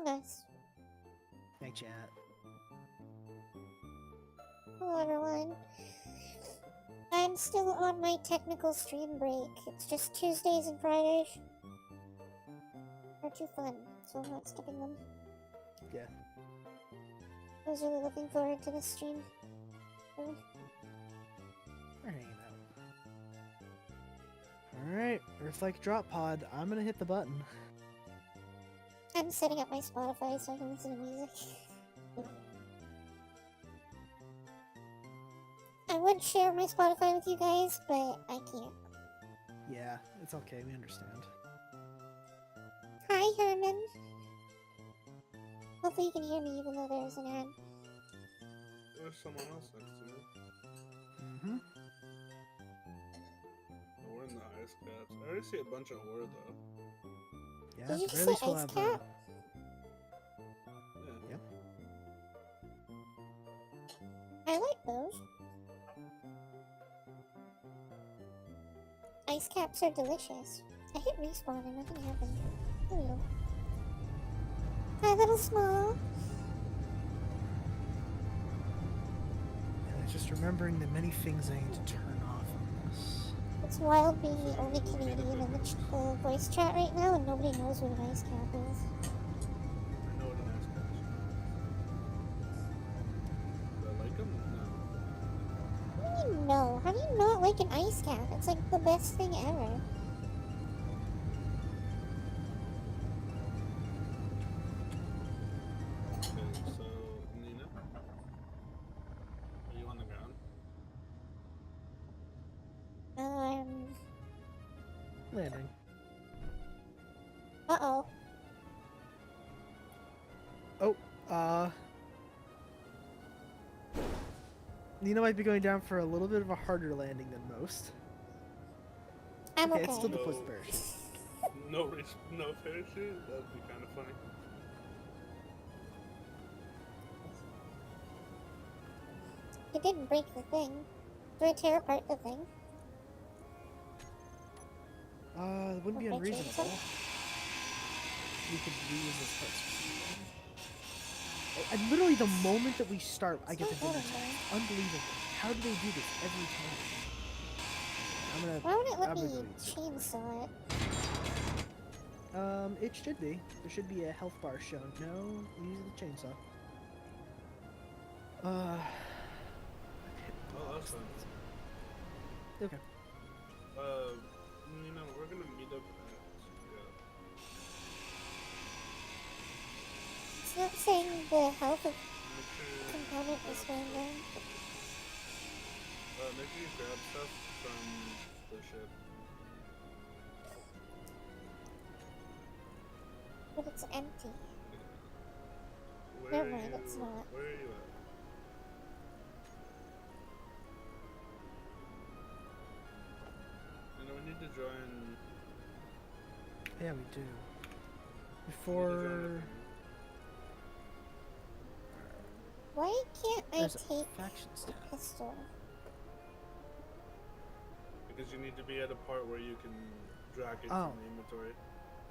Among Us. Hey, chat. Hello, everyone. I'm still on my technical stream break. It's just Tuesdays and Fridays. They're too fun, so I'm not skipping them. Yeah. I was really looking forward to this stream. We're hanging out. Alright, Earthlike Drop Pod. I'm gonna hit the button. I'm setting up my Spotify so I can listen to music. I would share my Spotify with you guys, but I can't. Yeah, it's okay. We understand. Hi, Herman. Hopefully you can hear me even though there's an ad. There's someone else next to me. Mm-hmm. Oh, we're in the ice caps. I already see a bunch of ore though. Yeah, Did you at the just very say least we'll ice have, cap? Yeah. I like those. Ice caps are delicious. I hit respawn and nothing happened. There we go. Hi, little small. And it's just remembering the many things I need to turn off on this. It's wild being the only Canadian in the voice chat right now and nobody knows what an ice cap is. I know what an ice cap is. Do I like them? No. What do you know? How do you not like an ice cap? It's like the best thing ever. Okay, so Nina, are you on the ground? Landing. Uh-oh. Oh, Nina might be going down for a little bit of a harder landing than most. I'm okay. It's still the No. push parachute. No parachute? That'd be kind of funny. It didn't break the thing. Do I tear apart the thing? It wouldn't be Okay, unreasonable. chainsaw. We could reuse this part. And literally the moment that we start, I get the It's not dinner going text. Unbelievable. How do they do this every time? Why would it let I'm me gonna go eat some chainsaw it? It should be. There should be a health bar shown. No, use the chainsaw. Oh, that's fine. Okay. Nina, we're gonna meet up at It's not saying the health of make sure component is going down. make sure you grab stuff from the ship. But it's empty. Where Never are mind, you? it's not. Where are you at? You know, we need to join. Yeah, we do. We need to join Before Why can't I there's a take factions tab. pistol? Because you need to be at a part where you can drag it Oh. from the inventory.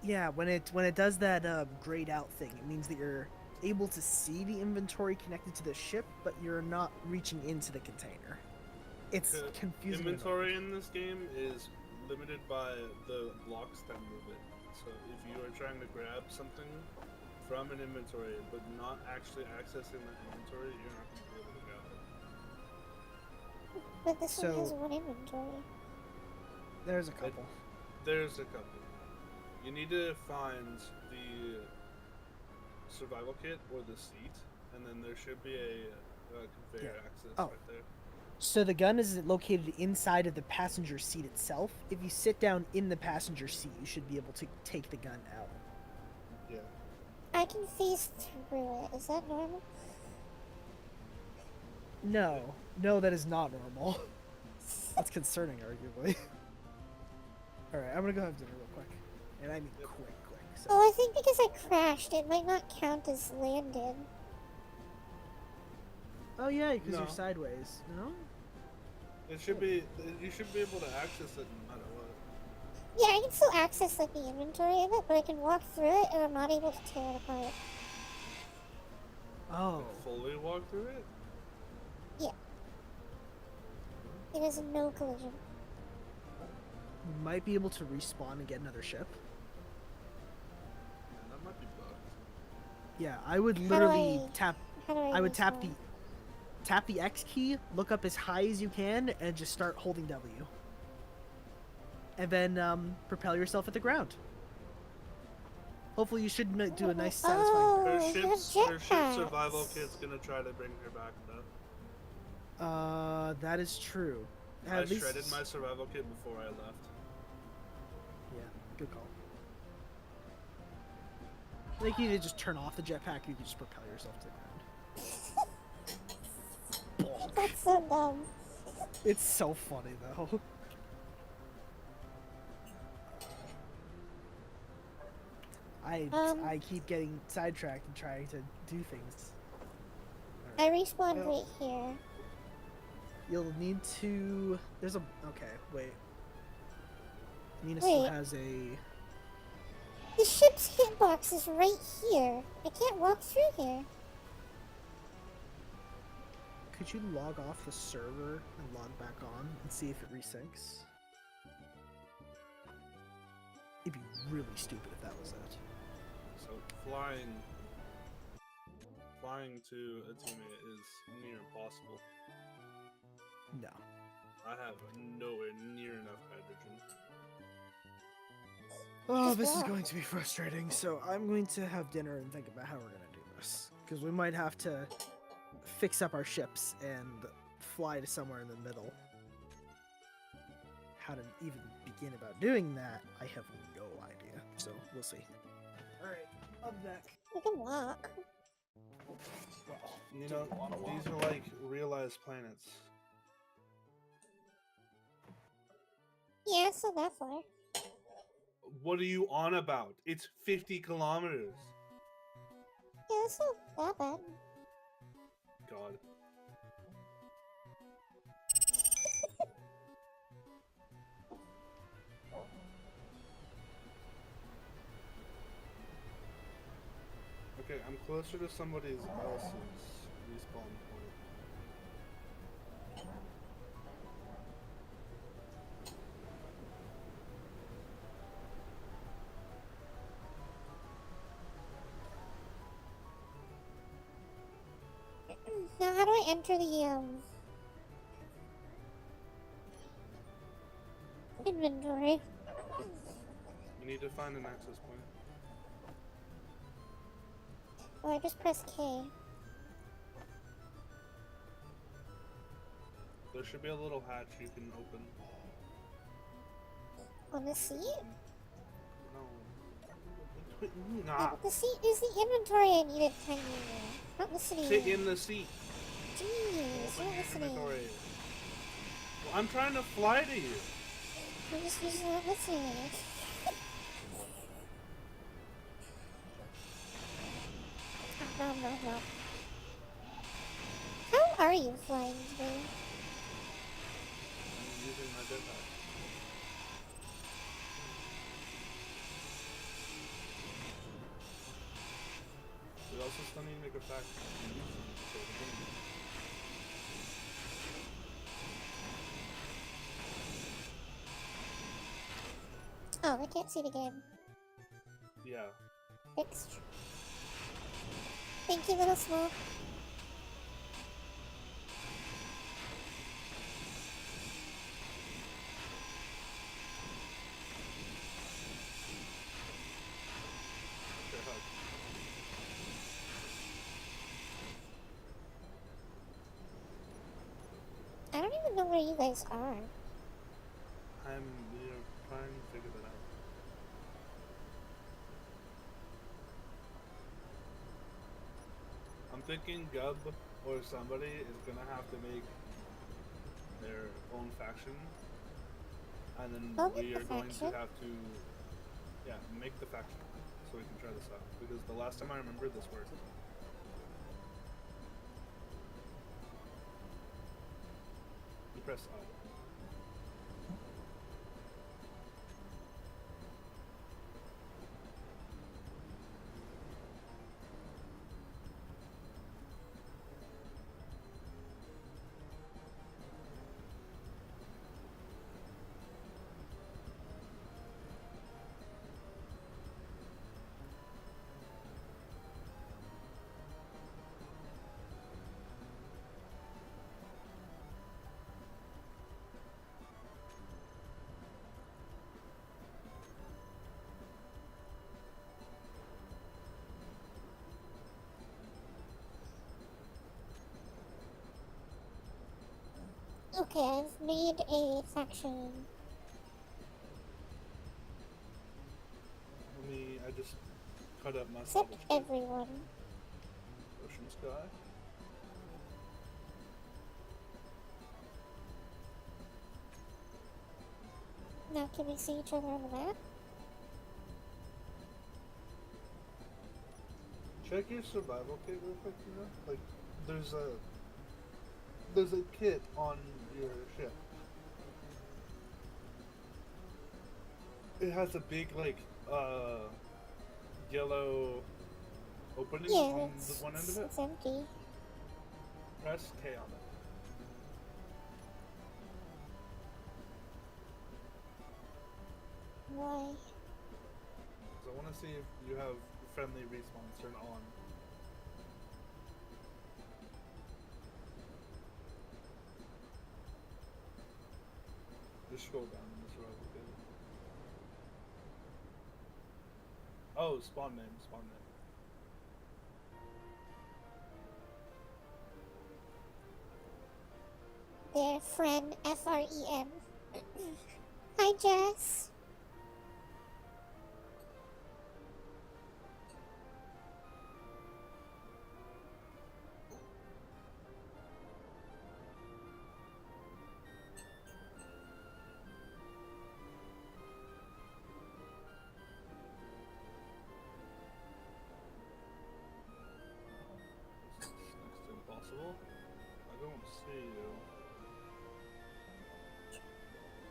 Yeah, when it does that grayed out thing, it means that you're able to see the inventory connected to the ship, but you're not reaching into the container. It's The confusing. inventory in this game is limited by the blocks that move it. So if you are trying to grab something from an inventory but not actually accessing that inventory, you're not going to be able to grab it. But this one has So- one inventory. There's a couple. There's a couple. You need to find the survival kit or the seat, and then there should be a conveyor access Oh. right there. So the gun is located inside of the passenger seat itself. If you sit down in the passenger seat, you should be able to take the gun out. Yeah. I can phase through it. Is that normal? No, that is not normal. That's concerning, arguably. Alright, I'm gonna go have dinner real quick. And I mean quick. So. Oh, I think because I crashed, it might not count as landed. Oh yeah, because No. you're sideways. No? It should be. You should be able to access it no matter what. Yeah, I can still access like the inventory of it, but I can walk through it and I'm not able to tear it apart. Oh, Like, fully walk through it? It is no collision. you might be able to respawn and get another ship. Yeah, that might be bugged. Yeah, I would How do literally I- tap. How do I? I would tap respawn? the X key, look up as high as you can, and just start holding W. And then propel yourself at the ground. Hopefully, you should do a nice, satisfying. Oh, Her you have ship's survival jetpacks. kit's gonna try to bring her back, though. That is true. I At least, shredded my survival kit before I left. Yeah, good call. I think you need to just turn off the jetpack. You can just propel yourself to the ground. Bonk. That's so dumb. It's so funny though. I keep getting sidetracked and trying to do things. I respawned right here. You'll need to. There's a. Okay, wait. Nina still Wait. has a. The ship's hitbox is right here. I can't walk through here. Could you log off the server and log back on and see if it resyncs? It'd be really stupid if that was it. So flying to a teammate is near impossible. No. I have nowhere near enough hydrogen. Oh, Just this is walk. going to be frustrating. So I'm going to have dinner and think about how we're going to do this. Because we might have to fix up our ships and fly to somewhere in the middle. How to even begin about doing that, I have no idea. So we'll see. Alright, up deck. We can walk. Well, You know, these are like realized planets. Yeah, it's not that far. What are you on about? It's 50 kilometers. Yeah, it's not that bad. God. Okay, I'm closer to somebody else's respawn point. Now, how do I enter the inventory? You need to find an access point. Oh, I just press K. There should be a little hatch you can open. On the seat? No. Yeah, Nah. but the seat is the inventory I needed tiny. Not listening. Sit in the seat. Jeez, Open you're your not listening. inventory. Well, I'm trying to fly to you. You're just not listening. No. How are you flying today? I'm using my jetpack. We also still need to make a fact. Oh, I can't see the game. Yeah. Fixed. Thank you, little small. Fair hug. I don't even know where you guys are. I'm trying to figure that out. I'm thinking Gub or somebody is gonna have to make their own faction, and then I'll make we the are going to faction. have to, yeah, make the faction so we can try this out. Because the last time I remember, this worked. You press I. Okay, I've made a faction. I just cut up my Except salvage kit. everyone. Ocean Sky. Now can we see each other on the map? Check your survival kit real quick, you know? Like, there's a kit on your ship. It has a big, like, yellow opening Yeah, on the one end of it. it's empty. Press K on it. Why? So I want to see if you have friendly respawns turned on. Just scroll down in the survival kit. Oh, spawn name, spawn name. Their friend FREM. Hi, Jess. Next to impossible. I don't see you.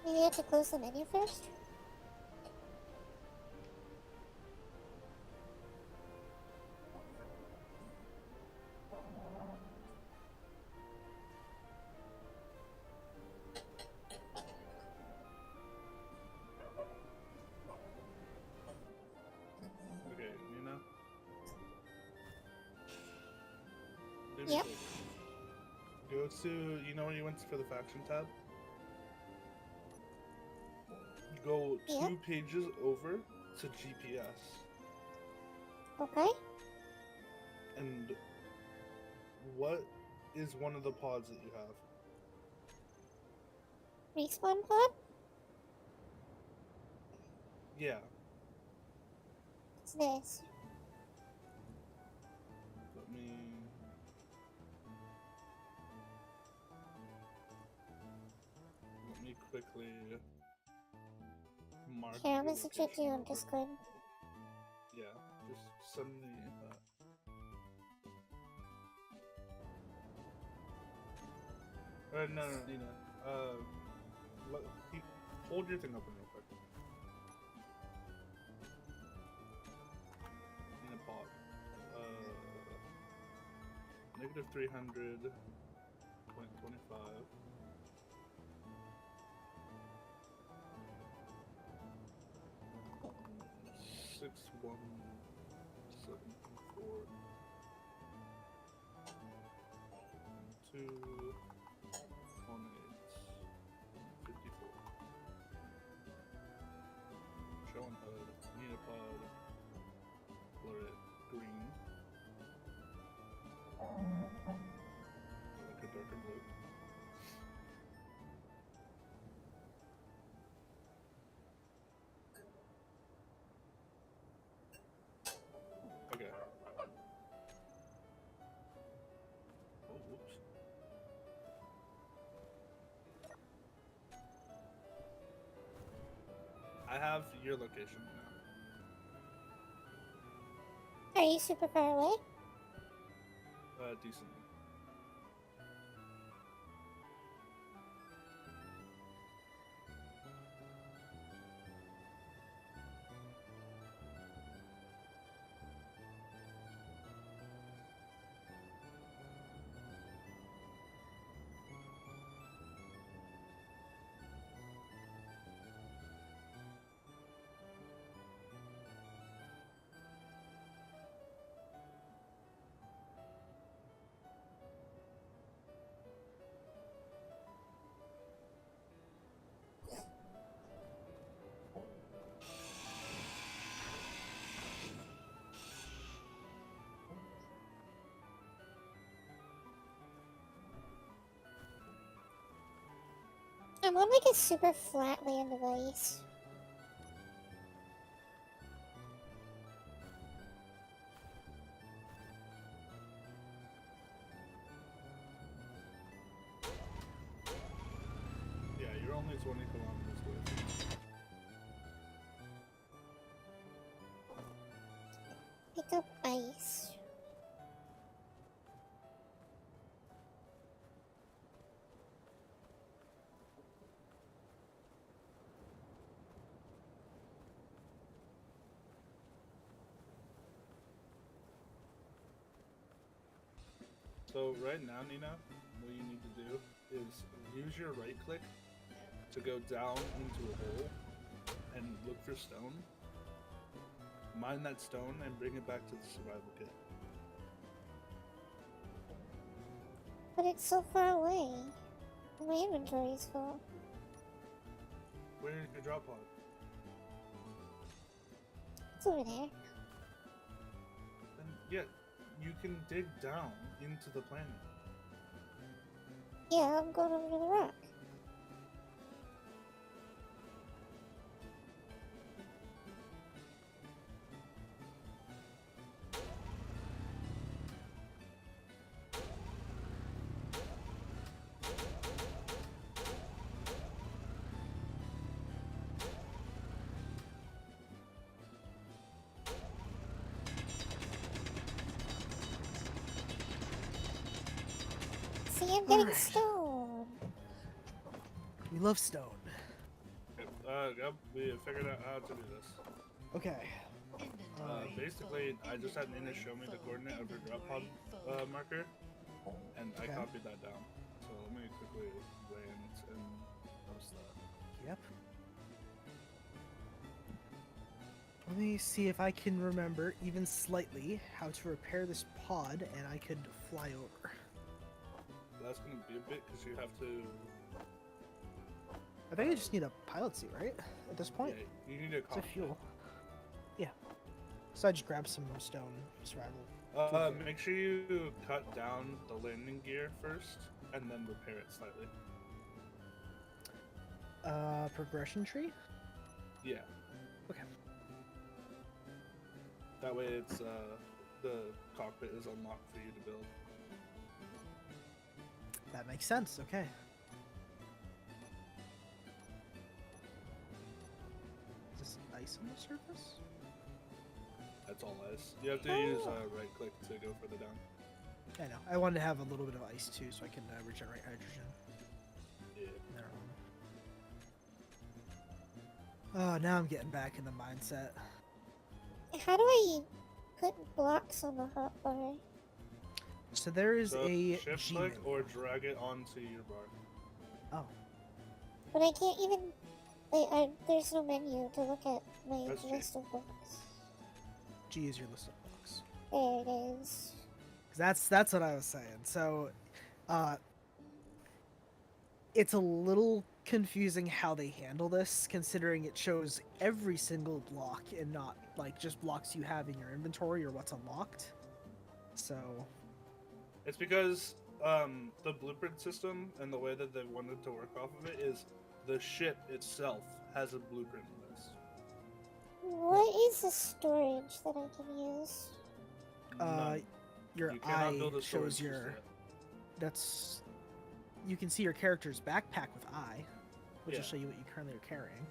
Maybe you have to close the menu first? Okay, Nina. Do me a Yep. favor. Go to, you know when you went for the faction tab? Go Yep. 2 pages over to GPS. Okay. And what is one of the pods that you have? Respawn pod? Yeah. What's this? Let me quickly mark Here, I'll your message it to you location on real quick. Discord. Yeah, just send me that. No, Nina. Hold your thing open real quick. In a pod. Negative 300.25. 6174 21854. Showing HUD, Unipod, blur it green, like a darker blue. Okay. Oh, whoops. I have your location now. Are you super far away? Decently. I'm on like a super flat land of ice. Yeah, you're only 20 kilometers away. Pick up ice. So right now, Nina, what you need to do is use your right click to go down into a hole and look for stone. Mine that stone and bring it back to the survival kit. But it's so far away. My inventory's full. Where's your drop pod? It's over there. Then yeah, you can dig down into the planet. Yeah, I'm going over to the rock. See, I'm getting Alright. stone. We love stone. Yep, we figured out how to do this. Okay. Basically, I just had Nina show me the coordinate of her drop pod marker, and I Okay. copied that down. So let me quickly land and post that. Yep. Let me see if I can remember, even slightly, how to repair this pod, and I could fly over. That's gonna be a bit because you have to. I think I just need a pilot seat, right? At this point? Yeah, you need a It's a cockpit. fuel. Yeah. So I just grab some stone survival. Make sure you cut down the landing gear first, and then repair it slightly. Progression tree? Yeah. Okay. That way, it's the cockpit is unlocked for you to build. That makes sense, okay. Is this ice on the surface? That's all ice. You have to use right click to go further down. I know. I wanted to have a little bit of ice too, so I can regenerate hydrogen. Yeah. Oh, now I'm getting back in the mindset. How do I put blocks on the hotbar? So there is So a shift G click menu. or drag it onto your bar. Oh, But I can't even. There's no menu to look at my That's G. list of books. G is your list of books. There it is. 'Cause that's what I was saying. So, it's a little confusing how they handle this, considering it shows every single block and not like just blocks you have in your inventory or what's unlocked. So, It's because the blueprint system and the way that they wanted to work off of it is the ship itself has a blueprint list. What is the storage that I can use? None. your You cannot eye build a storage shows your. just yet. That's. You can see your character's backpack with eye, which Yeah. will show you what you currently are carrying.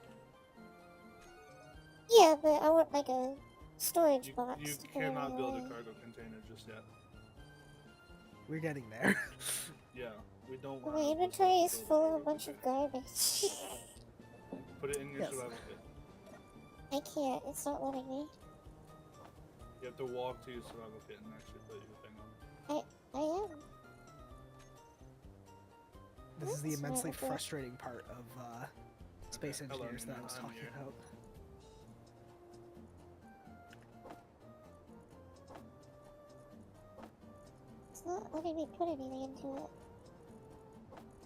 Yeah, but I want like a storage You box. to put cannot build a away. cargo container just yet. We're getting there. Yeah, we don't My want to inventory is build full of a cargo bunch of container. garbage. Put it in your Yes. survival kit. I can't. It's not letting me. You have to walk to your survival kit and actually put your thing on. I am. This is the That's immensely not good. frustrating part of space Hello, engineers that I Nina, was I'm talking here. about. It's not letting me put anything into it.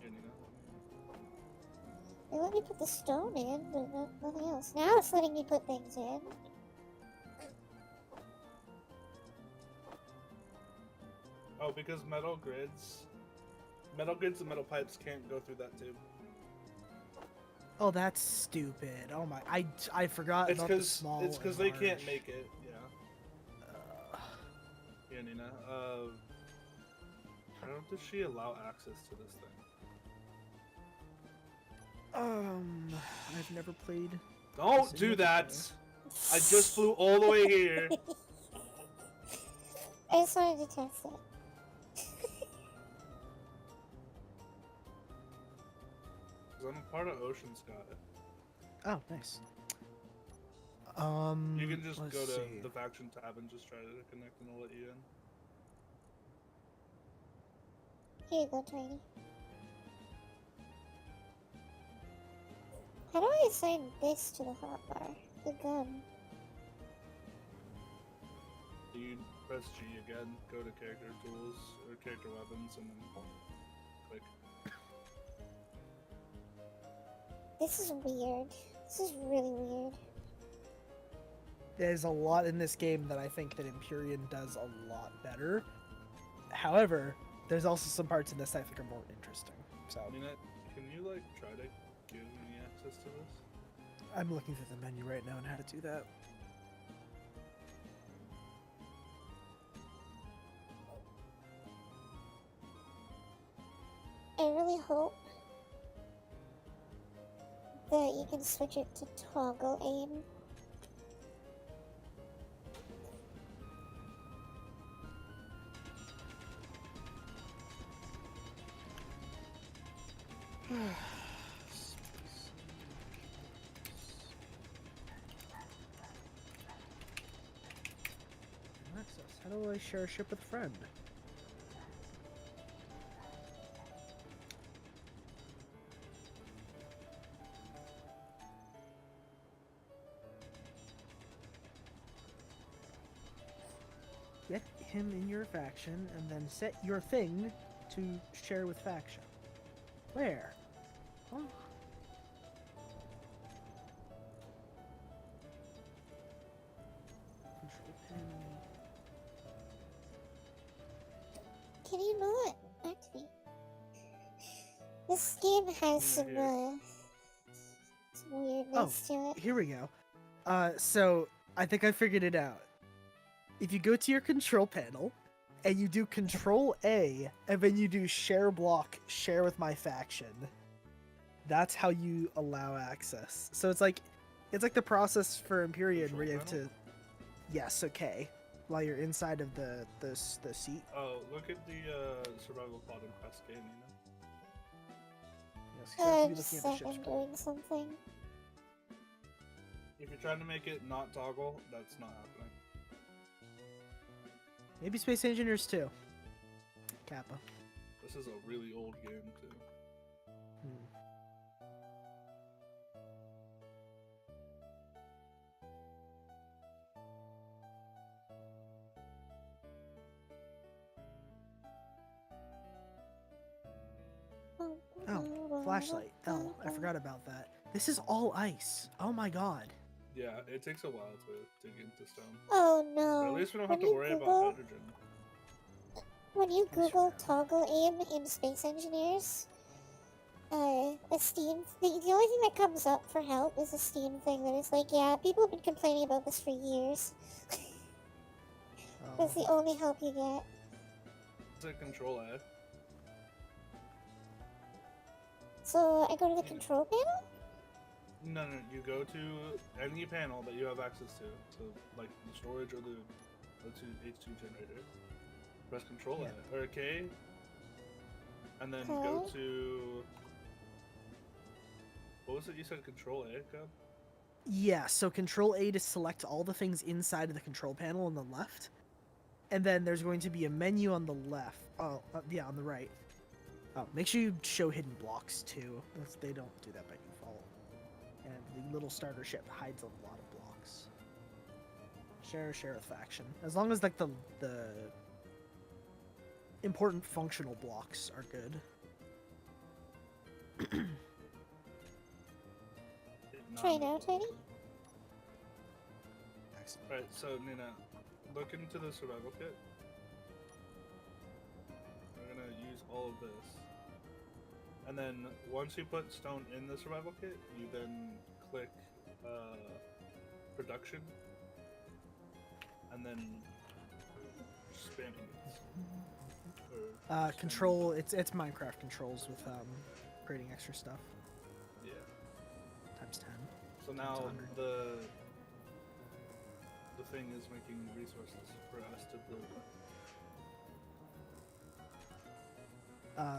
Here, Nina. They let me put the stone in, but nothing else. Now it's letting me put things in. Oh, because metal grids and metal pipes can't go through that tube. Oh, that's stupid. Oh my, I forgot It's about the because small. it's because and they can't large. make it. Yeah. Yeah, Nina. How does she allow access to this thing? I've never played. Don't this do in that! multiplayer. I just flew all the way here. I just wanted to test it. Cause I'm a part of Ocean Sky. Oh, nice. You can just let's go to see. the faction tab and just try to connect, and I'll let you in. Here you go, Tiny. How do I assign this to the hotbar? The gun. You press G again, go to character tools or character weapons, and then click. This is weird. This is really weird. There's a lot in this game that I think that Empyrean does a lot better. However, there's also some parts in this I think are more interesting. So Nina, can you like try to give me access to this? I'm looking through the menu right now on how to do that. I really hope that you can switch it to toggle aim. Access. How do I share a ship with a friend? Get him in your faction and then set your thing to share with faction. Where? Oh. Control panel. Can you not activate? This game has some weirdness to it. Here we go. So I think I figured it out. If you go to your control panel and you do Control A and then you do share block, share with my faction, that's how you allow access. So it's like the process for Empyrean where you have to, yes, okay, while you're inside of the seat. Oh, look at the survival pod in Cascade, Nina. Yes, you have to be Just looking at the I'm ship's doing something. If you're trying to make it not toggle, that's not happening. Maybe Space Engineers too. Kappa. This is a really old game too. Oh, flashlight. Oh, I forgot about that. This is all ice. Oh my god. Yeah, it takes a while to dig into stone. Oh But no. at least we don't When have to you worry about Google- hydrogen. When you Yes, Google ma'am. toggle aim in Space Engineers, a Steam thing, the only thing that comes up for help is a Steam thing that is like, yeah, people have been complaining about this for years. That's the Oh. only help you get. Is it Control A? So I go to the control panel? No, you go to any panel that you have access to, so like the storage or the H2 generator. Press Control A or K, and then go Okay. to. What was it you said? Control A, Gab? Yeah, so Control A to select all the things inside of the control panel on the left. And then there's going to be a menu on the left. Oh, yeah, on the right. Oh, make sure you show hidden blocks too. They don't do that by default. And the little starter ship hides a lot of blocks. Share with faction. As long as like the important functional blocks are good. Try now, Tiny? Excellent. Right, so Nina, look into the survival kit. We're gonna use all of this. And then once you put stone in the survival kit, you then click production, and then spam ingots. Or spam- Control. It's Minecraft controls with creating extra stuff Yeah. times 10. So now 100. the thing is making resources for us to build.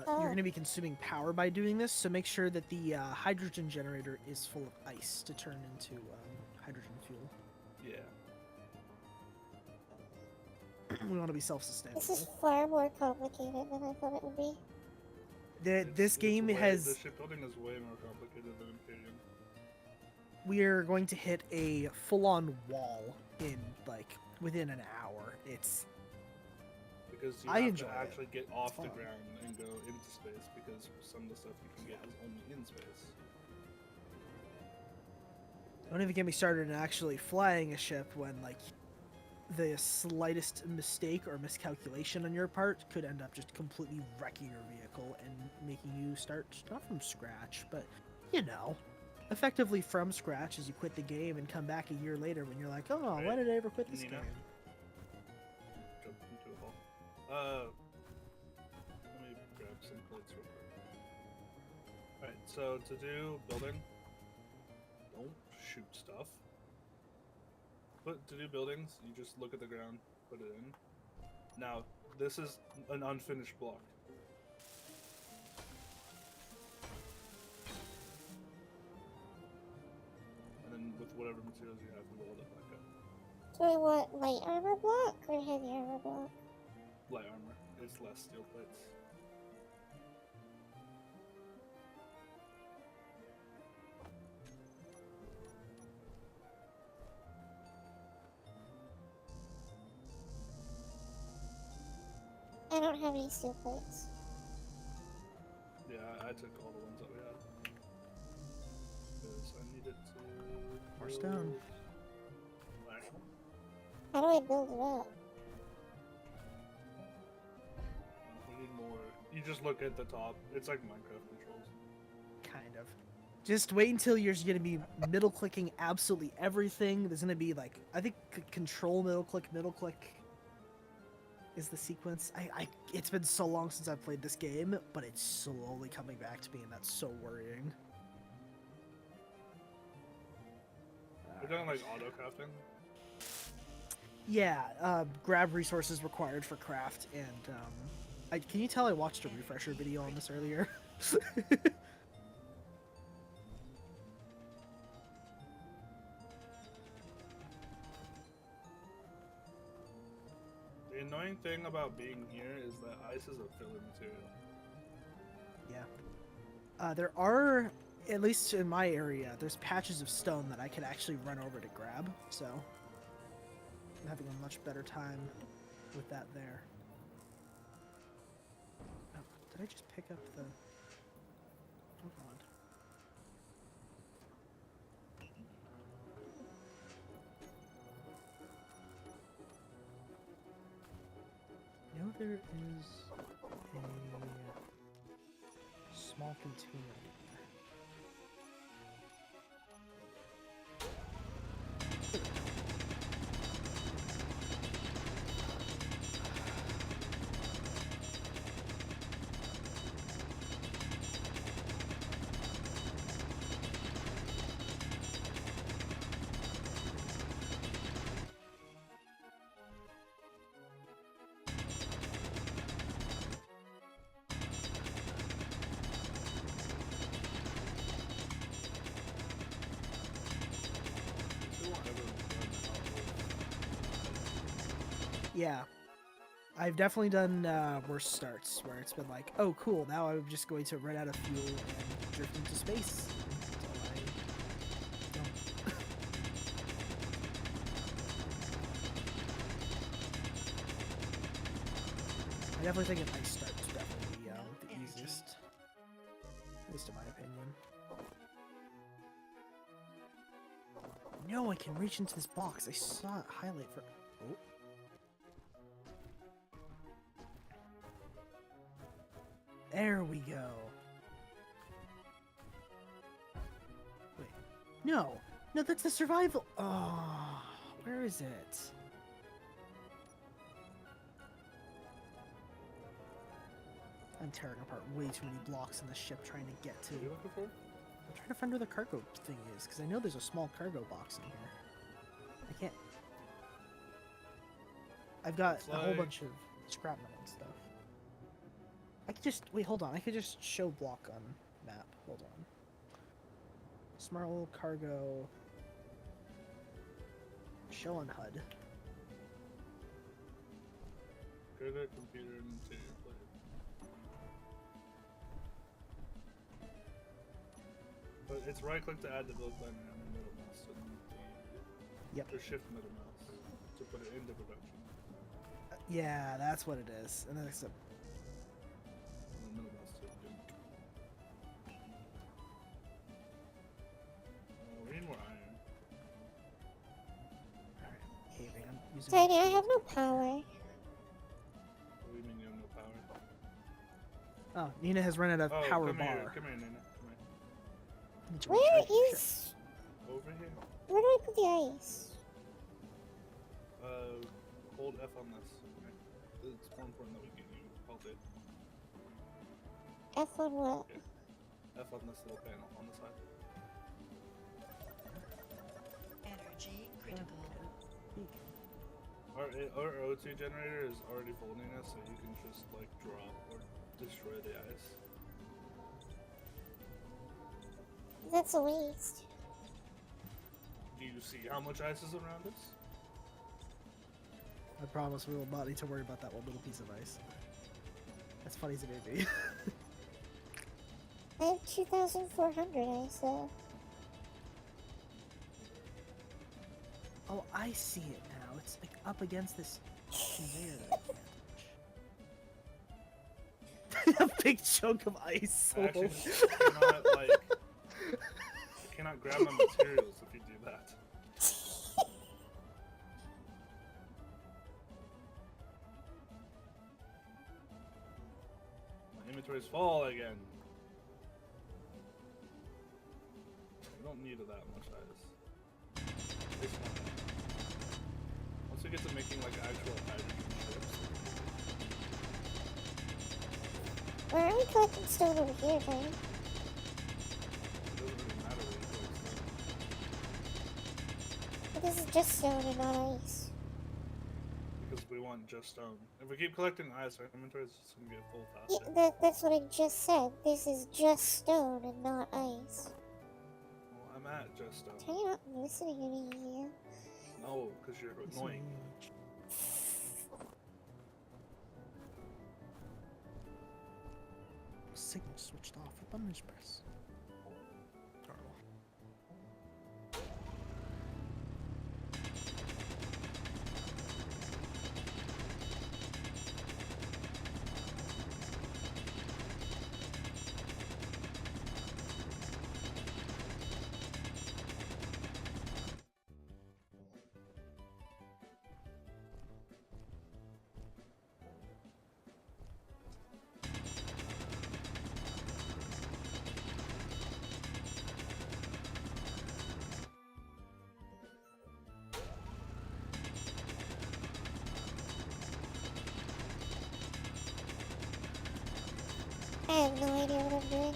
You're going to be consuming power by doing this, so make sure that the hydrogen generator is full of ice to turn into hydrogen fuel. Yeah. We want to be self-sustainable. This is far more complicated than I thought it would be. This game has. The shipbuilding is way more complicated than Imperium. We are going to hit a full-on wall in within an hour. It's. Because you I have enjoy to it. actually get off the fun. ground and go into space, because some of the stuff you can get is only in space. Don't even get me started in actually flying a ship when the slightest mistake or miscalculation on your part could end up just completely wrecking your vehicle and making you start not from scratch, but effectively from scratch as you quit the game and come back a year later when you're like, oh, why Right. did I ever quit this Nina? game? Jump into a hole. Let me grab some plates real quick. Alright, so to do building, don't shoot stuff. But to do buildings, you just look at the ground, put it in. Now, this is an unfinished block. And then with whatever materials you have, build it back up. Do I want light armor block or heavy armor block? Light armor, it's less steel plates. I don't have any steel plates. Yeah, I took all the ones that we had. Because I needed to. More stone. build- Actually, How do I build it up? we need more. You just look at the top. It's like Minecraft controls. Kind of. Just wait until you're going to be middle clicking absolutely everything. There's going to be I think control middle click is the sequence. It's been so long since I've played this game, but it's slowly coming back to me, and that's so worrying. We're doing like auto crafting. Yeah, grab resources required for craft, and can you tell I watched a refresher video on this earlier? The annoying thing about being here is that ice is a filler material. Yeah. There are, at least in my area, there's patches of stone that I could actually run over to grab, so I'm having a much better time with that there. Oh, did I just pick up the... Hold on. I know there is a small container. Who will ever run out Yeah. I've definitely done worse starts where it's been like, oh cool, now I'm just going to run out of fuel and drift into space. Until I don't. I definitely think an ice start is definitely the easiest. At least in my opinion. No, I can reach into this box. I saw it highlight for... Oh. There we go. No, no, that's the survival. Oh, where is it? I'm tearing apart way too many blocks in the ship trying to get to. What are you looking for? I'm trying to find where the cargo thing is, because I know there's a small cargo box in here. I can't. I've got It's a whole like- bunch of scrap metal and stuff. I could just wait. Hold on. I could just show block on map. Hold on. Small cargo. Show on HUD. Go to computer and to play. But it's right click to add the build button and then middle mouse to Yep. or shift middle mouse to put it into production. Yeah, that's what it is. And then it's a. And then middle mouse to do. We need more iron. Alright. Hey, man, I'm using. Tiny, I have no power. What do you mean you have no power? Oh, Nina has run out of Oh, power come bar. here, come here, Nina. Come here. Need to Where recharge your ship. is... Over here. Where do I put the ice? Hold F on this. Okay. It's more important that we get you hold it. F on what? F on this little panel on the side. Energy critical. Our O2 generator is already folding us, so you can just like drop or destroy the ice. That's a waste. Do you see how much ice is around us? I promise we will not need to worry about that one little piece of ice. As funny as it may be. I have 2,400 ice though. Oh, I see it now. It's like up against this conveyor that I can't touch. A big chunk of ice. I actually cannot like I cannot grab my materials if you do that. My inventory's full again. We don't need that much ice. It's not. Once we get to making like actual hydrogen ships, Why are we collecting stone over here, Tiny? it doesn't really matter where you go. But this is just stone and not ice. Because we want just stone. If we keep collecting ice, our inventory is just gonna get full Yeah, faster. that's what I just said. This is just stone and not ice. Well, I'm at just stone. Tiny, not listening to me here. No, because you're annoying. Signal switched off. What button did you press? Horrible. I have no idea what I'm doing.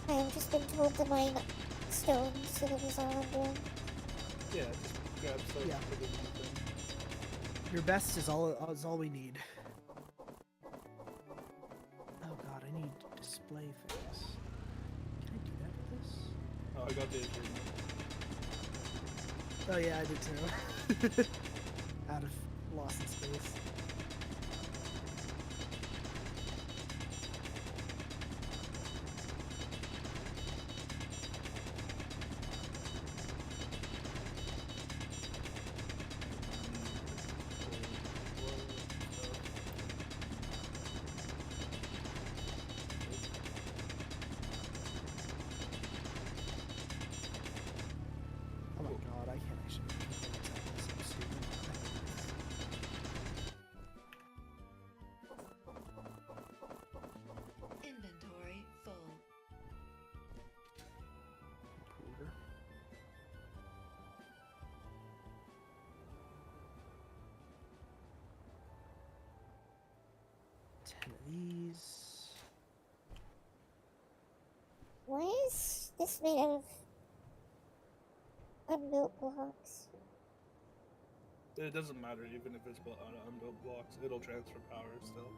I have just been told to mine stone, so that is all I'm doing. Yeah, just grab stuff. Yeah. Put it in the thing. Your best is all we need. Oh god, I need display for this. Can I do that with this? Oh, I got the achievement. Oh yeah, I did too. Out of lost in space. Oh my god, I can't actually control what's happening. This is so stupid. Inventory full. these. Why is this made out of unbuilt blocks? It doesn't matter even if it's built out of unbuilt blocks. It'll transfer power still.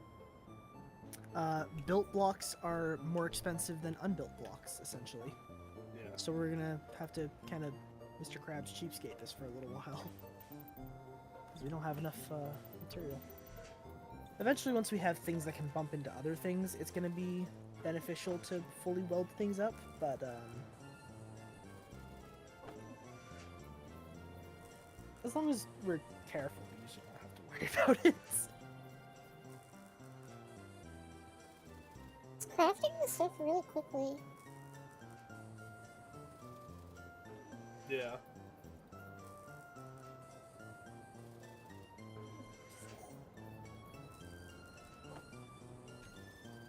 Built blocks are more expensive than unbuilt blocks, essentially. Yeah. So we're gonna have to kind of Mr. Krabs cheapskate this for a little while. Because we don't have enough material. Eventually, once we have things that can bump into other things, it's gonna be beneficial to fully weld things up, but as long as we're careful, we usually don't have to worry about it. It's crafting this stuff really quickly. Yeah.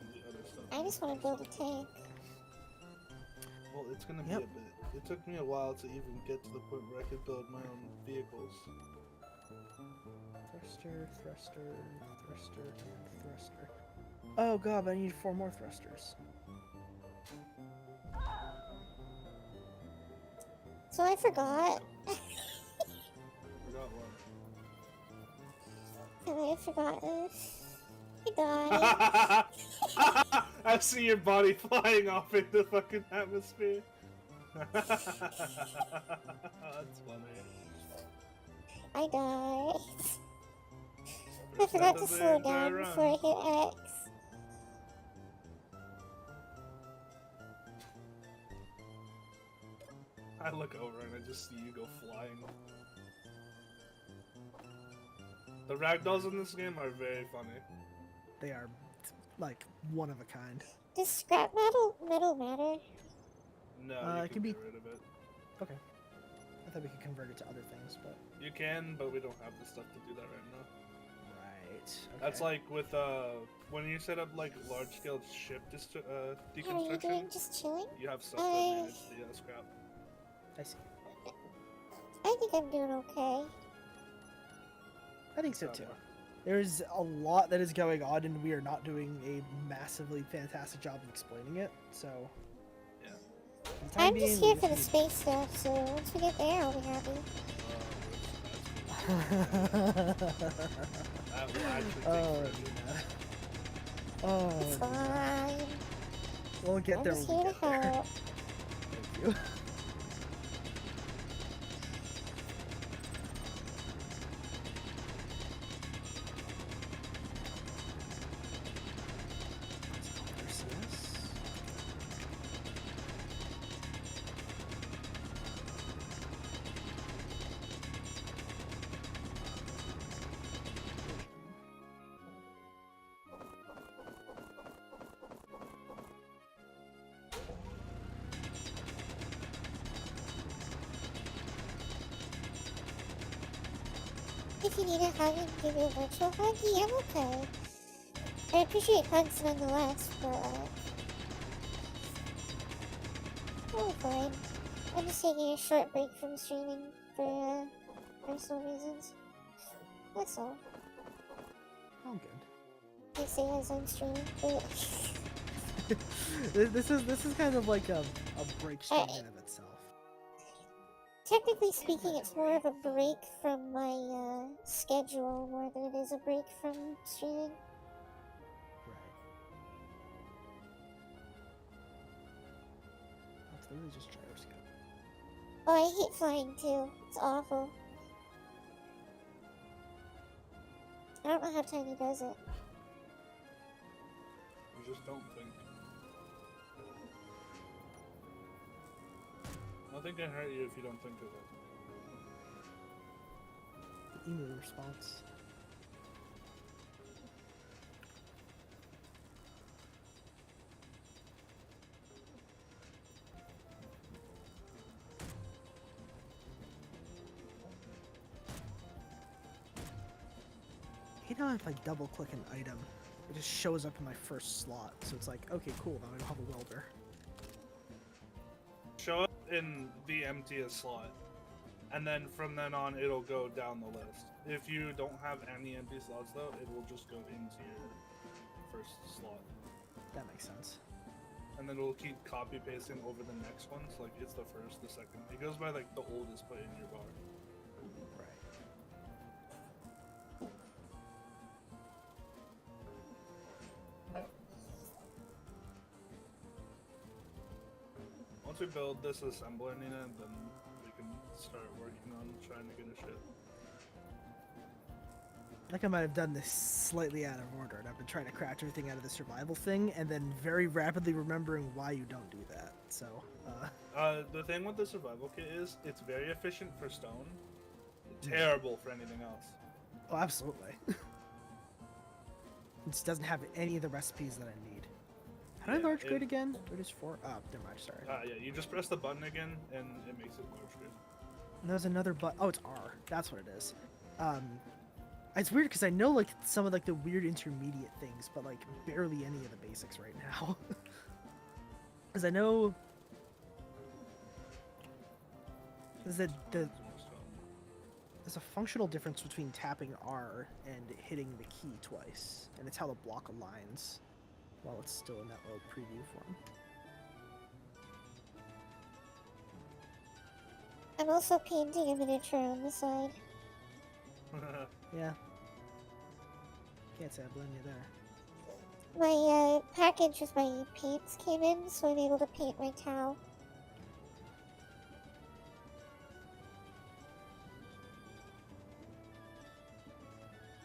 And the other stuff. I just want to build a tank. Well, it's gonna be Yep. a bit. It took me a while to even get to the point where I could build my own vehicles. Thruster, thruster, thruster, and thruster. Oh god, I need 4 more thrusters. So I forgot. Forgot one. And I forgot this. I died. I see your body flying off into the fucking atmosphere. That's funny. I died. I First forgot out to of the slow entire down run. before I hit X. I look over and I just see you go flying. The ragdolls in this game are very funny. They are, like, one of a kind. Does scrap metal matter? No, it you can can be- get rid of it. Okay. I thought we could convert it to other things, but... You can, but we don't have the stuff to do that right now. Right. Okay. That's like with when you set up like large scale ship How are you deconstruction, doing? Just chilling? you have stuff to manage the scrap. I see. I think I'm doing okay. I think so too. Somewhere. There's a lot that is going on, and we are not doing a massively fantastic job of explaining it, so... Yeah. For the time I'm just being, here we for the just space stuff, so once we get there, I'll be happy. That will actually take Oh, forever. yeah. Oh, It's yeah. fine. We'll get I'm there just when we here to get there. help. Thank you. There's this. If you need a hug and give you a virtual hug, yeah, I'm okay. I appreciate hugs nonetheless, but oh, fine. I'm just taking a short break from streaming for personal reasons. That's all. Oh, good. I say as I'm streaming, but This is kind of like a break stream in of itself. technically speaking, it's more of a break from my schedule more than it is a break from streaming. Right. That's literally just gyroscope. Oh, I hate flying too. It's awful. I don't know how Tiny does it. You just don't think. Nothing can hurt you if you don't think of it. Email response. I hate how if I double click an item, it just shows up in my first slot. So it's like, okay, cool, now I don't have a welder. Show up in the emptiest slot, and then from then on it'll go down the list. If you don't have any empty slots though, it will just go into your first slot. That makes sense. And then it'll keep copy pasting over the next ones. Like it's the first, the second. It goes by like the oldest put in your bar. Right. Once we build this assembler, Nina, then we can start working on trying to get a ship. Like I might have done this slightly out of order, and I've been trying to craft everything out of the survival thing, and then very rapidly remembering why you don't do that. So, The thing with the survival kit is it's very efficient for stone, terrible for anything else. oh, absolutely. It just doesn't have any of the recipes that I need. How do I Yeah, large grade it- again? What is 4? Oh, never mind, sorry. Yeah, you just press the button again, and it makes it large screen. And there's another button. Oh, it's R. That's what it is. It's weird because I know like some of like the weird intermediate things, but like barely any of the basics right now. Because I know there's there's a functional difference between tapping R and hitting the key twice, and it's how the block aligns while it's still in that little preview form. I'm also painting a miniature on the side. Yeah. Can't say I blame you there. My package with my paints came in, so I'm able to paint my towel.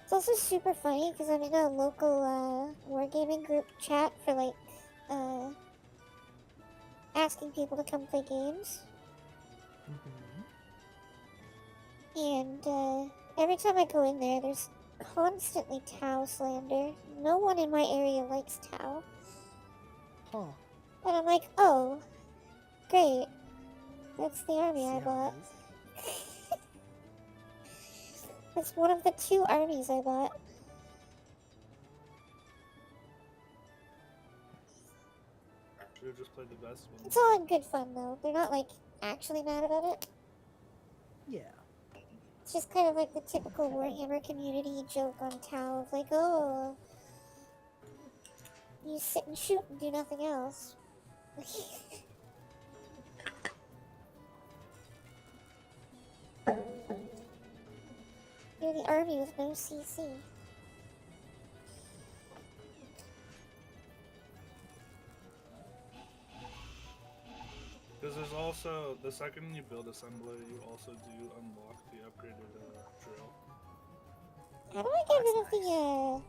It's also super funny because I'm in a local wargaming group chat for like asking people to come play games. And every time I go in there, there's constantly Tau slander. No one in my area likes Tau. Huh. And I'm like, oh, great. That's the army See I how it bought. is? It's one of the 2 armies I bought. Should have just played the best one. It's all in good fun though. They're not like actually mad about it. Yeah. It's just kind of like the typical Warhammer community joke on Tau of like, oh, you sit and shoot and do nothing else. You're the army with no CC. Because there's also, the second you build assembler, you also do unlock the upgraded drill. How do I get rid That's of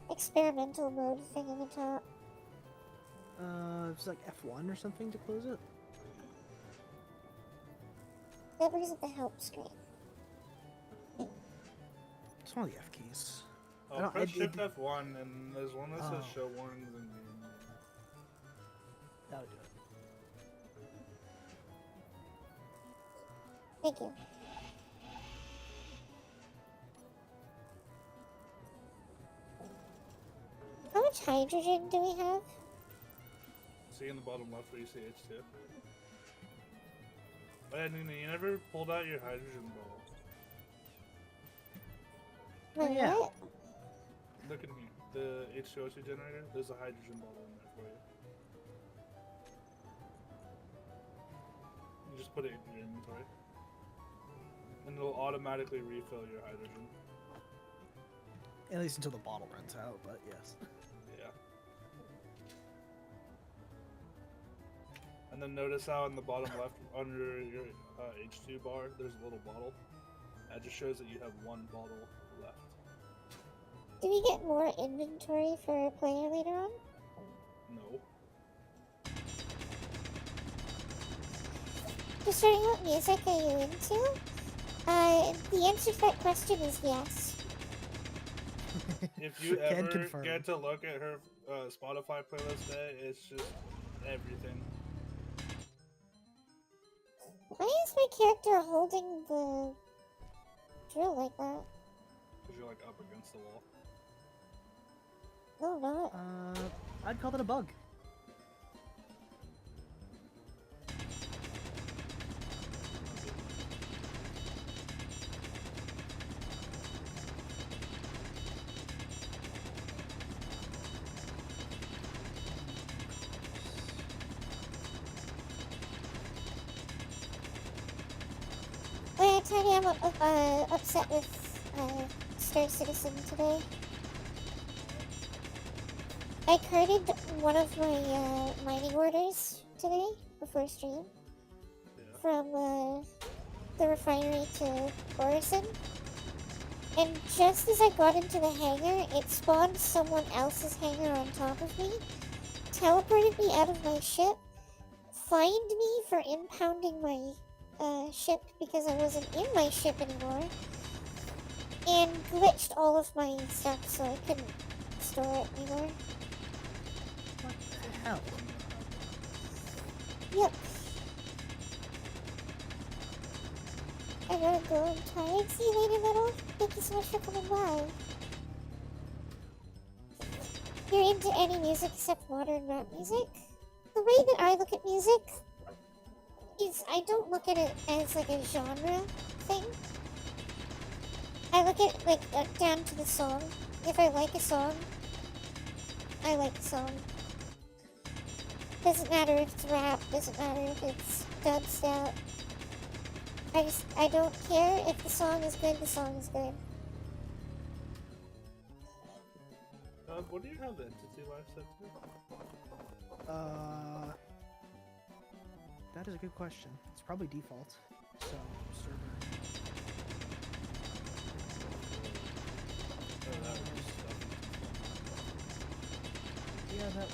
the experimental mode thing on the top? It's like F1 or something to close it. That brings up the help screen. It's one of the F keys. I Oh, don't- press it- Shift F1, and there's one that says Oh. show warnings in game. That'll do it. Thank you. How much hydrogen do we have? See in the bottom left where you see H2. Oh yeah, Nina, you never pulled out your hydrogen ball. My yeah. what? Look at me. The H2O2 generator, there's a hydrogen ball in there for you. You just put it in your inventory. And it'll automatically refill your hydrogen. At least until the bottle runs out, but yes. Yeah. And then notice how in the bottom left under your H2 bar, there's a little bottle. That just shows that you have 1 bottle left. Do we get more inventory for a player later on? No. Just starting what music are you into? The answer to that question is yes. If you Can ever confirm. get to look at her Spotify playlist day, it's just everything. Why is my character holding the drill like that? Because you're like up against the wall. No, not. I'd call that a bug. kind of am upset with Star Citizen today. I carded one of my mining orders today before stream Yeah. from the refinery to Orison. And just as I got into the hangar, it spawned someone else's hangar on top of me, teleported me out of my ship, fined me for impounding my ship because I wasn't in my ship anymore, and glitched all of my stuff so I couldn't store it anymore. What the hell? Yep. I gotta go. I'm tired. See you later, little. Thank you so much for coming by. You're into any music except modern rap music? The way that I look at music is I don't look at it as like a genre thing. I look at it like down to the song. If I like a song, I like the song. Doesn't matter if it's rap, doesn't matter if it's dubstep. I don't care if the song is good, the song is good. What do you have the entity life set to? That is a good question. It's probably default. So, server. That would be stuff. Yeah, that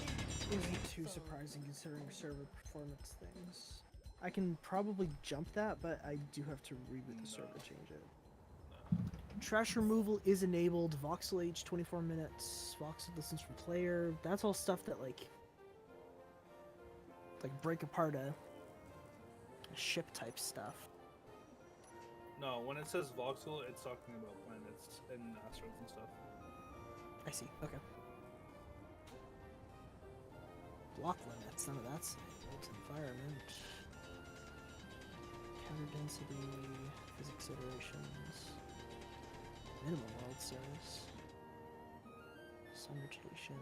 isn't too surprising considering server performance things. I can probably jump that, but I do have to reboot the server to change it. Trash removal is enabled. Voxel age 24 minutes. Voxel distance from player. That's all stuff that like break apart a ship type stuff. No, when it says voxel, it's talking about planets and asteroids and stuff. I see. Okay. Block limits. None of that's enabled. Environment. Counter density. Physics iterations. Minimum world says. Sun rotation.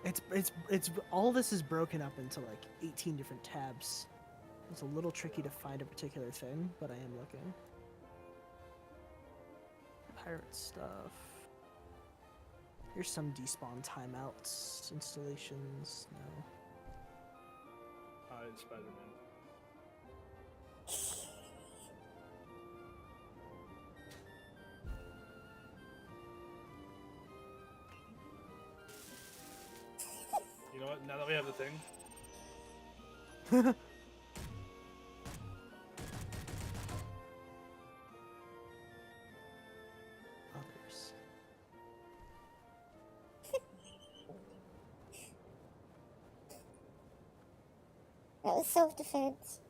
It's all this is broken up into like 18 different tabs. It's a little tricky to find a particular thing, but I am looking. Pirate stuff. Here's some despawn timeouts, installations. No. Hi, Spider-Man. You know what? Now that we have the thing, Others. That was self-defense.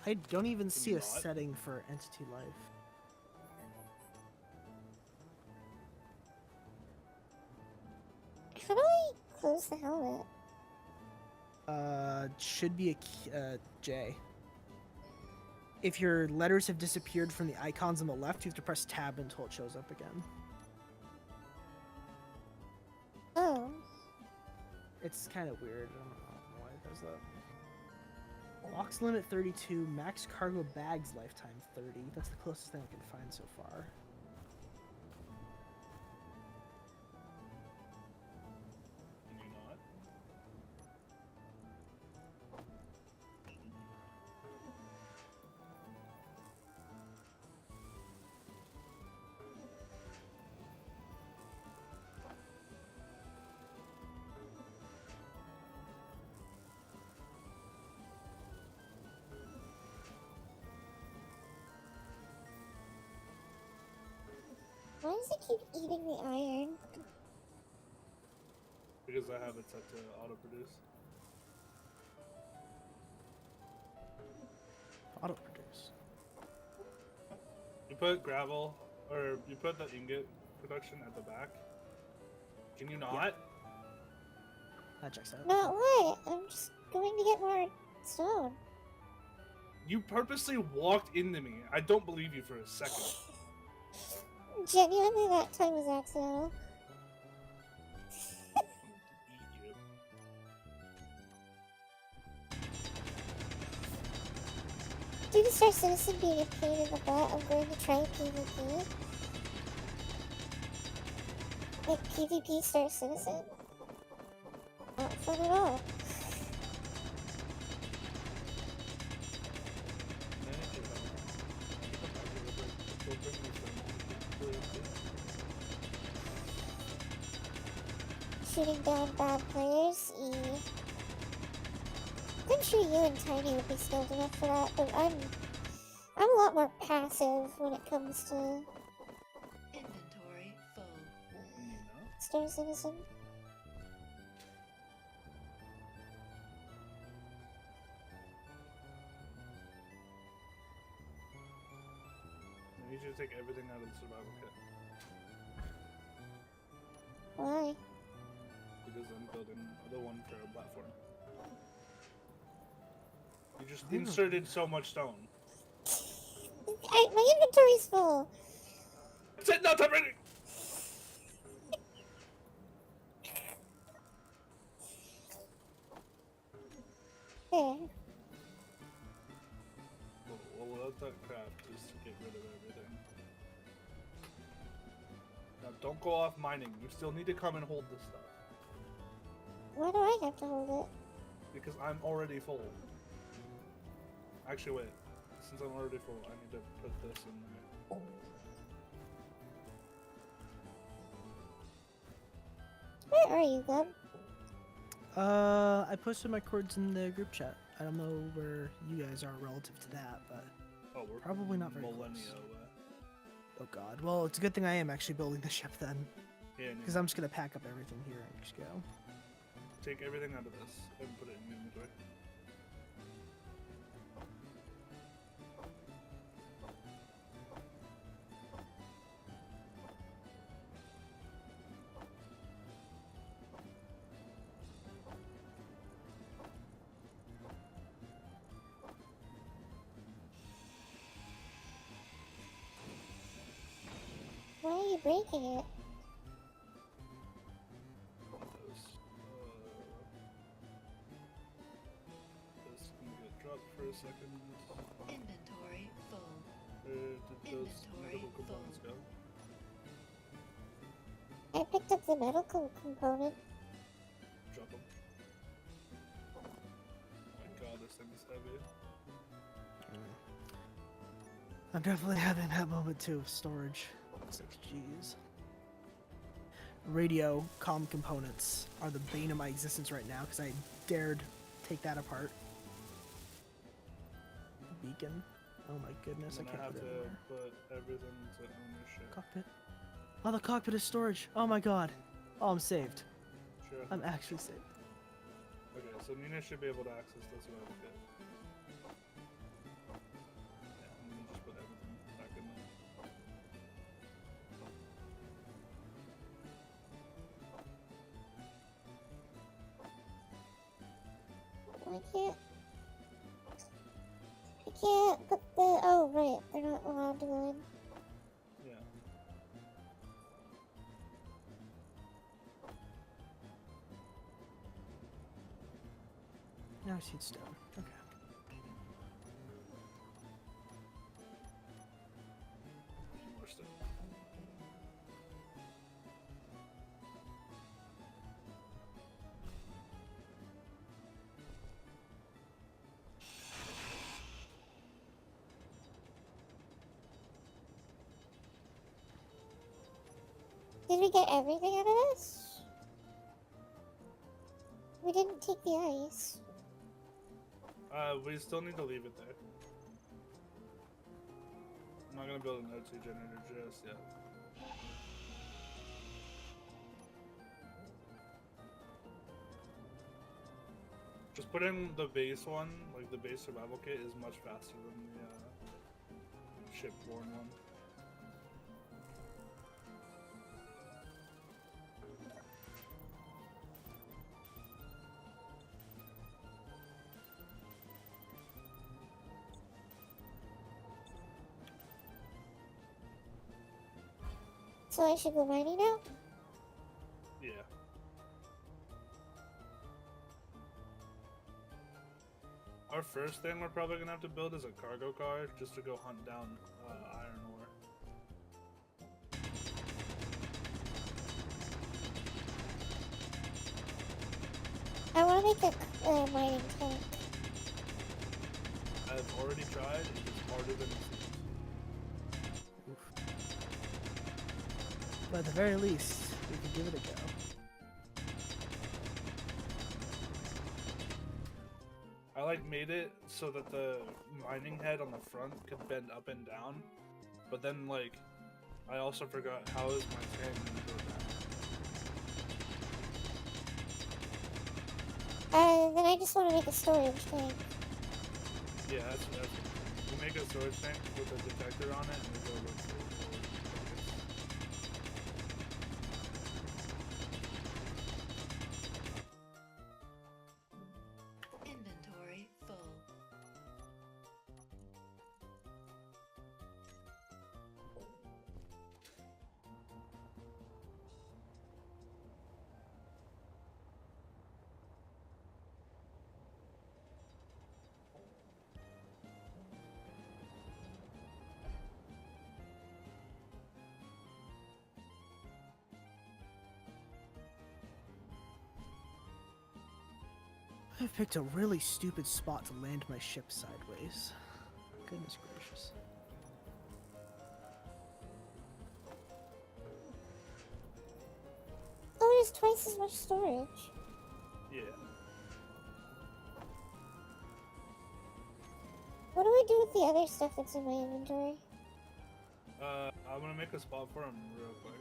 I don't even see a Not? setting for entity life. How do I close the helmet? Should be a J. If your letters have disappeared from the icons on the left, you have to press tab until it shows up again. Oh. It's kind of weird. I don't know why it does that. Box limit 32, max cargo bags lifetime 30. That's the closest thing I can find so far. can you not? Why does it keep eating the iron? Because I have it set to auto-produce. Auto produce. You put gravel, or you put the ingot production at the back. Can you not? That checks out. Not what? I'm just going to get more stone. You purposely walked into me. I don't believe you for a second. Genuinely, that time was accidental. Star Citizen being a pain in the butt, I'm going to try PvP. Like PvP Star Citizen. Not fun at all. Shooting down bad players, I'm sure you and Tiny would be skilled enough for that, but I'm a lot more passive when it comes to Inventory full. Star Citizen. I need you to take everything out of the survival kit. Why? Because I'm building the one for a platform. You just inserted so much stone. My inventory's full. Sit not everything! There. Well, without that crap, just to get rid of everything. Now, don't go off mining. You still need to come and hold this stuff. Why do I have to hold it? Because I'm already full. Actually, wait. Since I'm already full, I need to put this in there. Where are you, Gub? I posted my chords in the group chat. I don't know where you guys are relative to that, but Oh, we're probably not very millennia close. away. Oh god. Well, it's a good thing I am actually building the ship then, Yeah, because I'm just gonna pack up everything here and just go. take everything out of this and put it in your inventory. Why are you breaking it? This can get dropped for a second. Inventory full. Where did those Inventory medical components go? I picked up the medical component. Drop them. Oh my god, this thing is heavy. I'm definitely having that moment too of storage. It's like, jeez. Radio comm components are the bane of my existence right now because I dared take that apart. Beacon. Oh my goodness, I And then can't I have put to it anywhere. put everything to ownership. Cockpit. Oh, the cockpit is storage. Oh my god. Oh, I'm saved. Sure. I'm actually saved. Okay, so Nina should be able to access this survival kit. Yeah, and then just put everything back in there. I can't put the. Oh, right. They're not allowed to go in. Yeah. Now I see it's stone. Okay. More stuff. Did we get everything out of this? We didn't take the ice. We still need to leave it there. I'm not gonna build an O2 generator just yet. Just put in the base one, like the base survival kit is much faster than the shipborne one. So I should go mining now? Yeah. Our first thing we're probably gonna have to build is a cargo car just to go hunt down iron ore. I want to make a mining tank. I've already tried. It is harder than it seems. But at the very least, we can give it a go. I like made it so that the mining head on the front could bend up and down, but then like I also forgot how is my tank gonna go down. Then I just want to make a storage tank. Yeah, that's we make a storage tank with a detector on it and we go look for buckets. Inventory full. I've picked a really stupid spot to land my ship sideways. Goodness gracious. Oh, there's twice as much storage. Yeah. What do I do with the other stuff that's in my inventory? I'm gonna make a spot for him real quick.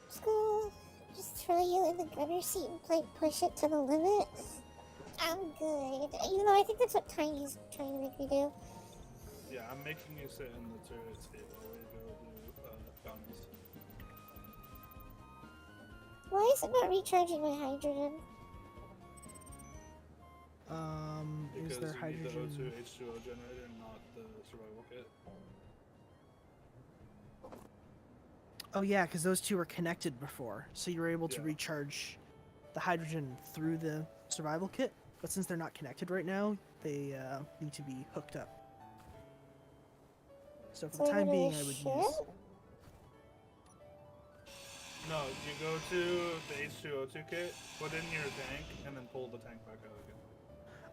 School, just throw you in the gunner seat and like push it to the limit. I'm good. Even though I think that's what Tiny's trying to make me do. Yeah, I'm making you sit in the turret table where you go do bounties. Why is it not recharging my hydrogen? Is Because there you need the hydrogen? O2 H2O generator, not the survival kit. Oh yeah, because those two were connected before, so you were able to Yeah. recharge the hydrogen through the survival kit. But since they're not connected right now, they need to be hooked up. So for the So time what being, is I would shit? use. No, you go to the H2O2 kit, put in your tank, and then pull the tank back out again.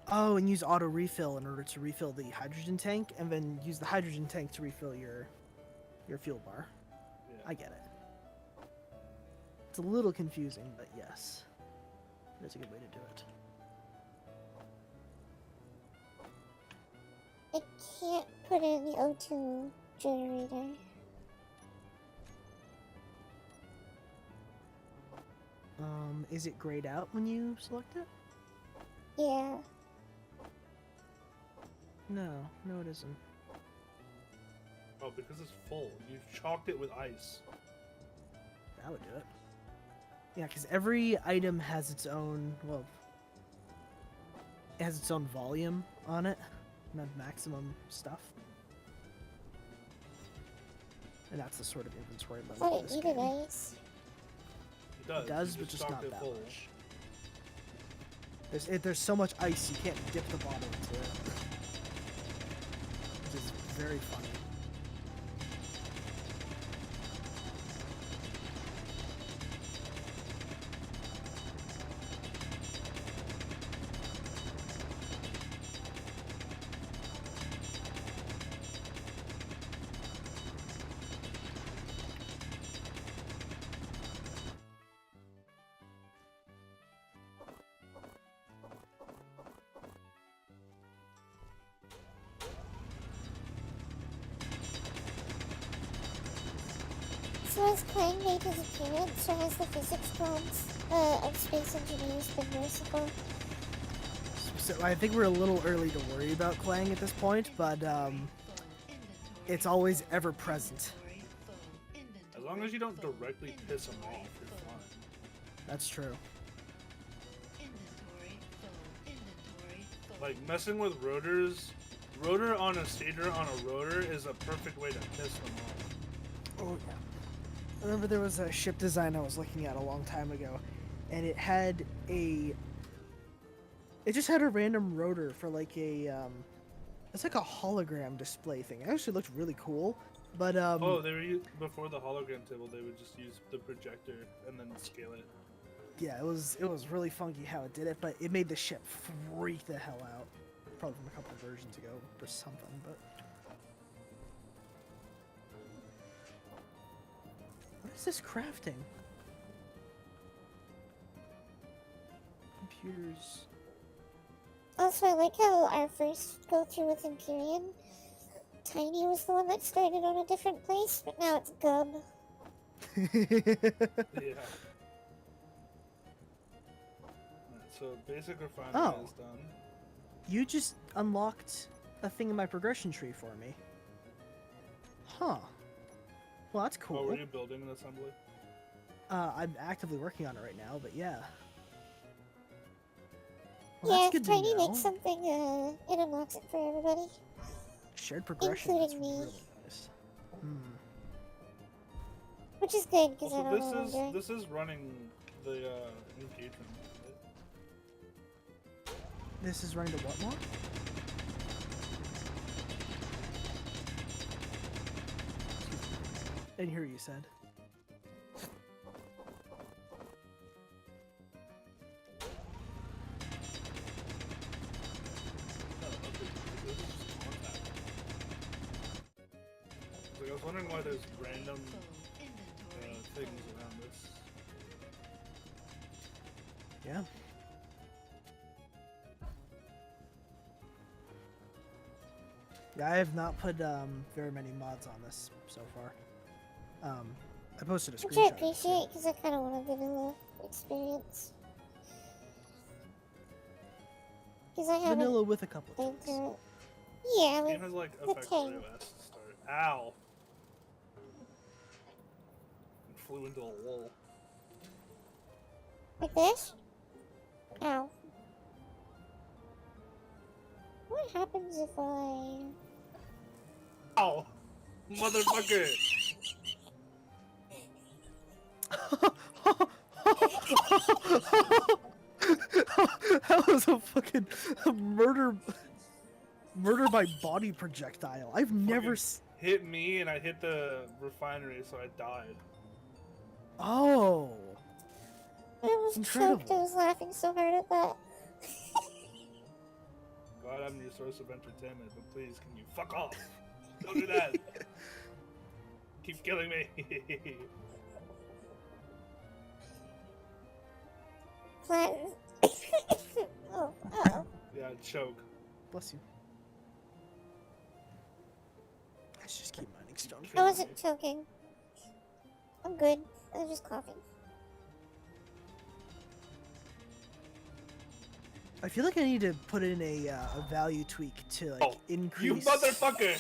Oh, and use auto refill in order to refill the hydrogen tank, and then use the hydrogen tank to refill your fuel bar. Yeah. I get it. It's a little confusing, but yes, that's a good way to do it. I can't put in the O2 generator. Is it grayed out when you select it? Yeah. No, it isn't. Oh, because it's full. You chalked it with ice. That would do it. Yeah, because every item has its own, well, it has its own volume on it, and maximum stuff. And that's the sort of inventory I limit thought for it this needed game. ice. It does. It does, you but just chalked not it that full. much. There's so much ice you can't dip the bottle into it, which is very funny. So has Clang made his appearance, or has the physics gods of space engineers been merciful? So I think we're a little early to worry about Clang at this point, but it's always ever present. As long as you don't directly piss them off, you're fine. That's true. Like, messing with rotors, rotor on a stator on a rotor is a perfect way to piss them off. Oh yeah. I remember there was a ship design I was looking at a long time ago, and it had a. It just had a random rotor for like a it's like a hologram display thing. It actually looked really cool, but Oh, they were before the hologram table. They would just use the projector and then scale it. yeah, it was really funky how it did it, but it made the ship freak the hell out. Probably from a couple of versions ago or something, but. What is this crafting? Computers. Also, I like how our first go through with Empyrean, Tiny was the one that started on a different place, but now it's Gub. Yeah. Alright, so basic refinery Oh. is done. You just unlocked a thing in my progression tree for me. Huh. Well, that's Oh, cool. were you building an assembly? I'm actively working on it right now, but yeah. Well, Yeah, that's if good to Tiny know. makes something, it unlocks it for everybody. Shared progression, that's including me. really nice. Hmm. Which is good, because I Also, don't know what I'm doing. this is running the engagement. Right? This is running to what more? I didn't hear what you said. Oh, okay. This is just contact. Like, I was wondering why there's random Full. Inventory things full. around this. Yeah. Yeah, I have not put very many mods on this so far. I posted a Which screenshot. I of it, too. appreciate, because I kind of want a vanilla experience. Because I haven't Vanilla with a couple of played tweaks. through it. Yeah, This with game has like the effects tank. iOS to start. Ow! It flew into a wall. Like this? Ow. What happens if I... Ow! Motherfucker! That was a fucking murder by body projectile. I've never Hit me and I hit the refinery, so I died. Oh. I almost Incredible. choked, I was laughing so hard at that. God, I'm your source of entertainment, but please, can you fuck off? Don't do that. Keep killing me. Flat... oh, uh-oh. Yeah, choke. Bless you. Let's just keep mining stone. I wasn't choking. I'm good. I was just coughing. I feel like I need to put in a value tweak to like increase. You motherfucker!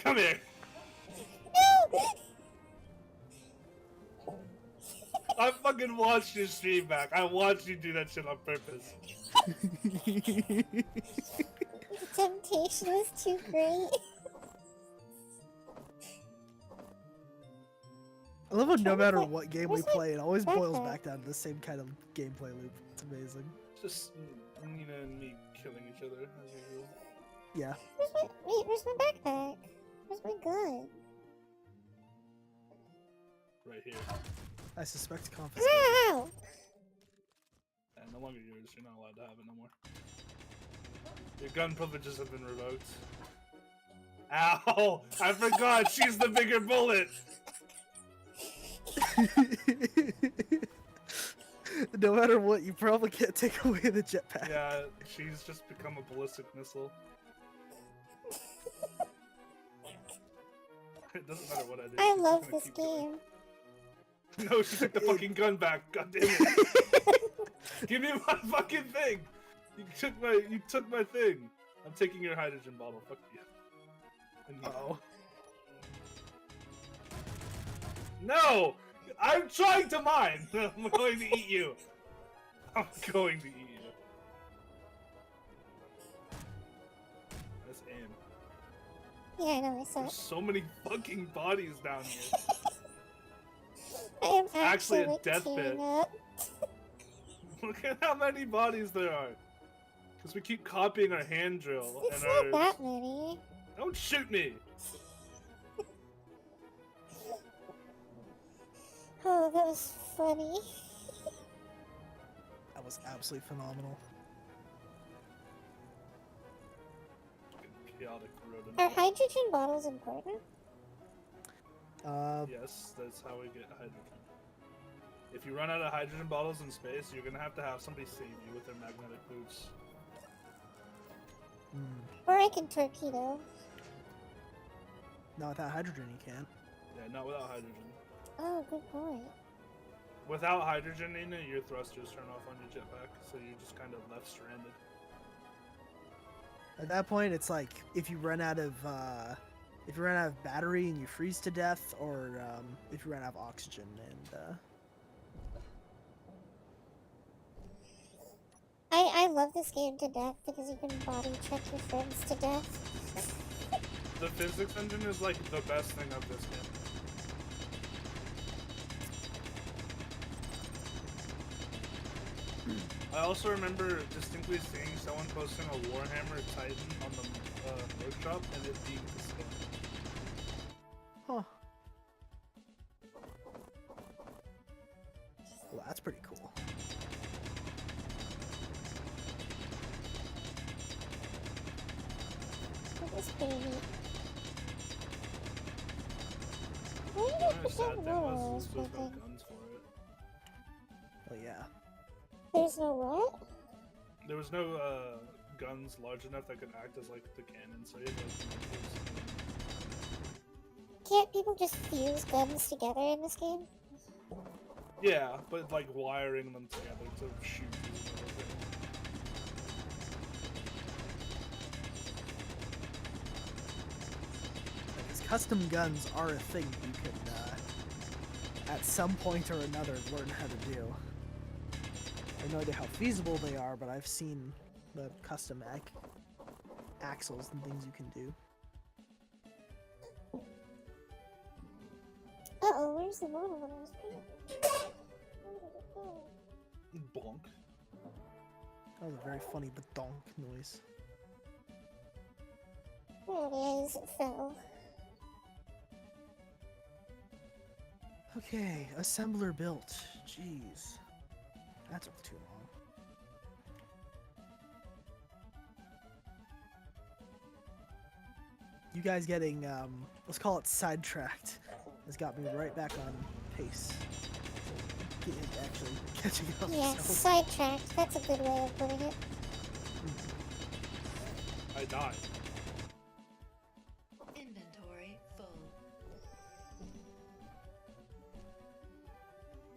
Come here. No! I fucking watched your stream back. I watched you do that shit on purpose. The temptation was too great. I love how no matter Where's what game we where's my play, it always boils backpack? back down to the same kind of gameplay loop. It's amazing. Just Nina and me killing each other as usual. Yeah. Where's my backpack? Where's my gun? Right here. I suspect confiscation. Ow! And no longer yours. You're not allowed to have it no more. Your gun privileges have been revoked. Ow! I forgot. She's the bigger bullet. No matter what, you probably can't take away the jetpack. Yeah, she's just become a ballistic missile. It doesn't matter what I do. I she's love just gonna this keep going. game. No, she took the fucking gun back. God damn it! Give me my fucking thing. You took my thing. I'm taking your hydrogen bottle. Fuck you. And you. Uh-oh. No! I'm trying to mine! I'm going to eat you! I'm going to eat you. That's aim. Yeah, I know, I saw There's it. so many fucking bodies down here. I am actually a actually death tearing pit. up. Look at how many bodies there are. Because we keep copying our hand drill It's and not our. that many. Don't shoot me! Oh, that was funny. That was absolutely phenomenal. Chaotic rodent. Are hydrogen bottles important? Yes, that's how we get hydrogen. If you run out of hydrogen bottles in space, you're gonna have to have somebody save you with their magnetic boots. Or I can torpedo. Not without hydrogen, you can't. Yeah, not without hydrogen. Oh, good point. Without hydrogen, Nina, your thrusters turn off on your jetpack, so you're just kind of left stranded. At that point, it's like if you run out of battery and you freeze to death, or if you run out of oxygen and. I love this game to death because you can body check your friends to death. The physics engine is like the best thing of this game. I also remember distinctly seeing someone posting a Warhammer Titan on the workshop and it being to scale. Huh. Well, that's pretty cool. That was pretty neat. Why The did only I put sad down thing was walls, there's no thing? guns for it. Well, yeah. There's no what? There was no guns large enough that could act as like the cannon, so you had to like, use- Can't people just fuse guns together in this game? Yeah, but like wiring them together to shoot is another thing. Because custom guns are a thing you can, at some point or another, learn how to do. I have no idea how feasible they are, but I've seen the custom axles and things you can do. Uh-oh, where's the model that I was painting? Where did it go? Bonk. That was a very funny badonk noise. There it is, it fell. Okay, assembler built. Jeez. That took too long. You guys getting, let's call it sidetracked, has got me right back on pace. Actually catching up. Yeah, so- sidetracked. That's a good way of putting it. I died. Inventory full.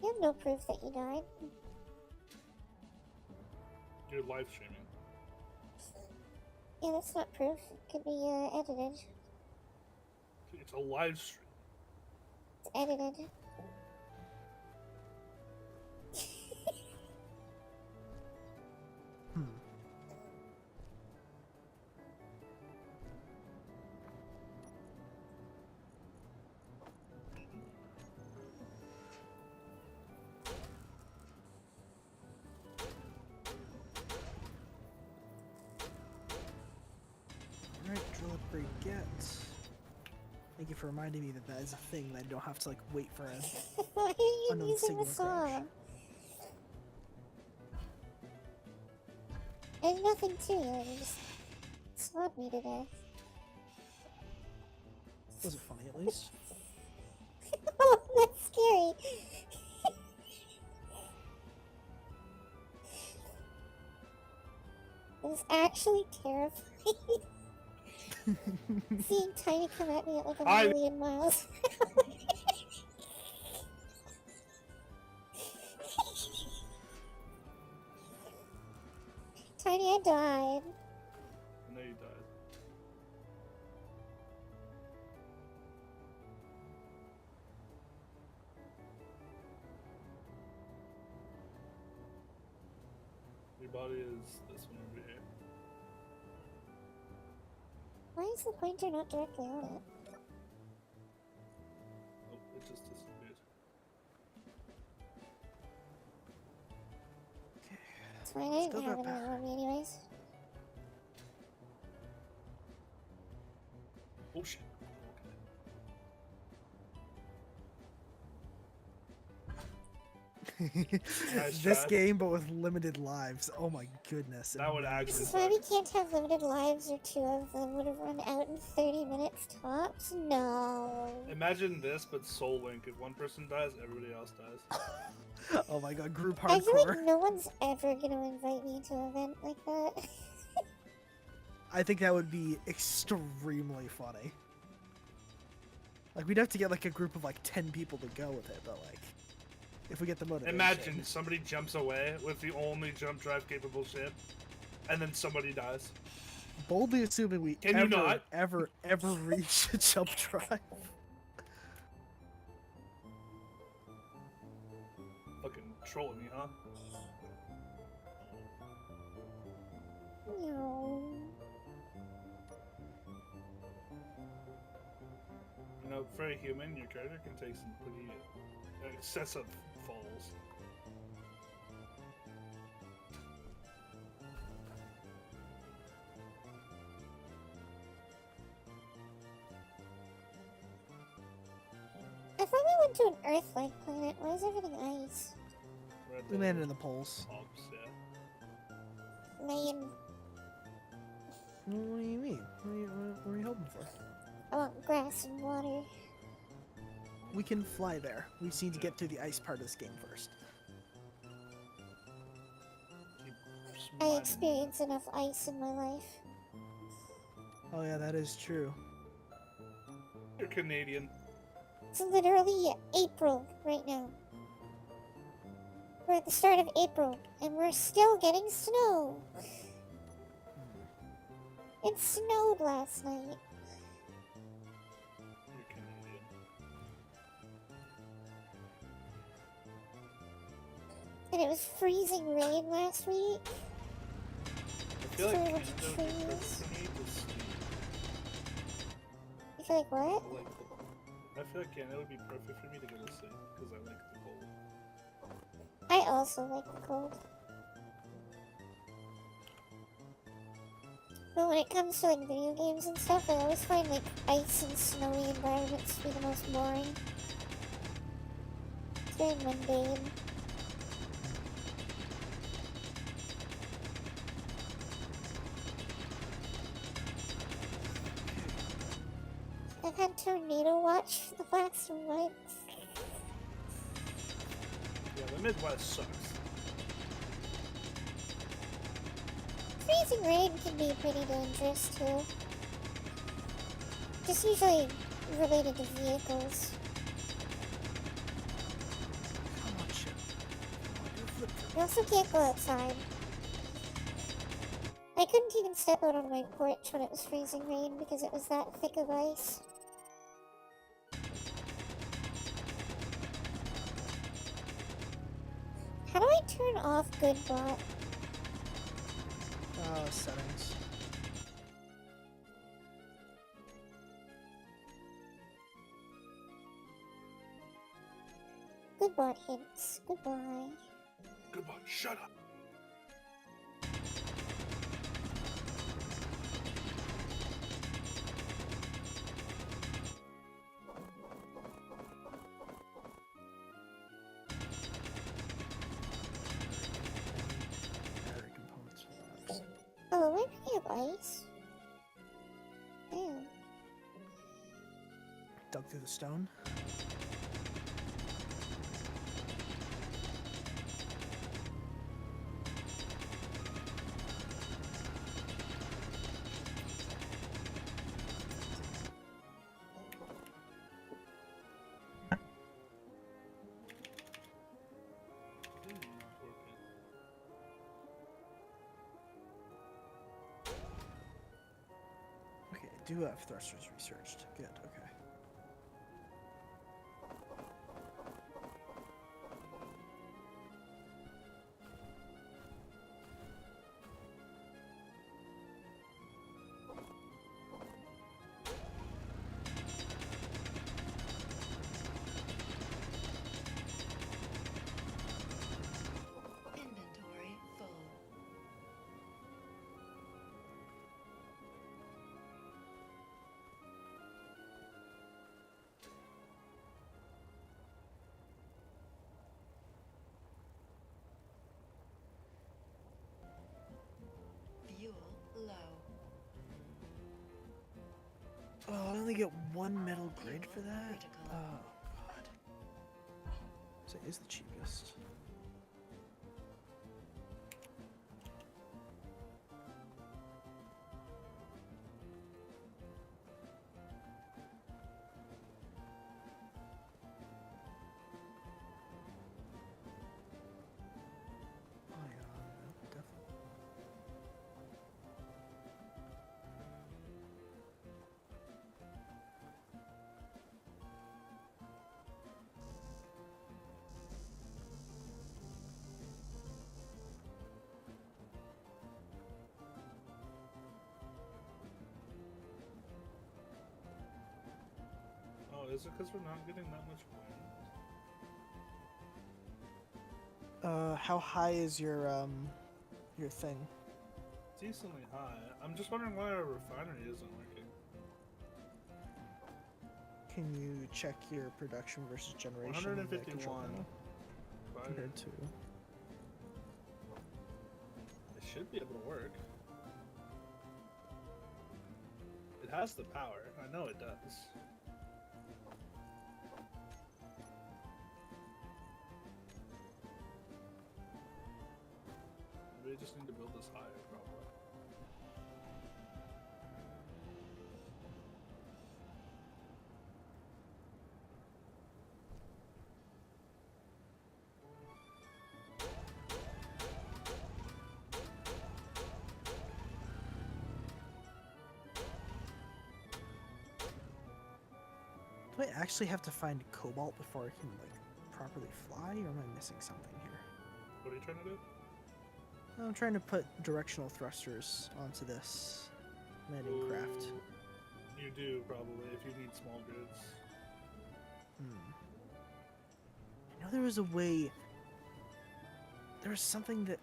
You have no proof that you died. You're live streaming. Yeah, that's not proof. It could be edited. It's a live stream. It's edited. Hmm. Alright, drill upgrade get. Thank you for reminding me that that is a thing that I don't have to like wait for a Why are you unknown using the signal crash. saw? There's nothing to you. You just sawed me to death. Was it funny at least? Oh, that's scary. It was actually terrifying. Seeing Tiny come at me at like a I- million miles. Tiny, I died. I know you died. Your body is this one over here. Why is the pointer not directly on it? Oh, it just disappeared. fine. I Still didn't have got any on me anyways. Oh shit. Nice This try. game, but with limited lives. Oh my goodness. That would amazing. actually This is why we can't have limited lives or two of them would have run out in 30 minutes tops? No. Imagine this, but Soul Link. If one person dies, everybody else dies. Oh my god, group I feel hardcore. like no one's ever gonna invite me to an event like that. I think that would be extremely funny. Like, we'd have to get like a group of like 10 people to go with it, but like, if we get the motivation. Imagine somebody jumps away with the only jump drive capable ship, and then somebody dies. Boldly assuming we Can you not? ever reach a jump drive. Fucking trolling me, huh? No. You know, for a human, your character can take some pretty excessive falls. I thought we went to an Earth-like planet. Why is everything ice? We're at We the landed in the poles. Alps, yeah. Lame. What do you mean? What are you hoping for? I want grass and water. We can fly there. We just need to get through the ice part of this game first. Keep I smiling. experience enough ice in my life. Oh yeah, that is true. You're Canadian. It's literally April right now. We're at the start of April, and we're still getting snow. It snowed last night. You're Canadian. And it was freezing rain last week. I feel like Sorry, Canada what's would be trees? perfect for me to ski. You feel like what? I feel like Canada would be perfect for me to go to sea because I like the cold. I also like the cold. But when it comes to like video games and stuff, I always find like ice and snowy environments to be the most boring. It's very mundane. I've had tornado watch for the last month. Yeah, the Midwest sucks. Freezing rain can be pretty dangerous too. Just usually related to vehicles. Come on, ship. Come on, do a flip. You also can't go outside. I couldn't even step out on my porch when it was freezing rain because it was that thick of ice. How do I turn off good bot? Settings. Good bot hints. Goodbye. Goodbye. Shut up. Battery components for labs. Oh, why do we have ice? Damn. Dug through the stone. Okay, I do have thrusters researched. Good, okay. Inventory full. get one metal grid for that? Critical. Oh, God. So it is the cheapest. Oh, yeah, no, definitely. Oh, is it because we're not getting that much wind? How high is your thing? Decently high. I'm just wondering why our refinery isn't working. Can you check your production versus generation in the control 151. panel Fire. compared to? It should be able to work. It has the power. I know it does. We just need to build this higher, probably. Do I actually have to find cobalt before I can like properly fly, or am I missing something here? What are you trying to do? I'm trying to put directional thrusters onto this landing craft. Ooh, you do, probably, if you need small grids. I know there was a way. There was something that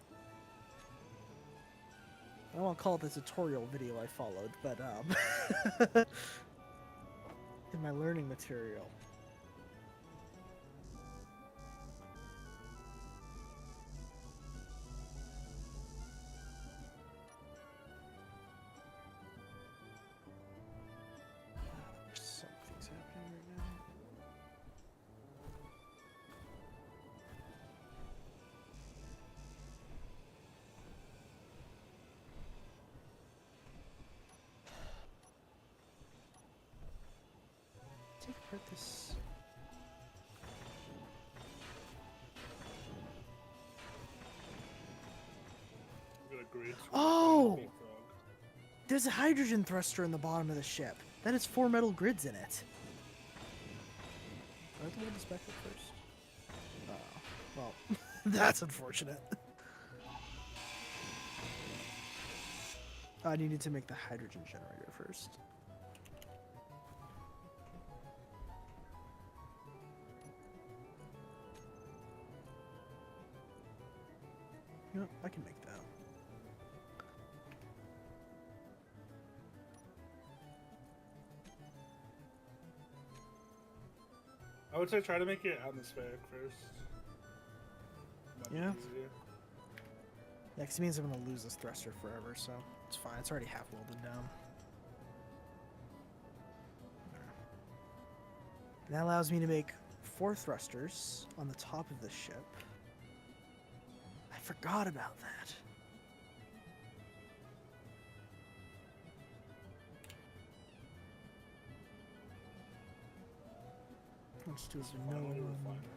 I don't want to call it the tutorial video I followed, but in my learning material. Something's happening right now. Take apart this. I've got a grid. Oh! There's a hydrogen thruster in the bottom of the ship. That has 4 metal grids in it. Do I have to load this back up first? Oh, well, that's unfortunate. I needed to make the hydrogen generator first. Yep, I can make that. I would say try to make it atmospheric first. Might be Yeah. easier. Yeah, 'cause it means I'm gonna lose this thruster forever, so it's fine. It's already half welded down. That allows me to make 4 thrusters on the top of the ship. I forgot about that. Let's do a no Finally one. refined.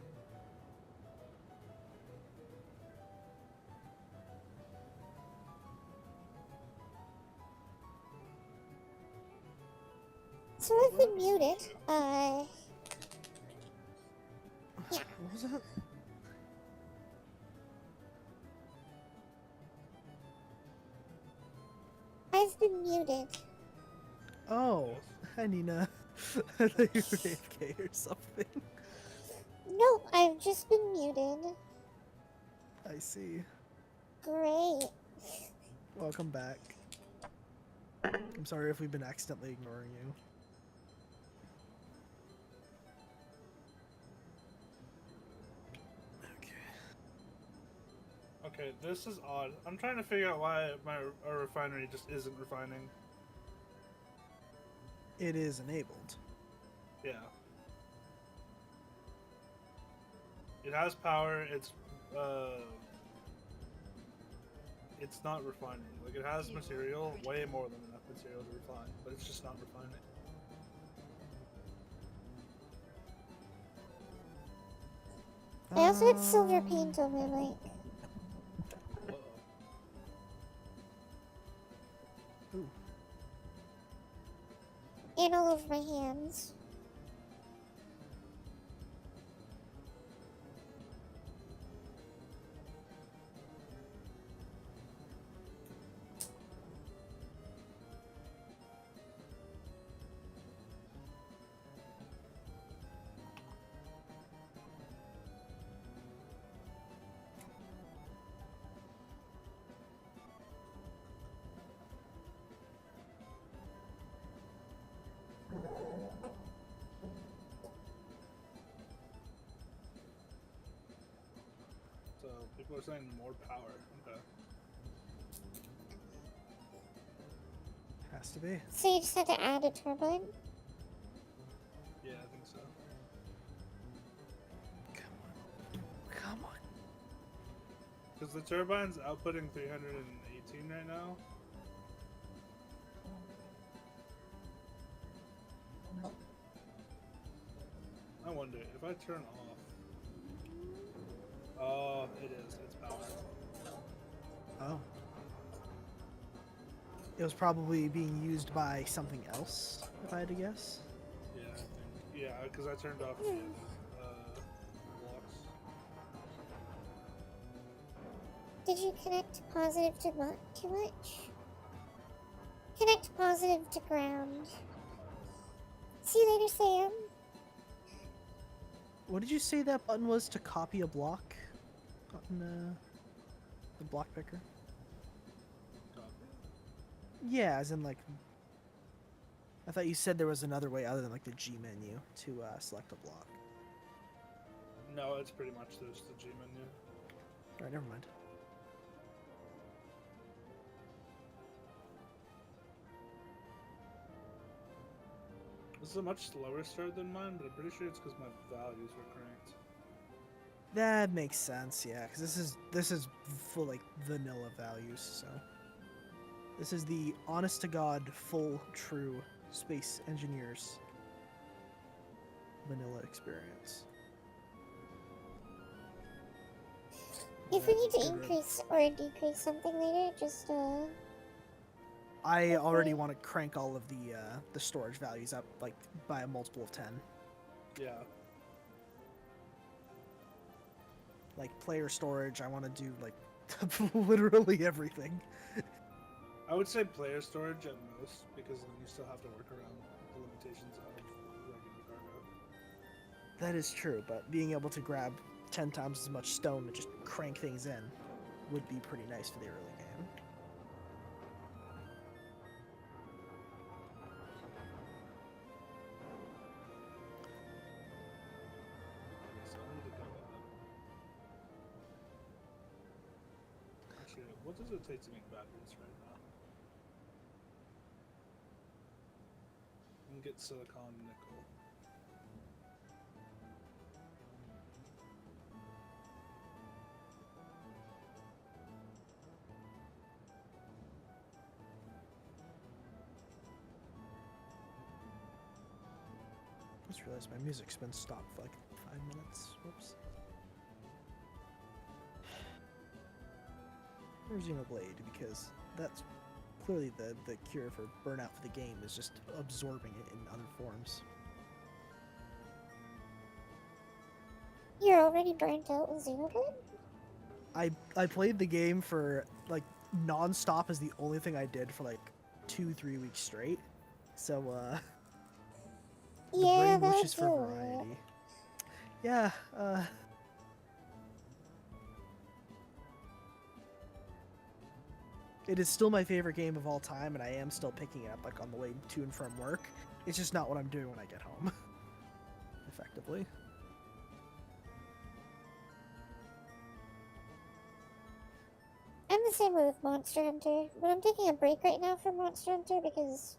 So I've been muted. Yeah. What was that? I've been muted. Oh, Yes. hi Nina. I thought you were AFK or something. No, I've just been muted. I see. Great. Welcome back. I'm sorry if we've been accidentally ignoring you. Okay. Okay, this is odd. I'm trying to figure out why our refinery just isn't refining. it is enabled. Yeah. It has power. It's not refining. Like it has material, way more than enough material to refine, but it's just not refining. I also had silver paint on my mic. Uh-oh. Ooh. And all over my hands. So people are saying more power. Okay. Has to be. So you just had to add a turbine? Yeah, I think so. Come on. Because the turbine's outputting 318 right now. I wonder if I turn off. Oh, it is. It's power. Oh. It was probably being used by something else, if I had to guess. Yeah, I think. Yeah, because I turned off the blocks. Did you connect positive to too much? Connect positive to ground. See you later, Sam. What did you say that button was to copy a block on the block picker? Yeah, as in like. I thought you said there was another way other than like the G menu to select a block. No, it's pretty much just the G menu. Alright, never mind. This is a much slower start than mine, but I'm pretty sure it's because my values were cranked. That makes sense, yeah, because this is full like vanilla values, so this is the honest to god full true Space Engineers vanilla experience. If we need to increase or decrease something later, just I already want to crank all of the storage values up like by a multiple of 10. Yeah. Like player storage, I want to do like literally everything. I would say player storage at most, because then you still have to work around the limitations of regular cargo. That is true, but being able to grab 10 times as much stone to just crank things in would be pretty nice for the early game. Okay, so I need to go actually, what does it take to make batteries right now? And get silicon nickel. I just realized my music's been stopped for like 5 minutes. Whoops. I'm using a blade because that's clearly the cure for burnout for the game is just absorbing it in other forms. you're already burnt out with Xenoblade? I played the game for like non-stop is the only thing I did for like 2-3 weeks straight. So the Yeah, brain that'll wishes for do it. variety. Yeah, it is still my favorite game of all time, and I am still picking it up like on the way to and from work. It's just not what I'm doing when I get home. Effectively. I'm the same way with Monster Hunter, but I'm taking a break right now from Monster Hunter because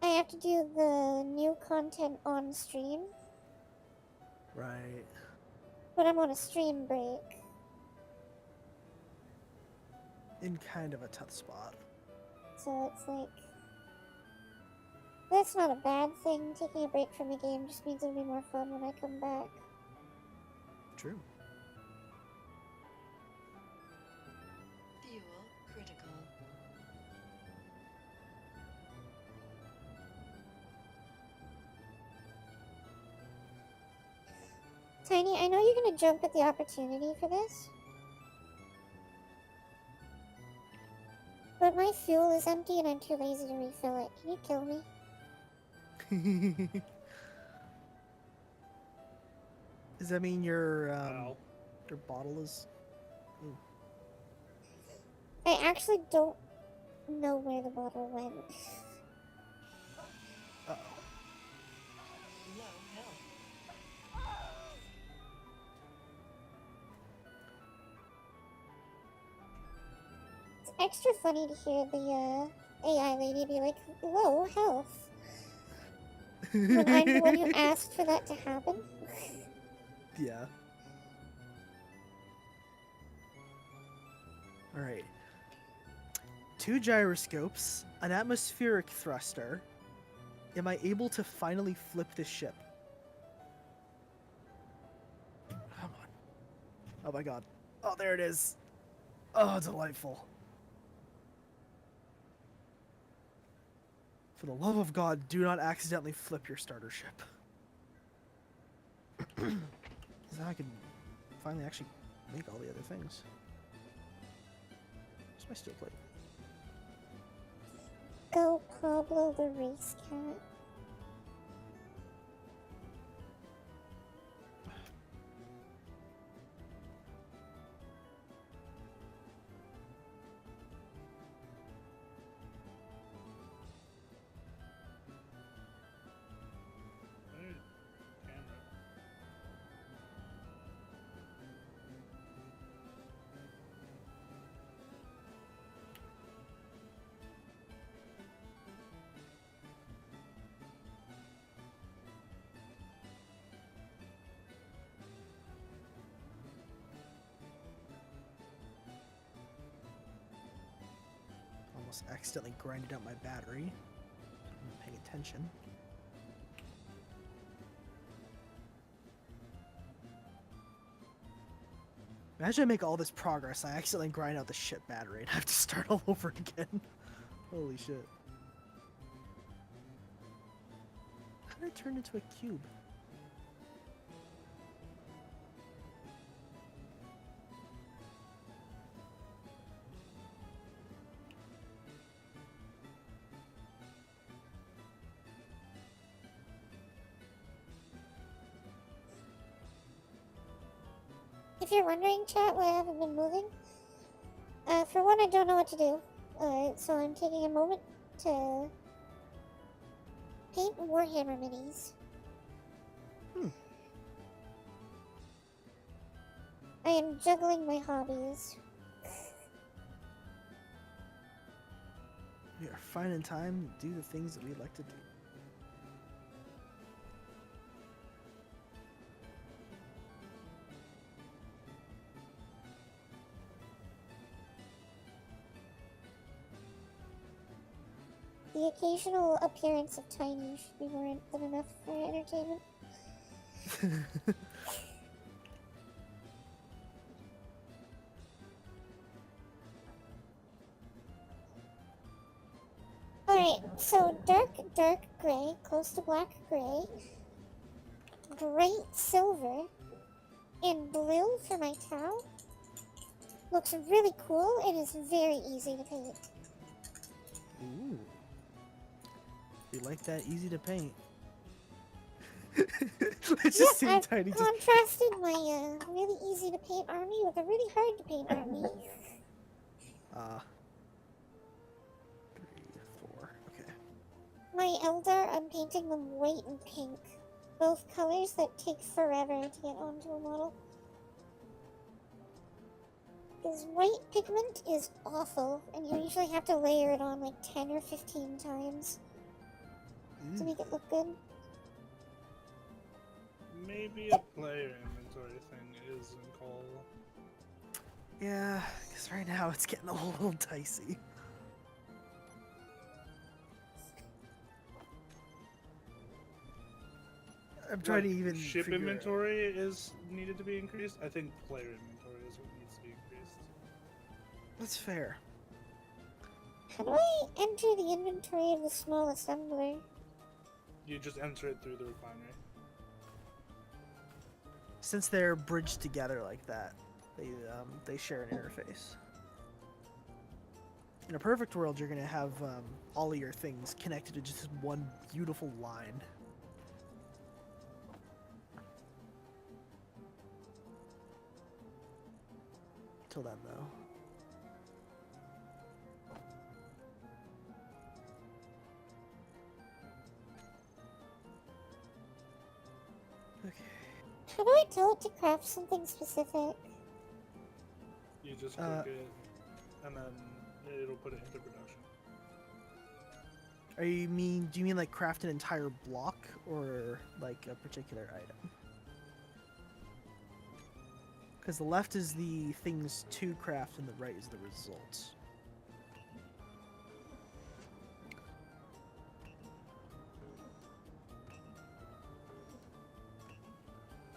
I have to do the new content on stream, Right. but I'm on a stream break. In kind of a tough spot. So it's like, that's not a bad thing. Taking a break from the game just means it'll be more fun when I come back. True. Fuel critical. Tiny, I know you're gonna jump at the opportunity for this, but my fuel is empty and I'm too lazy to refill it. Can you kill me? Does that mean your Ow. bottle is? I actually don't know where the bottle went. Uh-oh. Low health. It's extra funny to hear the AI lady be like, low health, when I'm the one who asked for that to happen. Yeah. All right. 2 gyroscopes, an atmospheric thruster. Am I able to finally flip this ship? Come on. Oh my god. Oh, there it is. Oh, delightful. For the love of God, do not accidentally flip your starter ship. Now I can finally actually make all the other things. Where's my steel plate? Go Pablo the race cat. Hey, camera. Almost accidentally grinded out my battery. I'm not paying attention. Imagine I make all this progress, I accidentally grind out the shit battery and I have to start all over again. Holy shit. How did I turn into a cube? If you're wondering, chat, why I haven't been moving, for one, I don't know what to do. So I'm taking a moment to paint Warhammer minis. I am juggling my hobbies. We are finding time to do the things that we like to do. The occasional appearance of Tiny should be more than enough for entertainment. Alright, so dark gray, close to black gray, bright silver, and blue for my towel. Looks really cool and is very easy to paint. Ooh. We like that easy to paint. Let's just see I've Tiny just. contrasted my really easy to paint army with a really hard to paint army. 3, 4. Okay. My Eldar, I'm painting them white and pink. Both colors that take forever to get onto a model. Because white pigment is awful, and you usually have to layer it on like 10 or 15 times. to make it look good. Maybe a player inventory thing is in call. Yeah, because right now it's getting a little dicey. I'm trying to even ship figure inventory is needed to be increased. I think player inventory is what needs to be increased. That's fair. How do I enter the inventory of the small assembler? You just enter it through the refinery. Since they're bridged together like that, they share an interface. In a perfect world, you're gonna have all of your things connected to just one beautiful line. Till then, though. Okay. How do I tell it to craft something specific? You just click it, and then it'll put it into production. Do you mean like craft an entire block or like a particular item? Because the left is the things to craft and the right is the results.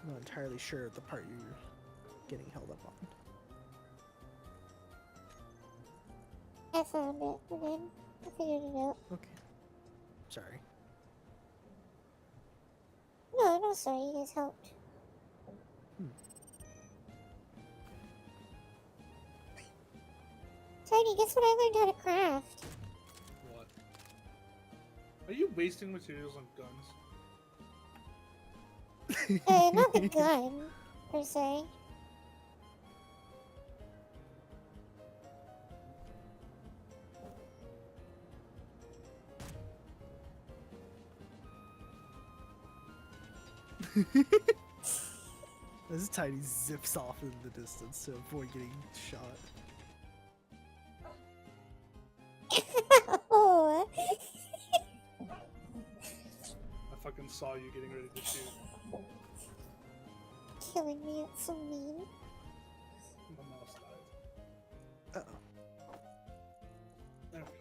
I'm not entirely sure the part you're getting held up on. I found it. We're good. I figured it out. Okay. Sorry. No, sorry. You guys helped. Tiny, guess what I learned how to craft? What? Are you wasting materials on guns? Not the gun, per se. This tiny zips off in the distance to avoid getting shot. Oh. I fucking saw you getting ready to shoot. Killing me, it's so mean. My mouse died. Uh-oh. There we go.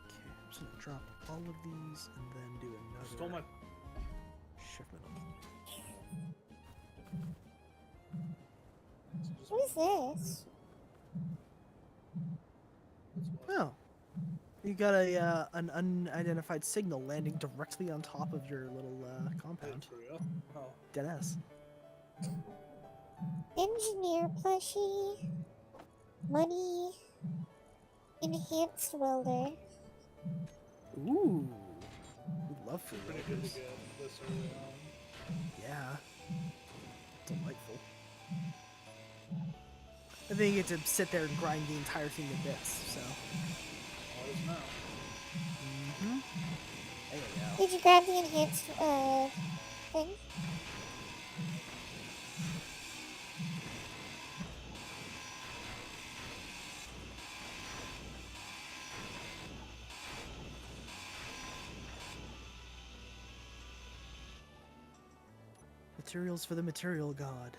Okay, I'm just gonna drop all of these and then do another Stole my. shipment. What is this? Oh. You got an unidentified signal landing directly on top of your little compound. For real? Oh. Deadass. Engineer plushie. Money. Enhanced welder. Ooh. We'd love for Pretty good to those. get this early on. Yeah. Delightful. I think you get to sit there and grind the entire thing to bits, so. All is now. Mm-hmm. There you go. Did you grab the enhanced, thing? Materials for the material god.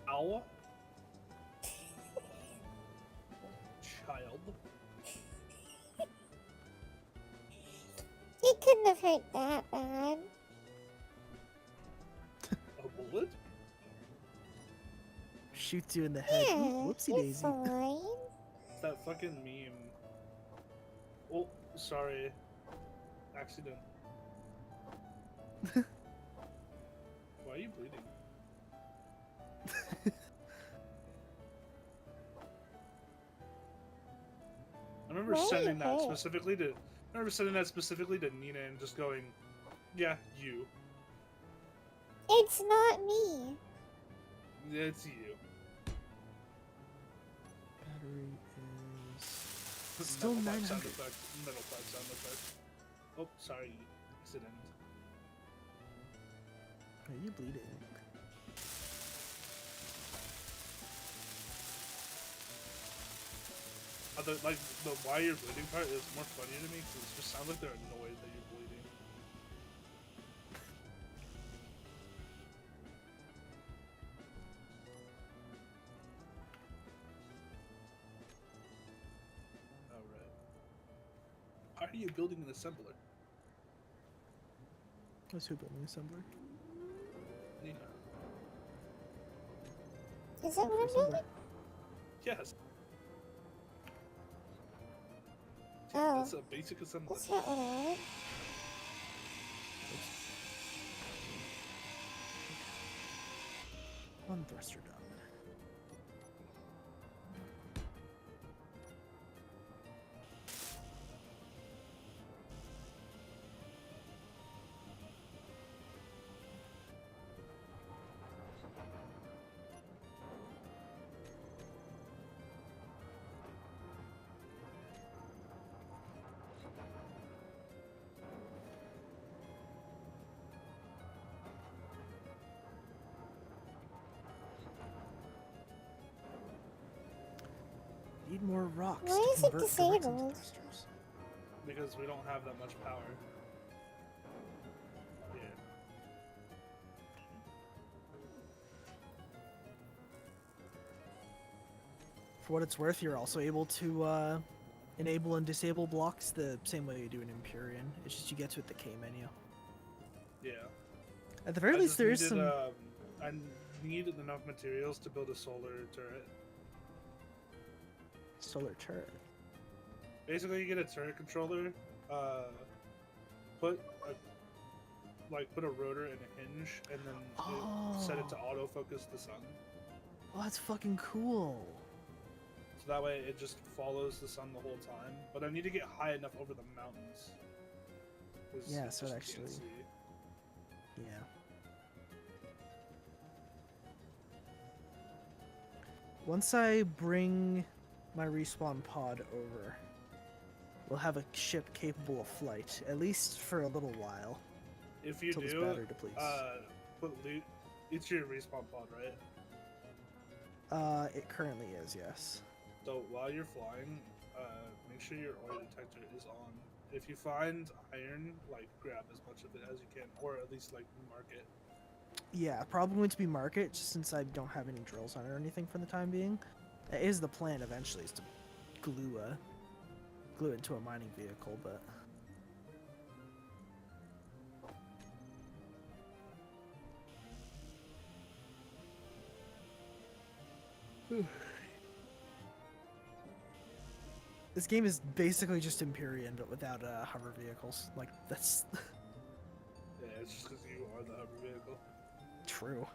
Ow. Child. It couldn't have hurt that bad. A bullet? Shoots you in the head. Yeah, Ooh, whoopsie you're daisy. fine. That fucking meme. Oh, sorry. Accident. Why are you bleeding? I remember Why sending that hurt? specifically to. I remember sending that specifically to Nina and just going, "Yeah, you. It's not me. It's you." Battery is still Metal pipe 900. sound effect. Metal pipe sound effect. Oh, sorry. twisted end. Are you bleeding? The why you're bleeding part is more funny to me because it just sounds like they're annoyed that you're bleeding. Alright. How are you building an assembler? Let's who building assembler. Nina. Is that what I'm Assembler. doing? Yes. Oh. That's a basic assembler. That's not what I want. One thruster done. Need more rocks Why to is it convert the rocks into disabled? thrusters. Because we don't have that much power. Yeah. For what it's worth, you're also able to enable and disable blocks the same way you do in Empyrean. It's just you get to it the K menu. Yeah. At the very I least, just there is needed, some. I needed enough materials to build a solar turret. Solar turret. Basically, you get a turret controller, put a rotor and a hinge, and then set it to autofocus the sun. Oh, that's fucking cool. So that way, it just follows the sun the whole time. But I need to get high enough over the mountains. 'Cause Yeah, you so it just can't actually- see. Yeah. Once I bring my respawn pod over, we'll have a ship capable of flight, at least for a little while. If you Till this do, battery depletes. put loot. It's your respawn pod, right? It currently is, yes. So while you're flying, make sure your oil detector is on. If you find iron, like grab as much of it as you can, or at least like mark it. Yeah, probably going to be market, just since I don't have any drills on it or anything for the time being. It is the plan eventually, is to glue it into a mining vehicle, but this game is basically just Empyrean, but without hover vehicles. Like, that's Yeah, it's just because you are the hover vehicle. true.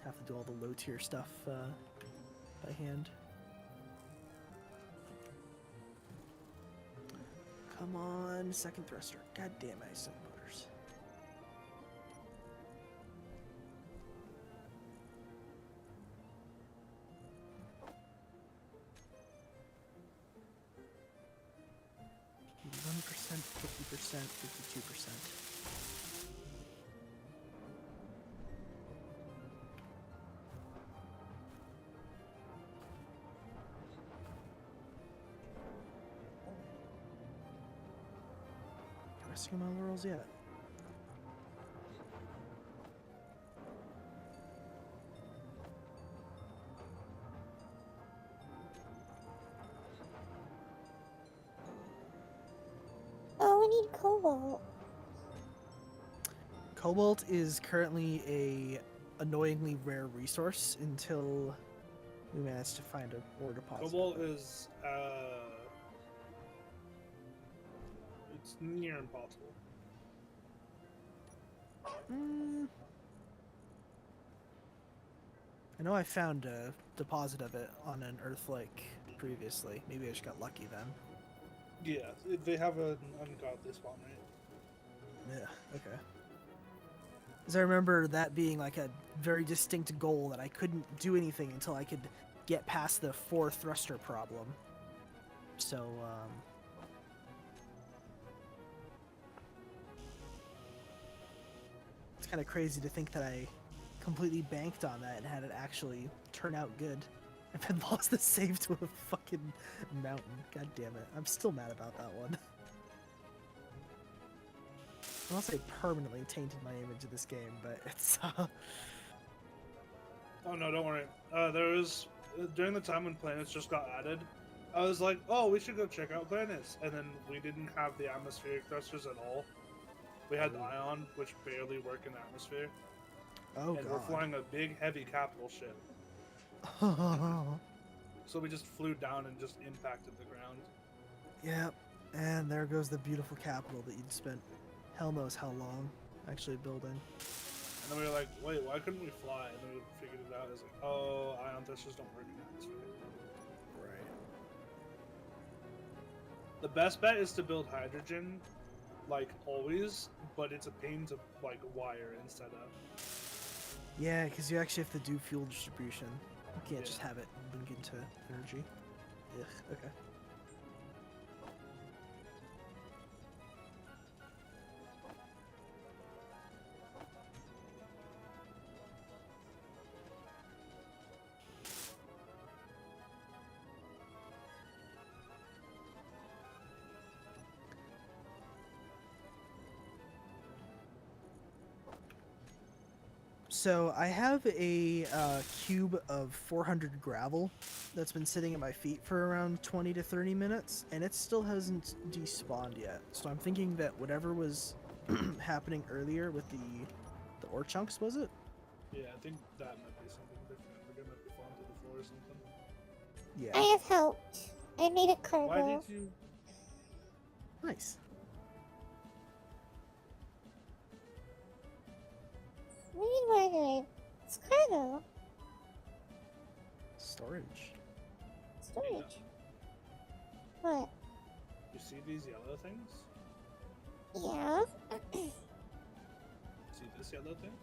Have to do all the low tier stuff by hand. Come on, second thruster. God damn it, I suck motors. One percent, 50%, 52%. Resting my laurels yet. Oh, we need cobalt. Cobalt is currently a annoyingly rare resource until we manage to find a ore deposit. Cobalt is it's near impossible. I know I found a deposit of it on an Earth Lake previously. Maybe I just got lucky then. Yeah, they have an ungodly spawn rate. Yeah, okay. As I remember that being like a very distinct goal that I couldn't do anything until I could get past the 4 thruster problem. So, It's kind of crazy to think that I completely banked on that and had it actually turn out good. And then lost the save to a fucking mountain. God damn it. I'm still mad about that one. Unless I permanently tainted my image of this game, but it's Oh no, don't worry. There was during the time when planets just got added, I was like, oh, we should go check out planets, and then we didn't have the atmospheric thrusters at all. We had ion, which barely work in the atmosphere, oh and god. we're flying a big, heavy capital ship. So we just flew down and just impacted the ground. Yep, and there goes the beautiful capital that you'd spent hell knows how long actually building. And then we were like, wait, why couldn't we fly? And then we figured it out. It was like, oh, ion thrusters don't work in the atmosphere. Right. The best bet is to build hydrogen, like always, but it's a pain to like wire instead of. Yeah, because you actually have to do fuel distribution. You can't Yeah. just have it link into energy. Ugh, okay. So I have a cube of 400 gravel that's been sitting at my feet for around 20 to 30 minutes, and it still hasn't despawned yet. So I'm thinking that whatever was happening earlier with the ore chunks, was it? Yeah, I think that might be something different. We're gonna be falling to the floor or something. Yeah. I have helped. I made a cargo. Why did you? Nice. What do you mean, why did I? It's cargo. Storage. Storage. What? You see these yellow things? Yeah. See this yellow thing?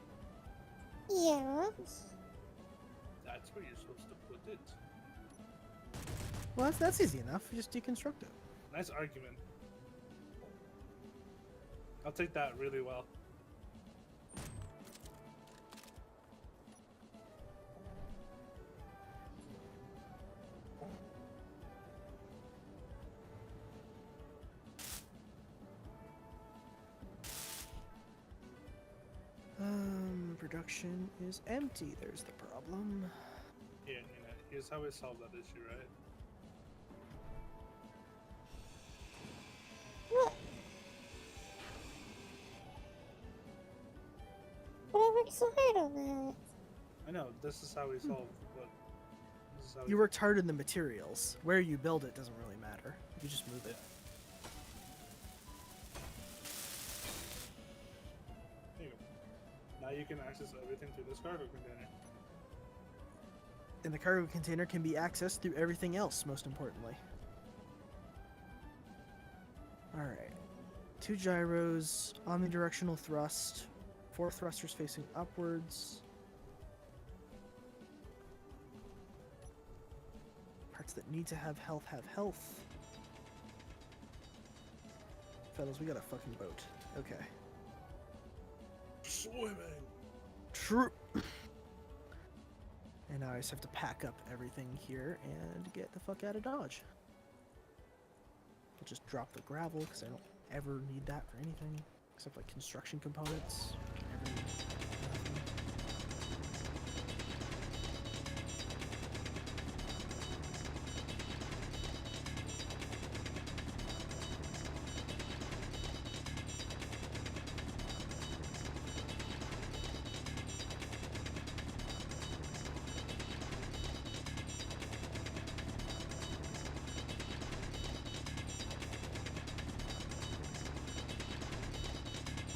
Yeah. That's where you're supposed to put it. Well, that's easy enough. You just deconstruct it. Nice argument. I'll take that really well. Production is empty. There's the problem. Here, Nina, here's how we solve that issue, right? What? But I worked so hard on that. I know, this is how we solve what. This is how You we- worked hard in the materials. Where you build it doesn't really matter. You just move it. There you go. Now you can access everything through this cargo container. And the cargo container can be accessed through everything else, most importantly. Alright. 2 gyros, omnidirectional thrust, 4 thrusters facing upwards. Parts that need to have health have health. Fellas, we got a fucking boat. Okay. Swimming! True. And now I just have to pack up everything here and get the fuck out of Dodge. I'll just drop the gravel because I don't ever need that for anything except like construction components. Never need nothing.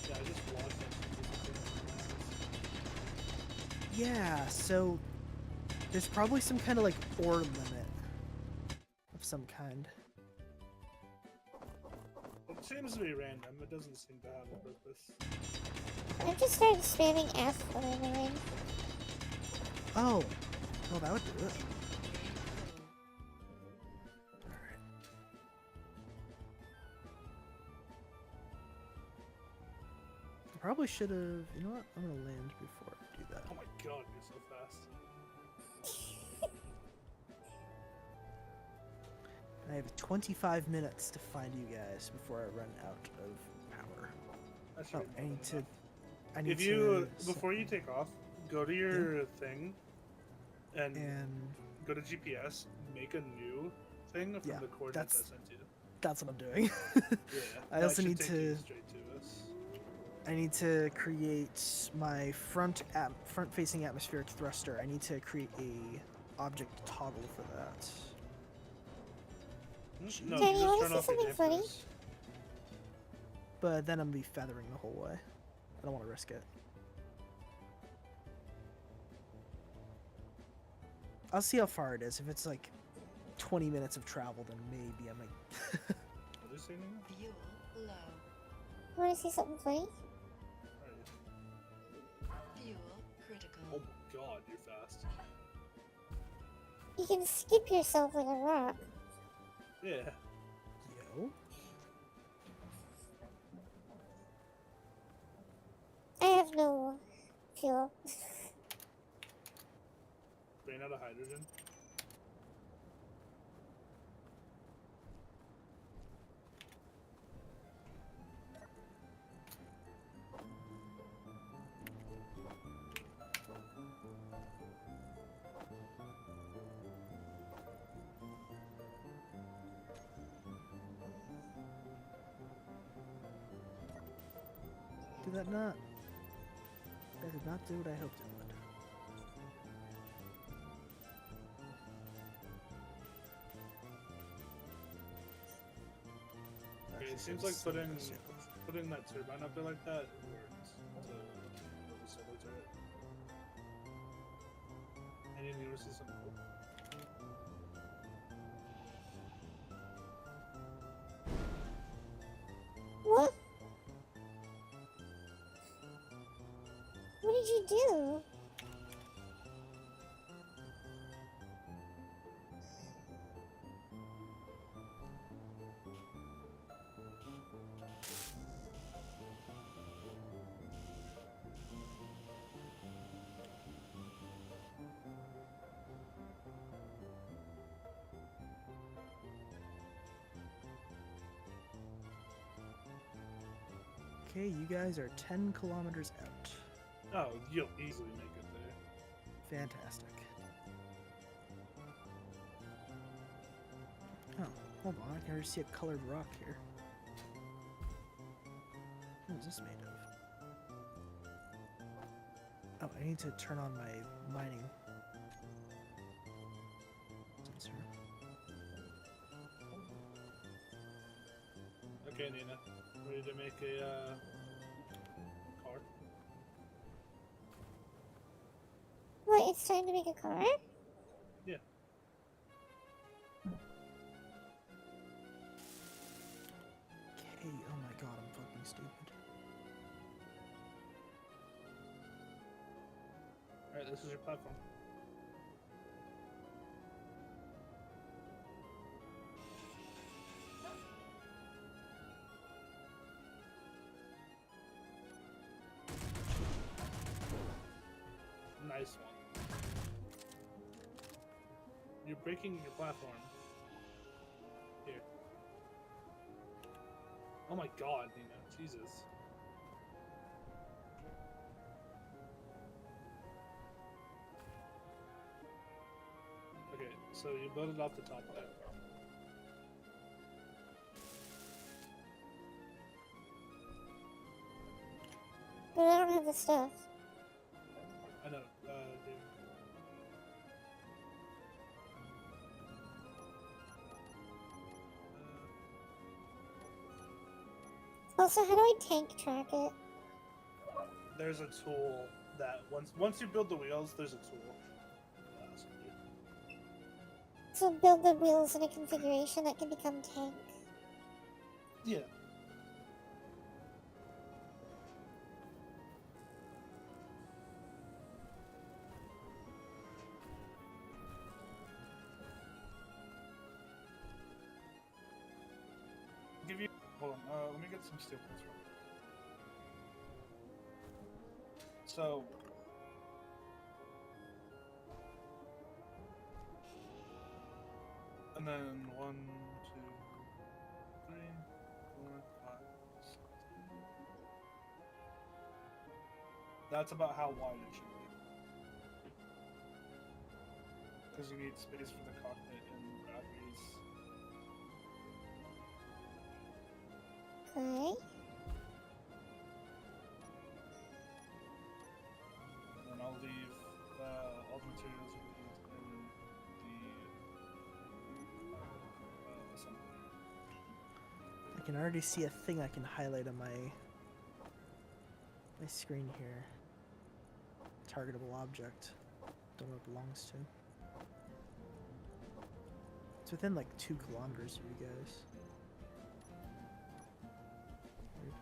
Yeah, I just watched that shit disappear in my eyes. Yeah, so there's probably some kind of like ore limit of some kind. It seems to be random, it doesn't seem to have a purpose. I just started spamming F when I mine. Oh, well that would do it. Probably should have. You know what? I'm gonna land before I do that. Oh my god, you're so fast. I have 25 minutes to find you guys before I run out of power. That should Oh, be I more need than to. enough. I need If you to. before you take off, go to your thing and And go to GPS, make a new thing from Yeah, the coordinates I sent you. that's what I'm doing. Yeah, I that also should need take to. you straight to us. I need to create my front-facing atmospheric thruster. I need to create a object toggle for that. No, Daddy, you you just wanna turn see off your something funny? dampers. But then I'm gonna be feathering the whole way. I don't want to risk it. I'll see how far it is. If it's like 20 minutes of travel, then maybe I might. What is saying? Fuel low. Wanna see something funny? Fuel critical. Oh my god, you're fast. You can skip yourself like a rock. Yeah. Yo. I have no fuel. Ran out of hydrogen. Did that not? That did not do what I hoped it would. Okay, it seems like putting that turbine up there like that works to build a solar turret. And you need to see something cool. What? What did you do? Okay, you guys are 10 kilometers out. Oh, you'll easily make it there. Fantastic. Oh, hold on. I can already see a colored rock here. What is this made of? Oh, I need to turn on my mining sensor. Okay, Nina. Ready to make a car? What, it's time to make a car? Yeah. Okay, oh my god, I'm fucking stupid. Alright, this is your platform. Nice one. You're breaking your platform. Here. Oh my god, Nina. Jesus. Okay, so you build it off the top there. But I don't have the stuff. I know, dude. Also, how do I tank track it? There's a tool that once you build the wheels, there's a tool. So build the wheels in a configuration that can become tank. Yeah. Give you. Hold on. Let me get some steel plates from. So. And then 1, 2, 3, 4, 5, 6. That's about how wide it should be. Because you need space for the cockpit and batteries. Okay. And then I'll leave all the materials in the assembly. I can already see a thing I can highlight on my screen here. Targetable object. Don't know what it belongs to. It's within like 2 kilometers of you guys. Weird.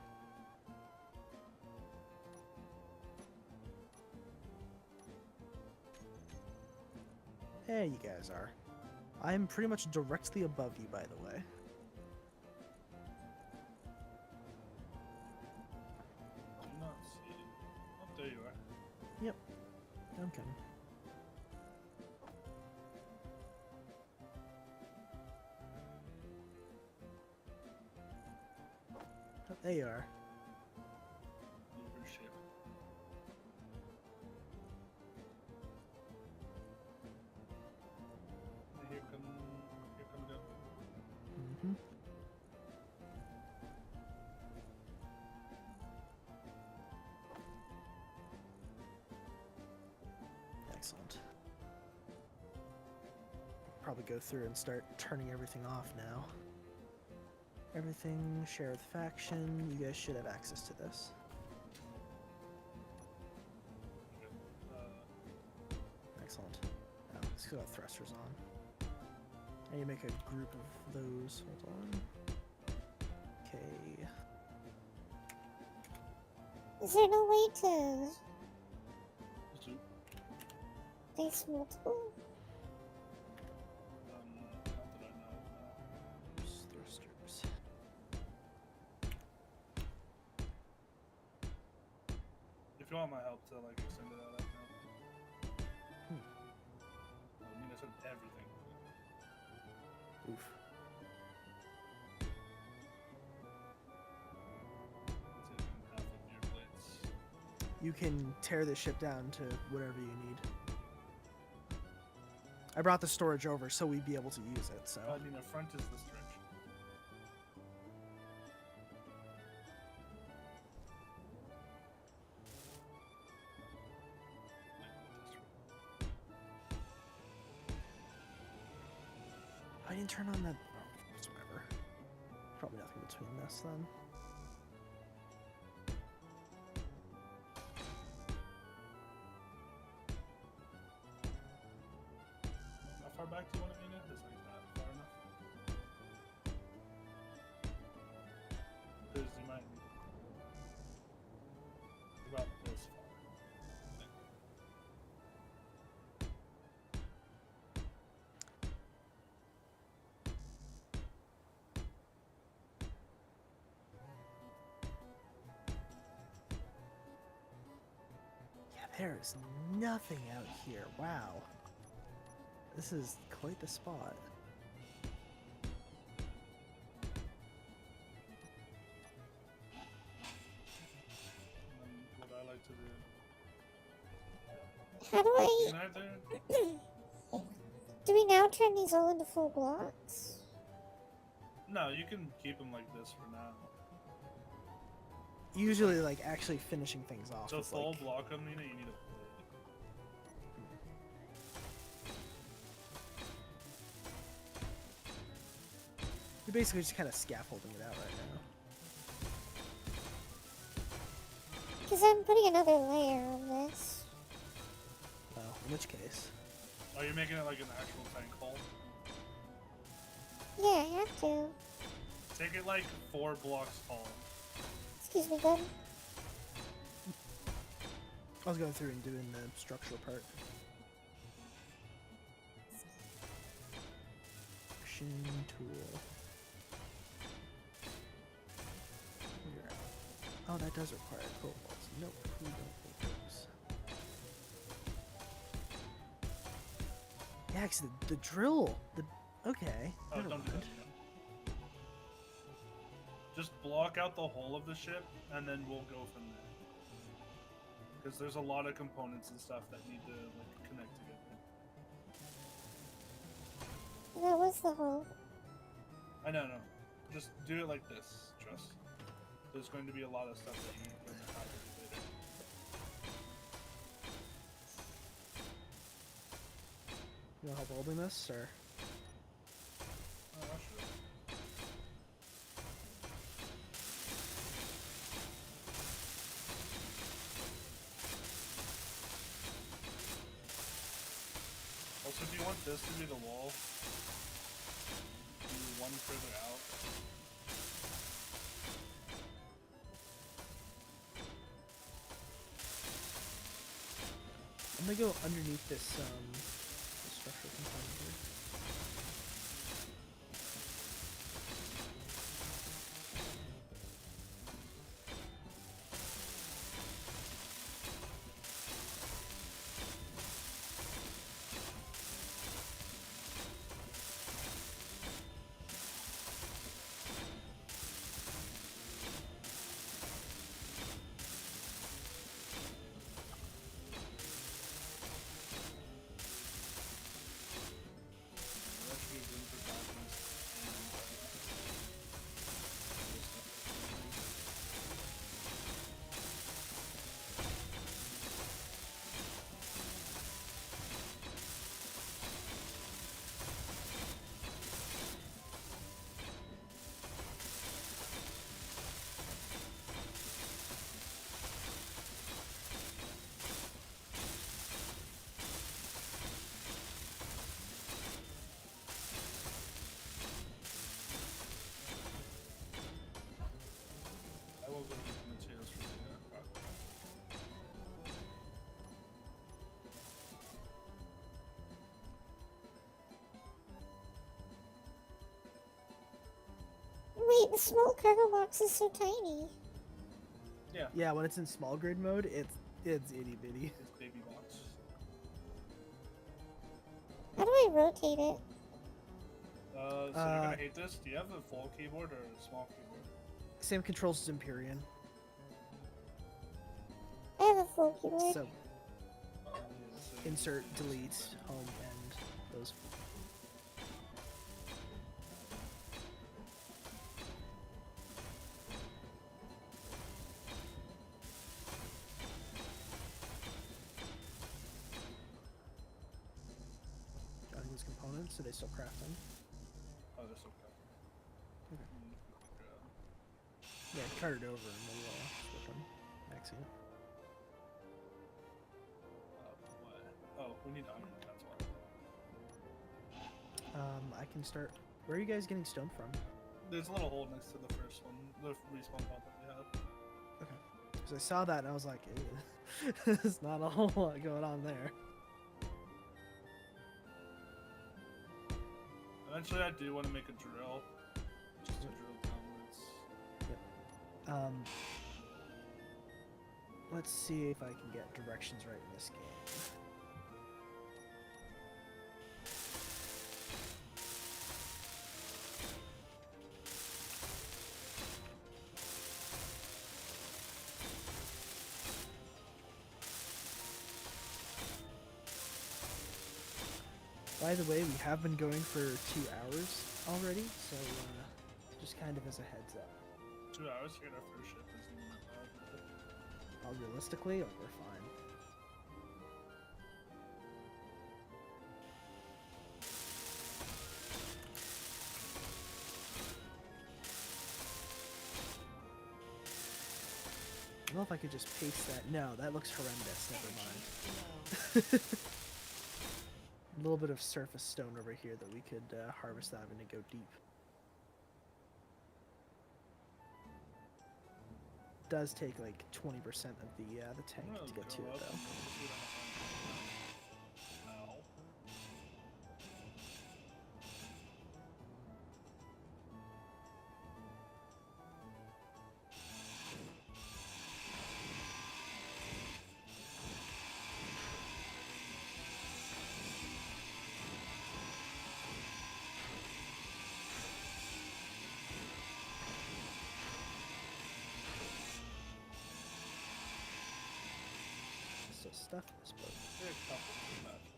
There you guys are. I'm pretty much directly above you, by the way. Do not see it. Oh, there you are. Yep. I'm coming. Oh, there you are. Uber ship. Here come go. Mm-hmm. Excellent. Probably go through and start turning everything off now. Everything, share with faction. You guys should have access to this. Excellent. Now, let's go with thrusters on. I need to make a group of those. Hold on. Okay. Is there no way to Zoop. place multiple? Not that I know of. Thrusters. If you want my help to like extend it out, I can. I mean, I said everything. Oof. It's in half of your plates. You can tear this ship down to whatever you need. I brought the storage over so we'd be able to use it, so. I mean, the front is the stretch. I didn't turn on that. Oh, it's whatever. Probably nothing between this then. How far back do you want to mean it? Is like that far enough? Because you might about this far. I think. Yeah, there is nothing out here. Wow. This is quite the spot. And then what I like to do. How do I... Can I there? Do we now turn these all into full blocks? No, you can keep them like this for now. Usually, like, actually finishing things off. So is, full like, block them, you need a plate. You're basically just kind of scaffolding it out right now. Because I'm putting another layer on this. Well, in which case. Oh, you're making it like an actual tank hull? Yeah, I have to. Take it like 4 blocks tall. Excuse me, good. I was going through and doing the structural part. Action tool. Figure out. Oh, that does require cobalts. Nope, we don't need those. Yeah, 'cause the drill. Okay. Oh, Never don't do that mind. again. Just block out the whole of the ship, and then we'll go from there. Because there's a lot of components and stuff that need to like connect together. That was the hole. I know, no. Just do it like this, trust. There's going to be a lot of stuff that you can have to do later. You want help holding this, or? Sure. Also, do you want this to be the wall? Do one further out. I'm gonna go underneath this structural component here. That should be room for darkness I will go get the materials for the Wait, the small cargo box is so tiny. Yeah, Yeah, when it's in small grid mode, it's itty bitty. it's baby box. How do I rotate it? So you're gonna hate this? Do you have a full keyboard or a small keyboard? Same controls as Empyrean. I have a full keyboard. So Yeah, so you- insert, delete, home, and those. Jotting these components so they still craft them. Oh, there's okay. Okay. Grab. Yeah, cut it over and we'll switch them. Maxing it. What? Oh, we need iron, that's why. I can start. Where are you guys getting stone from? There's a little hole next to the first one, the respawn pod that we have. Okay. Because I saw that and I was like, ew. There's not a whole lot going on there. Eventually, I do want to make a drill. Just to drill downwards. Let's see if I can get directions right in this game. By the way, we have been going for 2 hours already, so just kind of as a heads up. 2 hours to get our first ship isn't even that bad. Realistically, like, we're fine. I don't know if I could just paste that. No, that looks horrendous. Never mind. Flow. A little bit of surface stone over here that we could harvest that and go deep. Does take like 20% of the tank I'm gonna to get to go it up though. and see what happens. Ow. stuff in this boat. There are a couple of matches.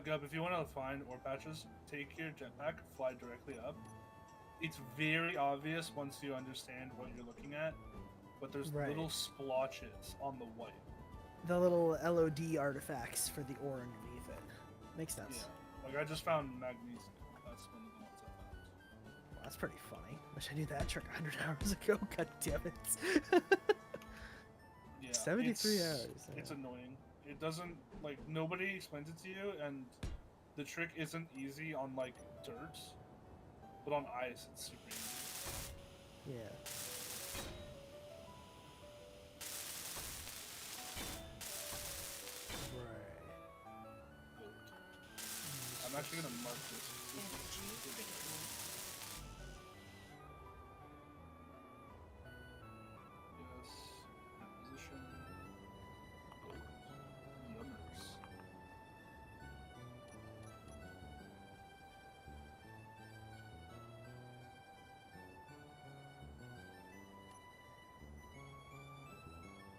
Gub, if you want to find ore patches, take your jetpack, fly directly up. It's very obvious once you understand what you're looking at, but there's Right. little splotches on the white. The little LOD artifacts for the ore underneath it. Makes sense. Yeah. Like I just found magnesium. That's one of the ones I found. Well, that's pretty funny. Wish I knew that trick 100 hours ago. God damn it. Yeah. 73 it's, hours. It's yeah. annoying. It doesn't like nobody explains it to you, and the trick isn't easy on like dirt, but on ice it's super easy. Yeah. Right. I'm actually gonna mark this. Energy critical. Yes. Position. Yummers.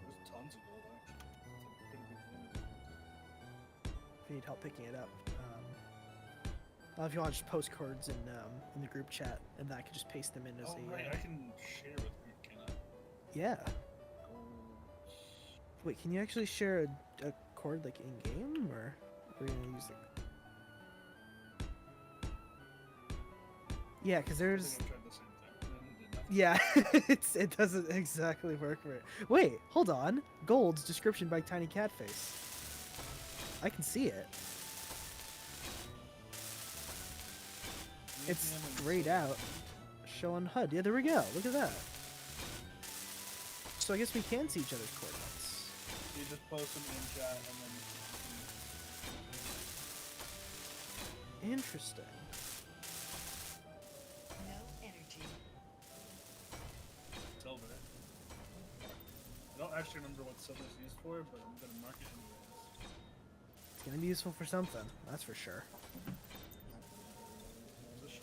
There's tons of gold actually. It's a pretty big thing. If you need help picking it up. If you want to just post cards in the group chat, and then I could just paste them in as Oh a. right, I can share with you, can I? Yeah. Wait, can you actually share a chord like in game, or are we gonna use like? Yeah, because I there's. think I tried the same thing. And it did nothing. Yeah, it doesn't exactly work for it. Wait, hold on. Gold's description by Tiny Catface. I can see it. It's Lithium and grayed silver. out. Show on HUD. Yeah, there we go. Look at that. So I guess we can see each other's coordinates. You just post them in chat and then Interesting. No energy. silver. I don't actually remember what silver's used for, but I'm gonna mark it anyways. It's gonna be useful for something. That's for sure. Position.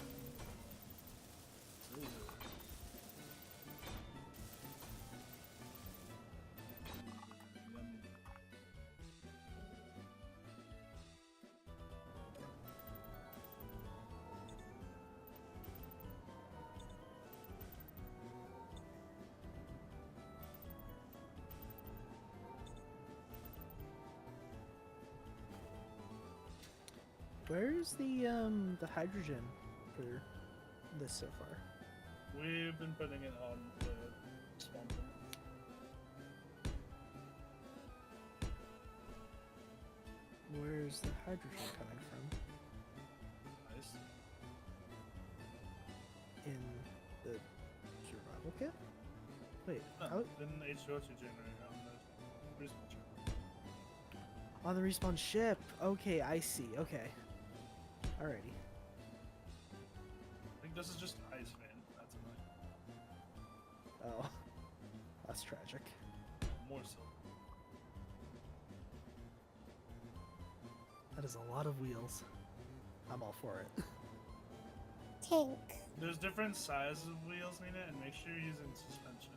Silver. Yum. Where's the hydrogen for this so far? We've been putting it on the spawn point. Where's the hydrogen coming from? Nice. In the survival kit? Wait, No, how, then H2O2 generator on the respawn chip. on the respawn ship. Okay, I see. Okay. Alrighty. I think this is just ice fan. That's annoying. Oh, that's tragic. More silver. That is a lot of wheels. I'm all for it. Tank. There's different sizes of wheels, Nina, and make sure you're using suspension.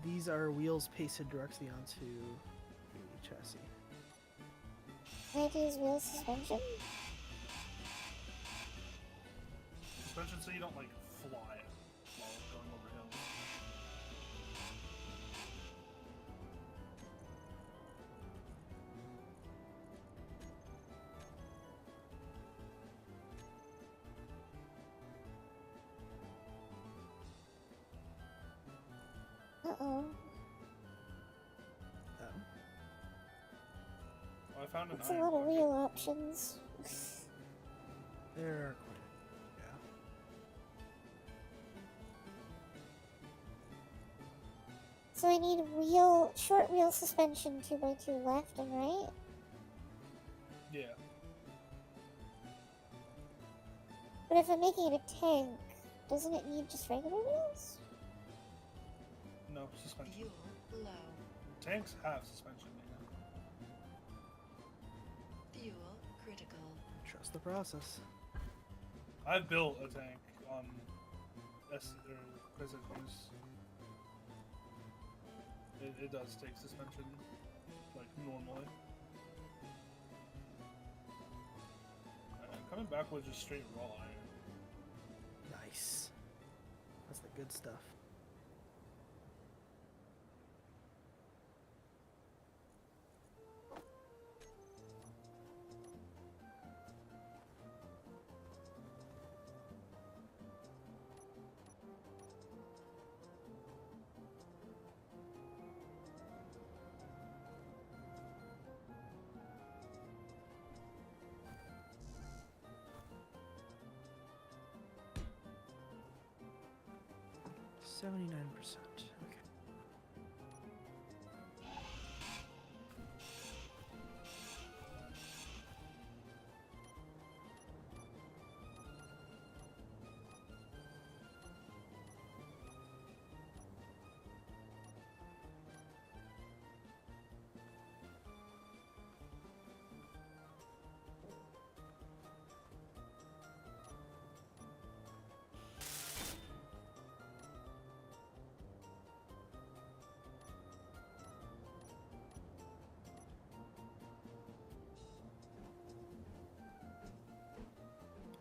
These are wheels pasted directly onto the chassis. Can I use wheel suspension? Suspension so you don't like fly while going over hills. Uh-oh. Oh. Oh, I found an That's a iron lot of bucket. wheel options. There are quite a So I need short wheel suspension 2x2 left and right. Yeah. But if I'm making it a tank, doesn't it need just regular wheels? No, suspension. Fuel low. Tanks have suspension, Nina. Fuel critical. yeah. Trust the process. I've built a tank on present use. It does take suspension, like normally. Coming back with just straight raw iron. Nice. That's the good stuff. %. Okay.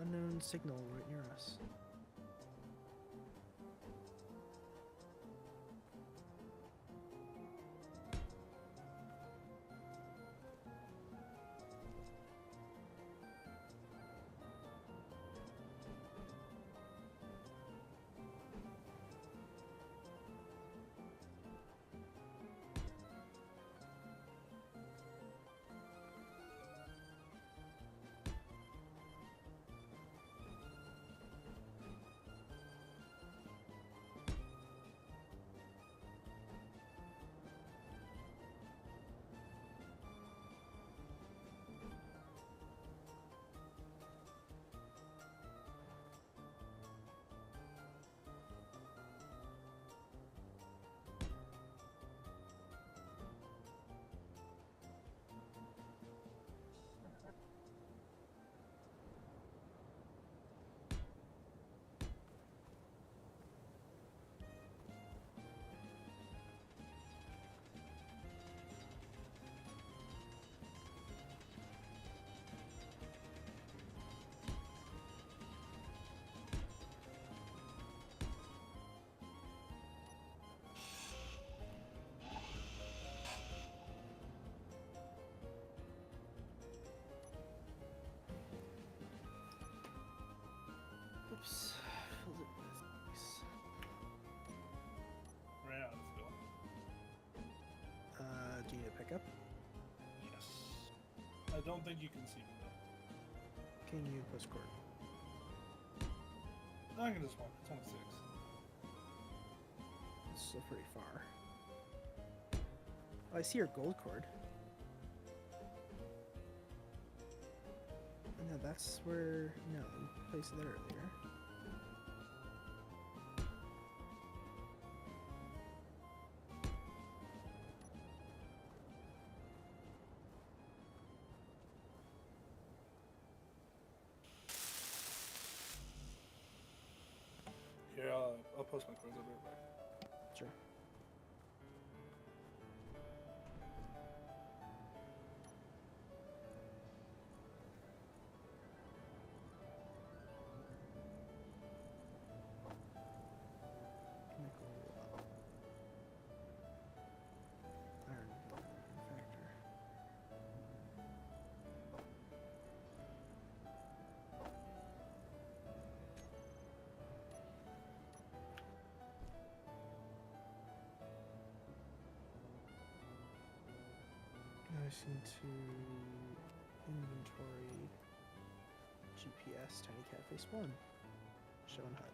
Unknown signal right near us. Oops. Filled it with ice. Ran out of fuel. Do you need a pickup? Yes. I don't think you can see me though. Can you post cord? No, I can just walk. It's only 6. It's still pretty far. Oh, I see your gold cord. No, that's where. No, you placed it earlier. Here, I'll post my cords. I'll be right back. Sure. Nickel, iron factor. Goes into inventory. GPS Tiny Cat Face 1. Shown HUD.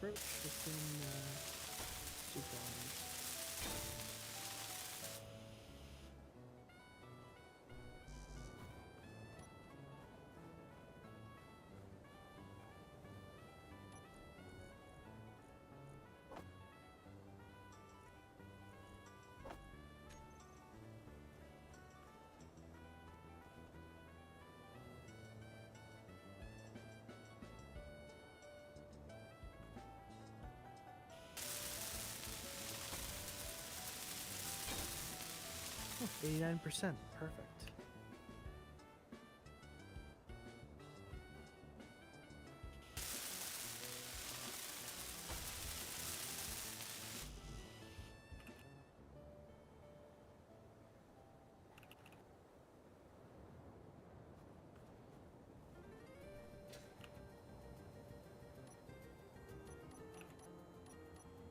approach within 2 kilometers. Oh, 89%. Perfect.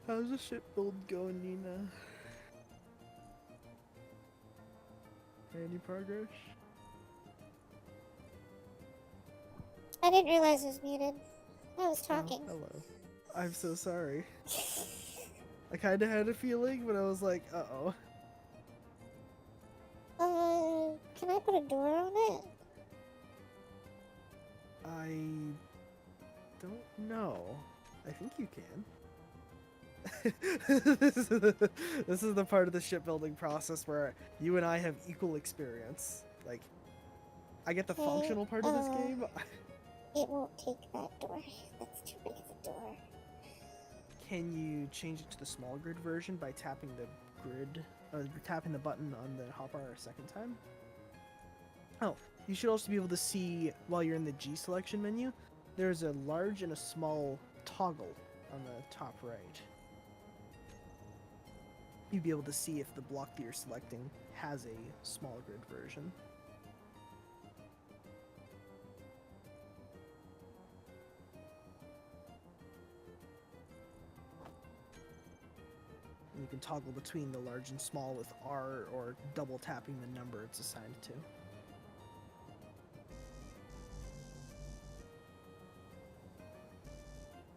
How's the ship build going, Nina? Any progress? I didn't realize I was muted. I was talking. Oh, hello. I'm so sorry. I kind of had a feeling, but I was like, uh-oh. Can I put a door on it? I don't know. I think you can. This is the part of the shipbuilding process where you and I have equal experience. Like, I get the Okay, functional part of this game. It won't take that door. That's too big of a door. Can you change it to the small grid version by tapping the grid, tapping the button on the hotbar a second time? Oh, you should also be able to see while you're in the G selection menu. There's a large and a small toggle on the top right. You'd be able to see if the block that you're selecting has a small grid version. And you can toggle between the large and small with R or double tapping the number it's assigned to.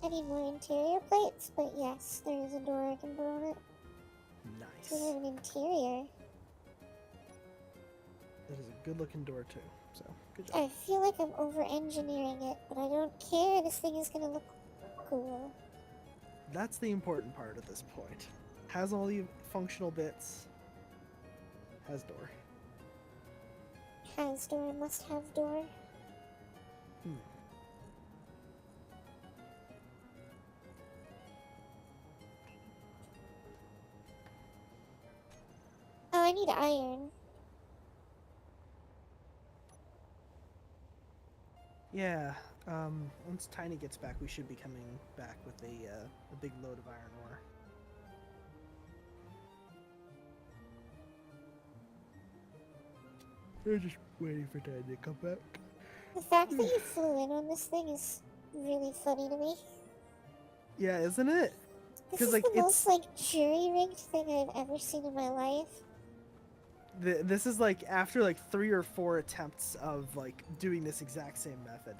I need more interior plates, but yes, there is a door I can put on it. Nice. So we have an interior. That is a good looking door too, so good job. I feel like I'm over-engineering it, but I don't care. This thing is gonna look cool. That's the important part at this point. Has all the functional bits. Has door. Has door, must have door. Hmm. Oh, I need iron. Yeah, once Tiny gets back, we should be coming back with a big load of iron ore. We're just waiting for Tiny to come back. The fact that you flew in on this thing is really funny to me. Yeah, isn't it? This 'Cause, is like, the it's- most, like, jury-rigged thing I've ever seen in my life. This is like after like 3 or 4 attempts of like doing this exact same method.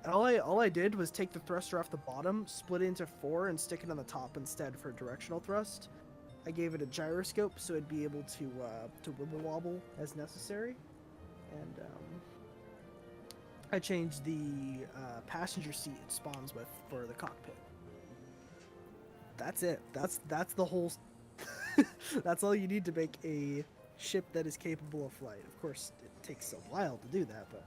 And all I did was take the thruster off the bottom, split it into 4, and stick it on the top instead for directional thrust. I gave it a gyroscope so it'd be able to wibble wobble as necessary, and I changed the passenger seat it spawns with for the cockpit. That's it. That's the whole. That's all you need to make a ship that is capable of flight. Of course, it takes a while to do that, but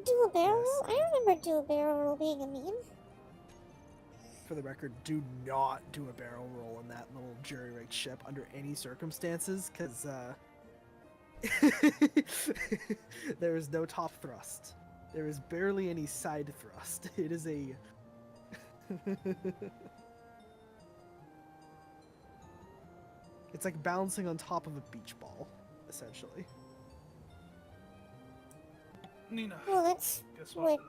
Dual barrel Yes. roll? I remember dual barrel roll being a meme. for the record, do not do a barrel roll in that little jury-rigged ship under any circumstances, because there is no top thrust. There is barely any side thrust. It is a it's like bouncing on top of a beach ball, essentially. Nina, Well, that's guess what what?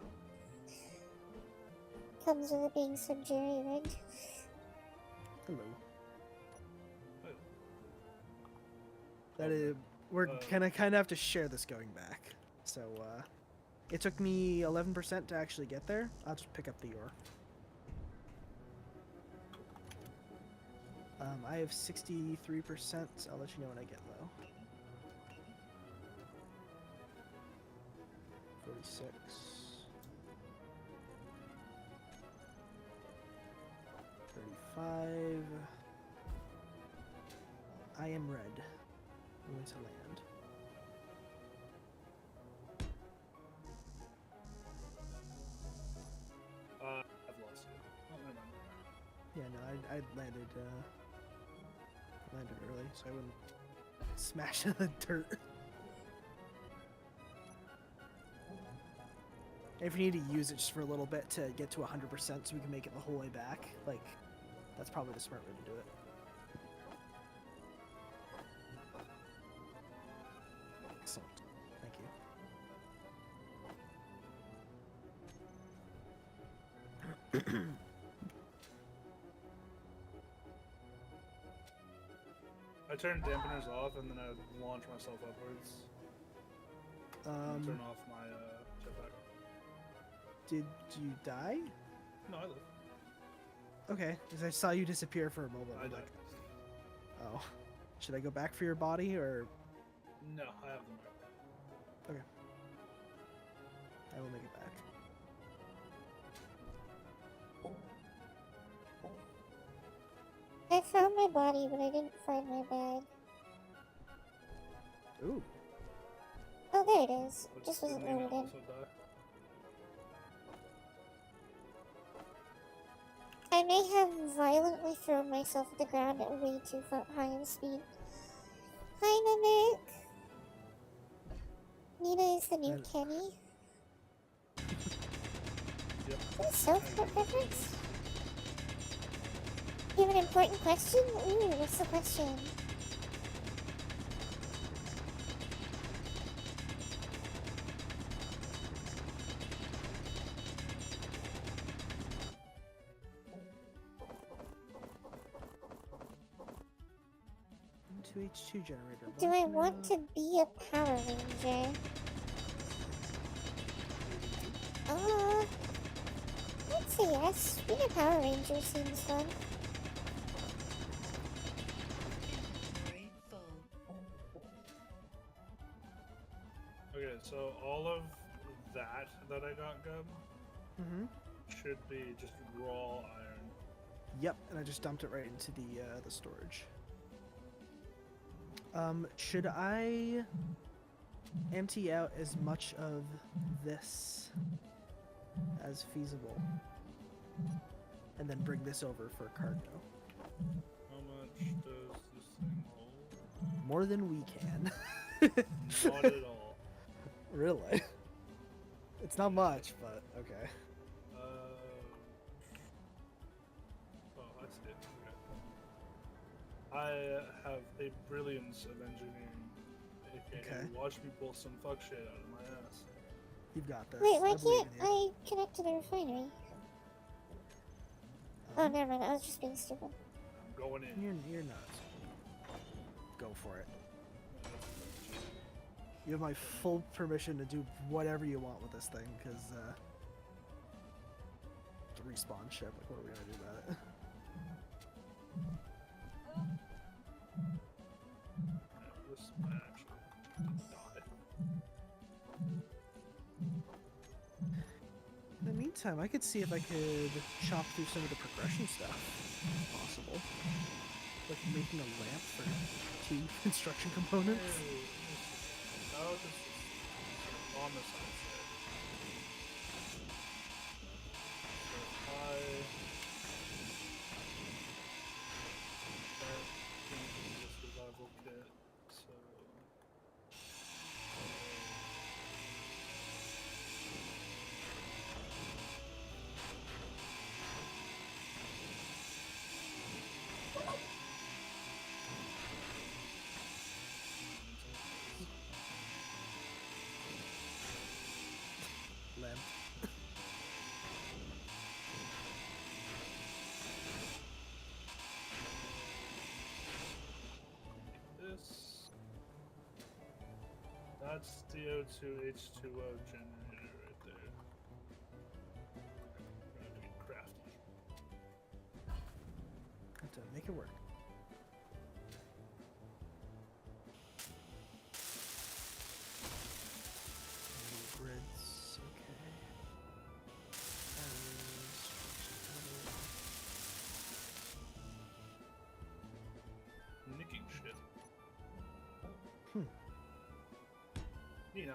comes with it being so jury-rigged. Hello. Wait. That is, we're Uh, kind of have to share this going back. So It took me 11% to actually get there. I'll just pick up the ore. I have 63%. I'll let you know when I get low. 46. 35. I am red. I'm going to land. I've lost you. Oh, never mind. Yeah, no, I landed early, so I wouldn't smash in the dirt. If you need to use it just for a little bit to get to 100% so we can make it the whole way back, like, that's probably the smart way to do it. Excellent. Thank you. I turn dampeners off and then I launch myself upwards. And turn off my jetpack. Did you die? No, I live. Okay, because I saw you disappear for a moment. I I'm died. like, oh. Should I go back for your body, or... No, I have the mark. Okay. I will make it back. I found my body, but I didn't find my bag. Ooh. Oh, there it is. But Just wasn't didn't Nina loaded in. also die? I may have violently thrown myself at the ground at way too high of speed. Hi, Mimic! Nina is the new Kenny. Yep. What is self-reference? You have an important question? Ooh, what's the question? Two H2 generator. Do I want to be a Power Ranger? I'd say yes. Being a Power Ranger seems fun. Inventory full. Okay, so all of that I got, Gub, Mm-hmm. should be just raw iron. Yep, and I just dumped it right into the storage. Should I empty out as much of this as feasible, and then bring this over for cargo? How much does this thing hold? More than we can. Not at all. Really? It's not much, but okay. Oh, I see. Okay. I have a brilliance of engineering. AKA Okay. watch me pull some fuck shit out of my ass. You've got this. Wait, why I believe can't in you. I connect to the refinery? Oh, never mind. I was just being stupid. I'm going in. You're nuts. Go for it. You have my full permission to do whatever you want with this thing, because it's a respawn ship. Like, what are we gonna do about it? This might actually die. In the meantime, I could see if I could chop through some of the progression stuff, if possible. Like making a lamp for 2 construction components. How does this on the side say? So if I that into the survival kit, so Lamp. this. That's CO2 H2O generator it work. Grids, okay. Nicking shit. Hmm. Yeah.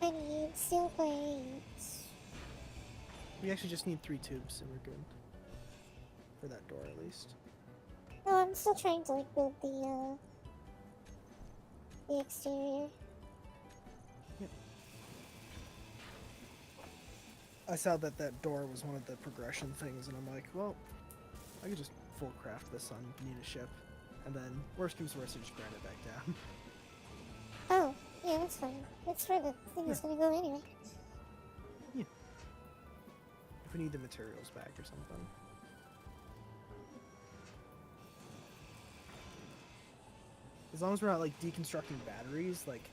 I need steel plates. We actually just need 3 tubes and we're good. For that door at least. No, I'm still trying to like build the exterior. I saw that that door was one of the progression things, and I'm like, well, I could just full craft this on need a ship, and then worst comes to worst, I just grind it back down. Oh, yeah, that's fine. That's where the thing is gonna go anyway. If we need the materials back or something. As long as we're not like deconstructing batteries, like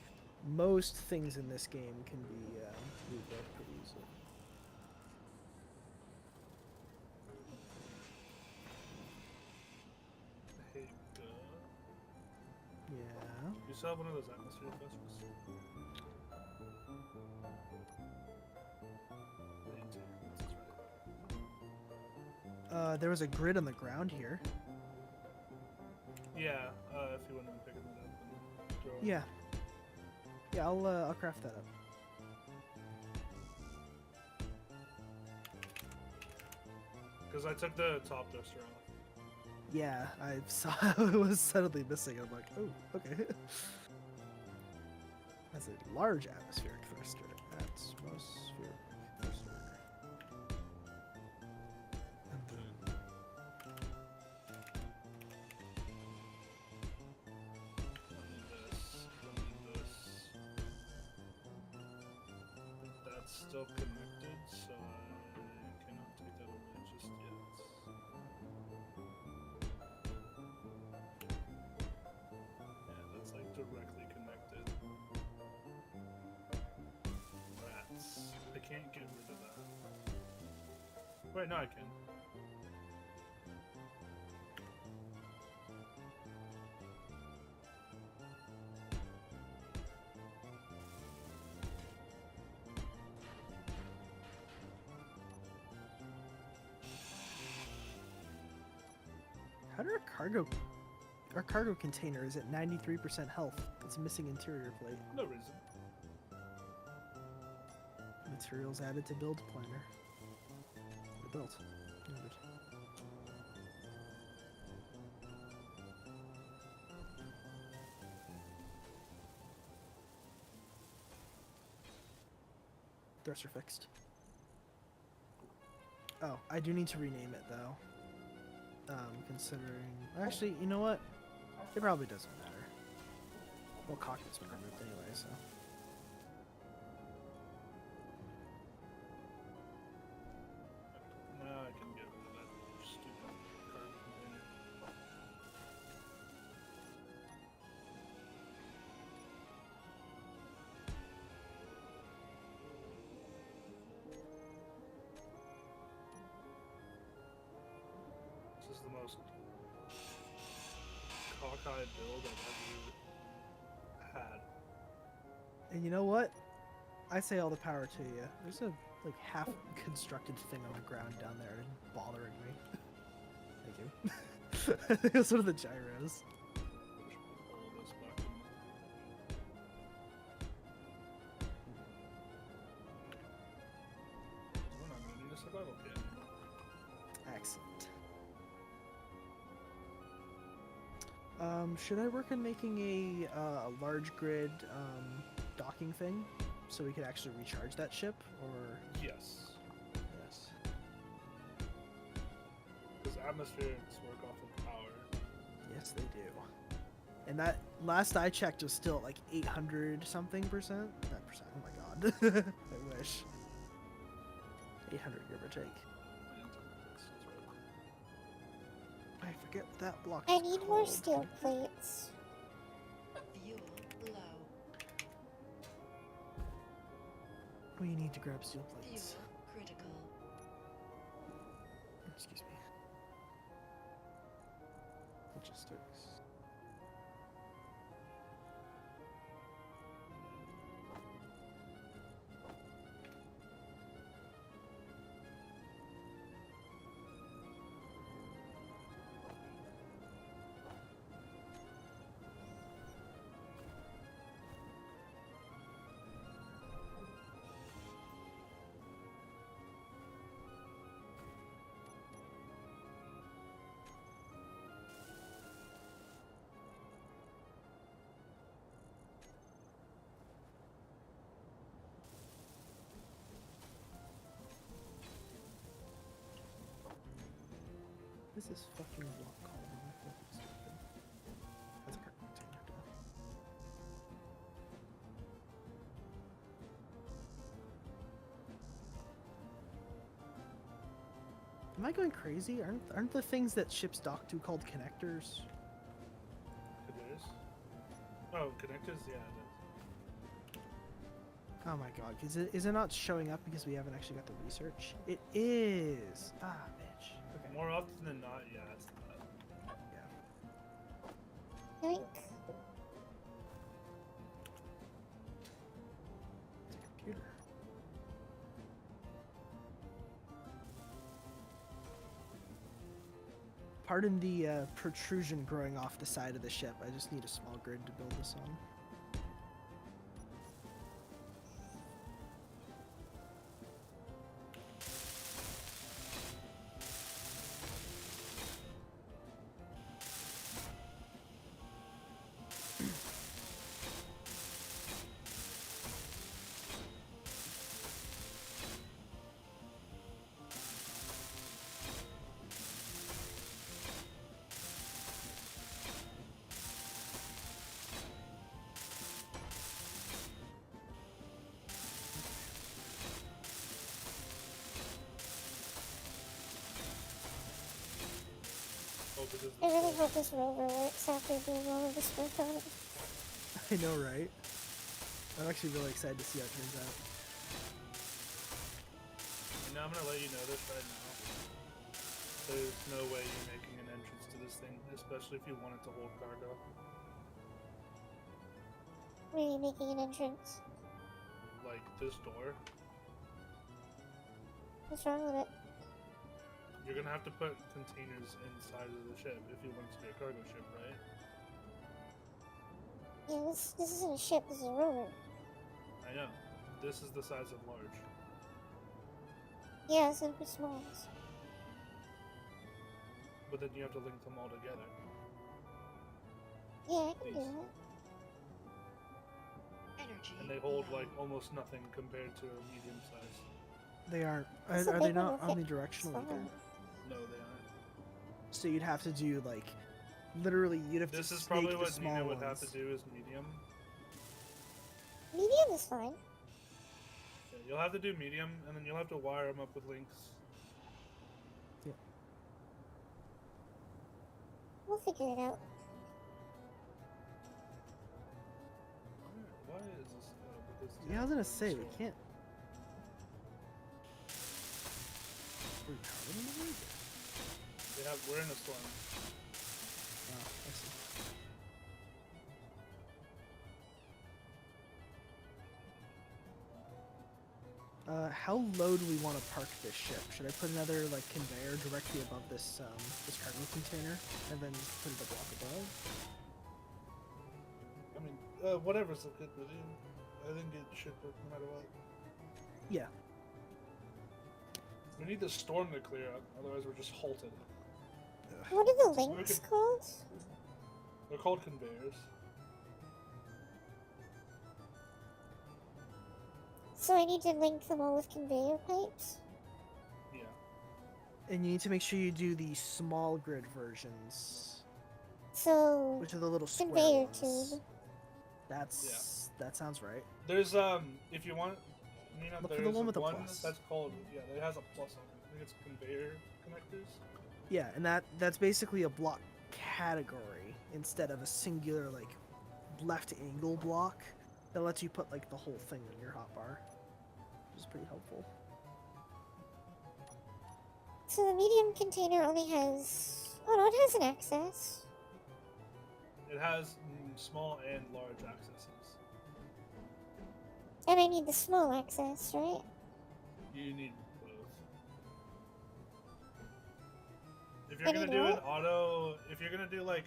most things in this game can be moved up pretty easily. Hey, Yeah. you still have one of those atmosphere vessels? There was a grid on the ground here. Yeah, if you wouldn't mind picking that up and throw it. Yeah. Yeah, I'll craft that up. Because I took the top thruster off. Yeah, I saw it was suddenly missing. I'm like, oh, okay. That's a large atmospheric thruster. Atmospheric thruster. And then That's still connected, so I cannot take that away just yet. Yeah, that's like directly connected. Rats. I can't get rid of that. Wait, no, I can. how did our cargo container is at 93% health? It's missing interior plate. No reason. Materials added to build planner. Built. Noted. Thruster fixed. Oh, I do need to rename it though. Considering actually, you know what? It probably doesn't matter. Well, cockpit's been removed anyway, so. Now I can get rid of that stupid cargo container. This is the most cockeyed build I've ever had. And you know what? I say all the power to you. There's a like half constructed thing on the ground down there bothering me. Thank you. I think it's one of the gyros. All of this back in. We're not gonna need a survival kit anymore. Excellent. Should I work on making a large grid docking thing so we could actually recharge that ship, or Yes. yes? Because atmospherics work off of power. Yes, they do. And that last I checked was still at like 800 something percent. That percent. Oh my god. I wish. 800 give or take. I forget what that block I is need more called. steel plates. Fuel low. We need to grab steel plates. Fuel critical. Excuse me. Logistics. This is fucking block called. I'm fucking stupid. That's a carton container. Duh. Am I going crazy? Aren't the things that ships dock to called connectors? It is. Oh, connectors? Yeah, it is. Oh my god, is it not showing up because we haven't actually got the research? It is! Ah, bitch. Okay. More often than not, yeah, it's not. Yeah. Yoink. It's a computer. Pardon the protrusion growing off the side of the ship. I just need a small grid to build this on. Oh, because I really hope this rover works after doing all of this work on it. I know, right? I'm actually really excited to see how it turns out. And now I'm gonna let you know this right now. There's no way you're making an entrance to this thing, especially if you want it to hold cargo. Really making an entrance. Like this door, What's wrong with it? you're gonna have to put containers inside of the ship if you want it to be a cargo ship, right? Yeah, this isn't a ship, this is a rover. I know. This is the size of large. Yeah, it's gonna be small. But then you have to link them all together. Yeah, I can do These. that. Energy And they hold low. like almost nothing compared to a medium size. They aren't. It's a Are they big one not with it. omnidirectional It's either? fine. No, they aren't. So you'd have to do like, literally, you'd have This to is snake probably the what small Nina would have to ones. do is medium. Medium is fine. Yeah, you'll have to do medium, and then you'll have to wire them up with links. We'll figure it out. Why is this? Because Yeah, I was gonna say we storm. can't. We're carbon in the way? We're in a storm. Oh, I see. How low do we want to park this ship? Should I put another like conveyor directly above this this cargo container, and then put it a block above? I mean, whatever's a good medium. I think it should work no matter what. Yeah. We need the storm to clear up, otherwise we're just halted. What are the Look links at- called? They're called conveyors. So I need to link them all with conveyor pipes? Yeah. And you need to make sure you do the small grid versions, So, which are the little square conveyor ones. tube. That sounds right. There's if you want, Nina, Look for there's the one with the one plus. that's called it has a plus on it. I think it's conveyor connectors. Yeah, and that's basically a block category instead of a singular like left angle block that lets you put like the whole thing in your hotbar, which is pretty helpful. So the medium container only has... Oh no, it has an access. It has small and large accesses. And I need the small access, right? You need both. If I you're gonna need do an what? auto, if you're gonna do like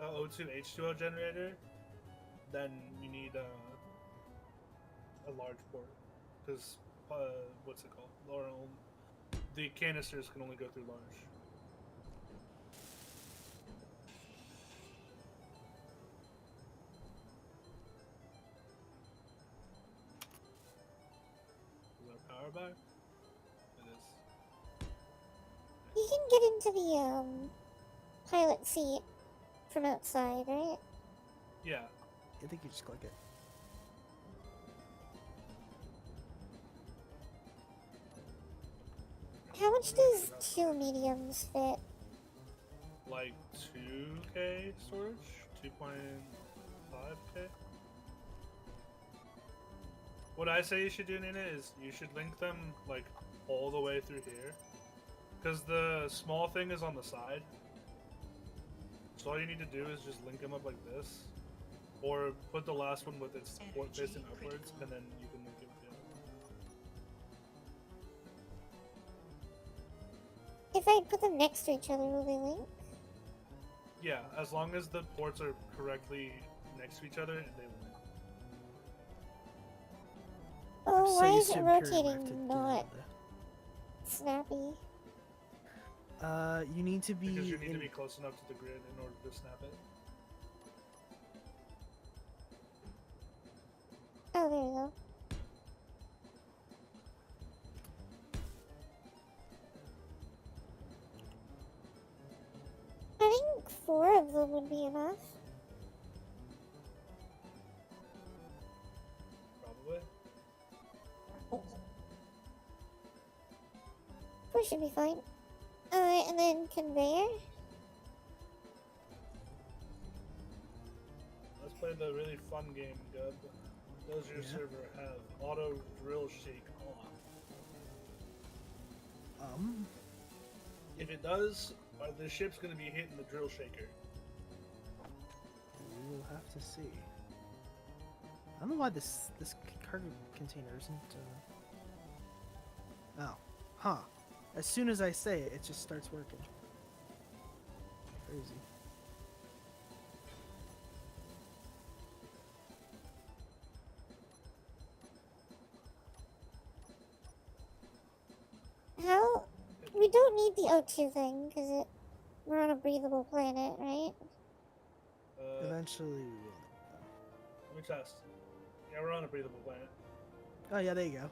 a O2 H2O generator, then you need a large port, because what's it called? The canisters can only go through large. Is our power back? It is. You can get into the pilot seat from outside, right? Yeah. I think you just click it. How much does 2 mediums fit? Like 2K storage? 2.5K? What I say you should do, Nina, is you should link them like all the way through here. Because the small thing is on the side. So all you need to do is just link them up like this. Or put the last one with its port facing upwards, and then you can link it with the other. If I put them next to each other, will they link? Yeah, as long as the ports are correctly next to each other, they will. Oh, So why you is it assume period left rotating to not dead. snappy? You need to be Because you need in... to be close enough to the grid in order to snap it. Oh, there you go. I think 4 of them would be enough. Probably. 4 should be fine. And then conveyor. Let's play the really fun game, Gub. Does your Yeah. server have auto drill shake on? If it does, the ship's gonna be hitting the drill shaker. We will have to see. I don't know why this cargo container isn't. Oh, huh. As soon as I say it, it just starts working. Crazy. How? We don't need the O2 thing because we're on a breathable planet, right? Eventually, we will. Let me test. Yeah, we're on a breathable planet. Oh yeah, there you go.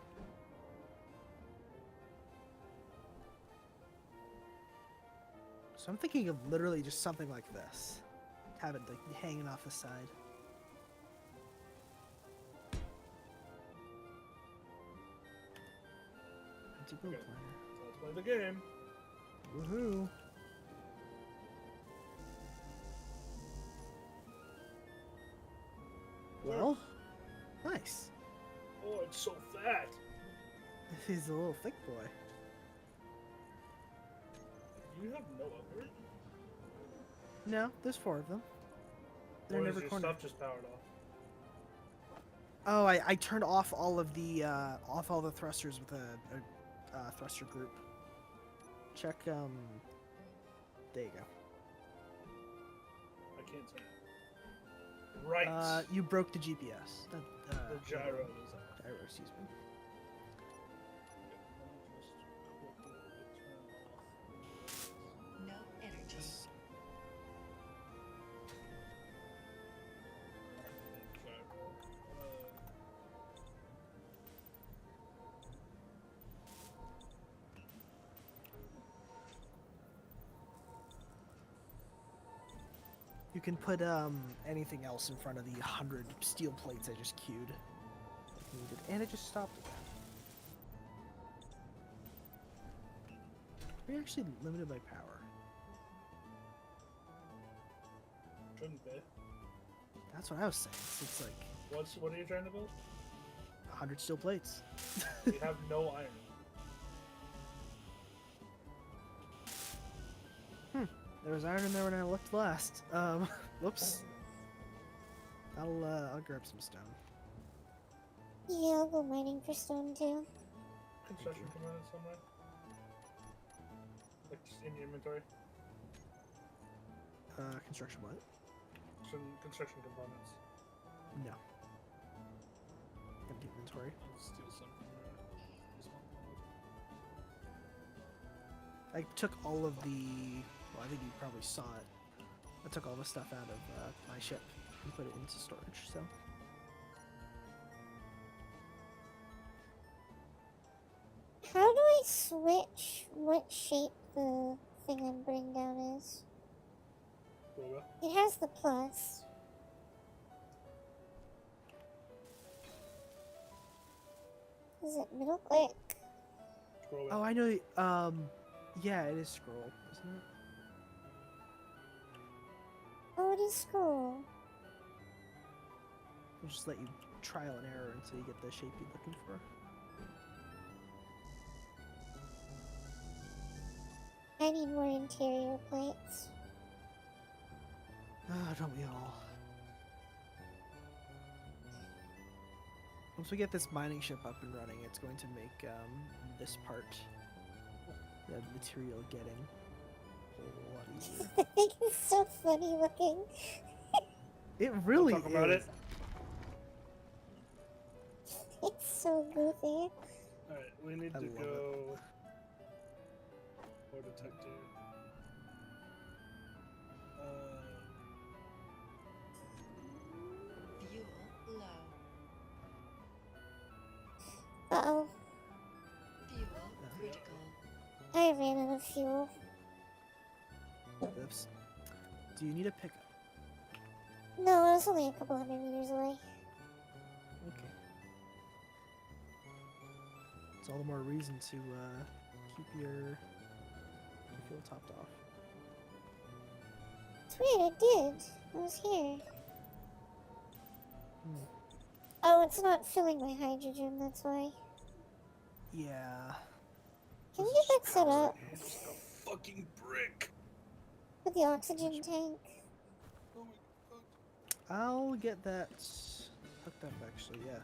So I'm thinking of literally just something like this. Have it like hanging off the side. Empty build Okay. planner. So let's play the game. Woohoo! Well, nice. Oh, it's so fat. He's a little thick boy. You have no upgrade? No, there's 4 of them. They're Or never is your cornered. stuff just powered off? Oh, I turned off all of the thrusters with a thruster group. Check there you go. I can't say it. Right. You broke the GPS. the gyro is off. Gyro, excuse me. No energy. You can put anything else in front of the 100 steel plates I just queued. If needed. And it just stopped again. Are we actually limited by power? Shouldn't be. That's what I was saying. So it's like What are you trying to build? 100 steel plates. We have no iron. There was iron in there when I looked last. Whoops. I'll grab some stone. Yeah, I'll go mining for stone too. Construction components somewhere. Like just in your inventory. Construction what? Some construction components. No. Empty inventory. I'll steal some from this one. I took all of the. Well, I think you probably saw it. I took all the stuff out of my ship and put it into storage. So. How do I switch what shape the thing I'm putting down is? Scroll up. It has the plus. Is it middle click? Scroll Oh, up. I know. Yeah, it is scroll, isn't it? Oh, it is scroll. We'll just let you trial and error until you get the shape you're looking for. I need more interior plates. Ah, don't we all? Once we get this mining ship up and running, it's going to make this part, the material getting, a whole lot easier. The thing is so funny looking. It really Talk about is. it. It's so goofy. Alright, we need I to love it. go. Or detective. Fuel low. Uh-oh. Fuel critical. I ran out of fuel. Oops. Do you need a pickup? No, I was only a couple hundred meters away. Okay. It's all the more reason to keep your fuel topped off. It's weird, it did. I was here. Hmm. Oh, it's not filling my hydrogen, that's why. Yeah. Can we get that set up Just a fucking brick. with the oxygen tank? Oh my god. I'll get that hooked up actually, yeah.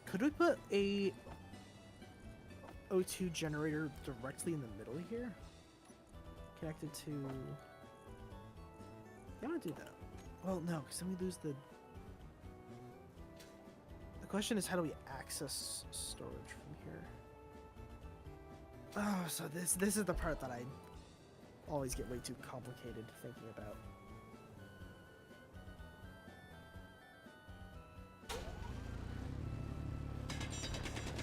Could we put a O2 generator directly in the middle here? Connected to... I want to do that. Well, no, because then we lose the... The question is, how do we access storage from here? Oh, so this is the part that I always get way too complicated thinking about.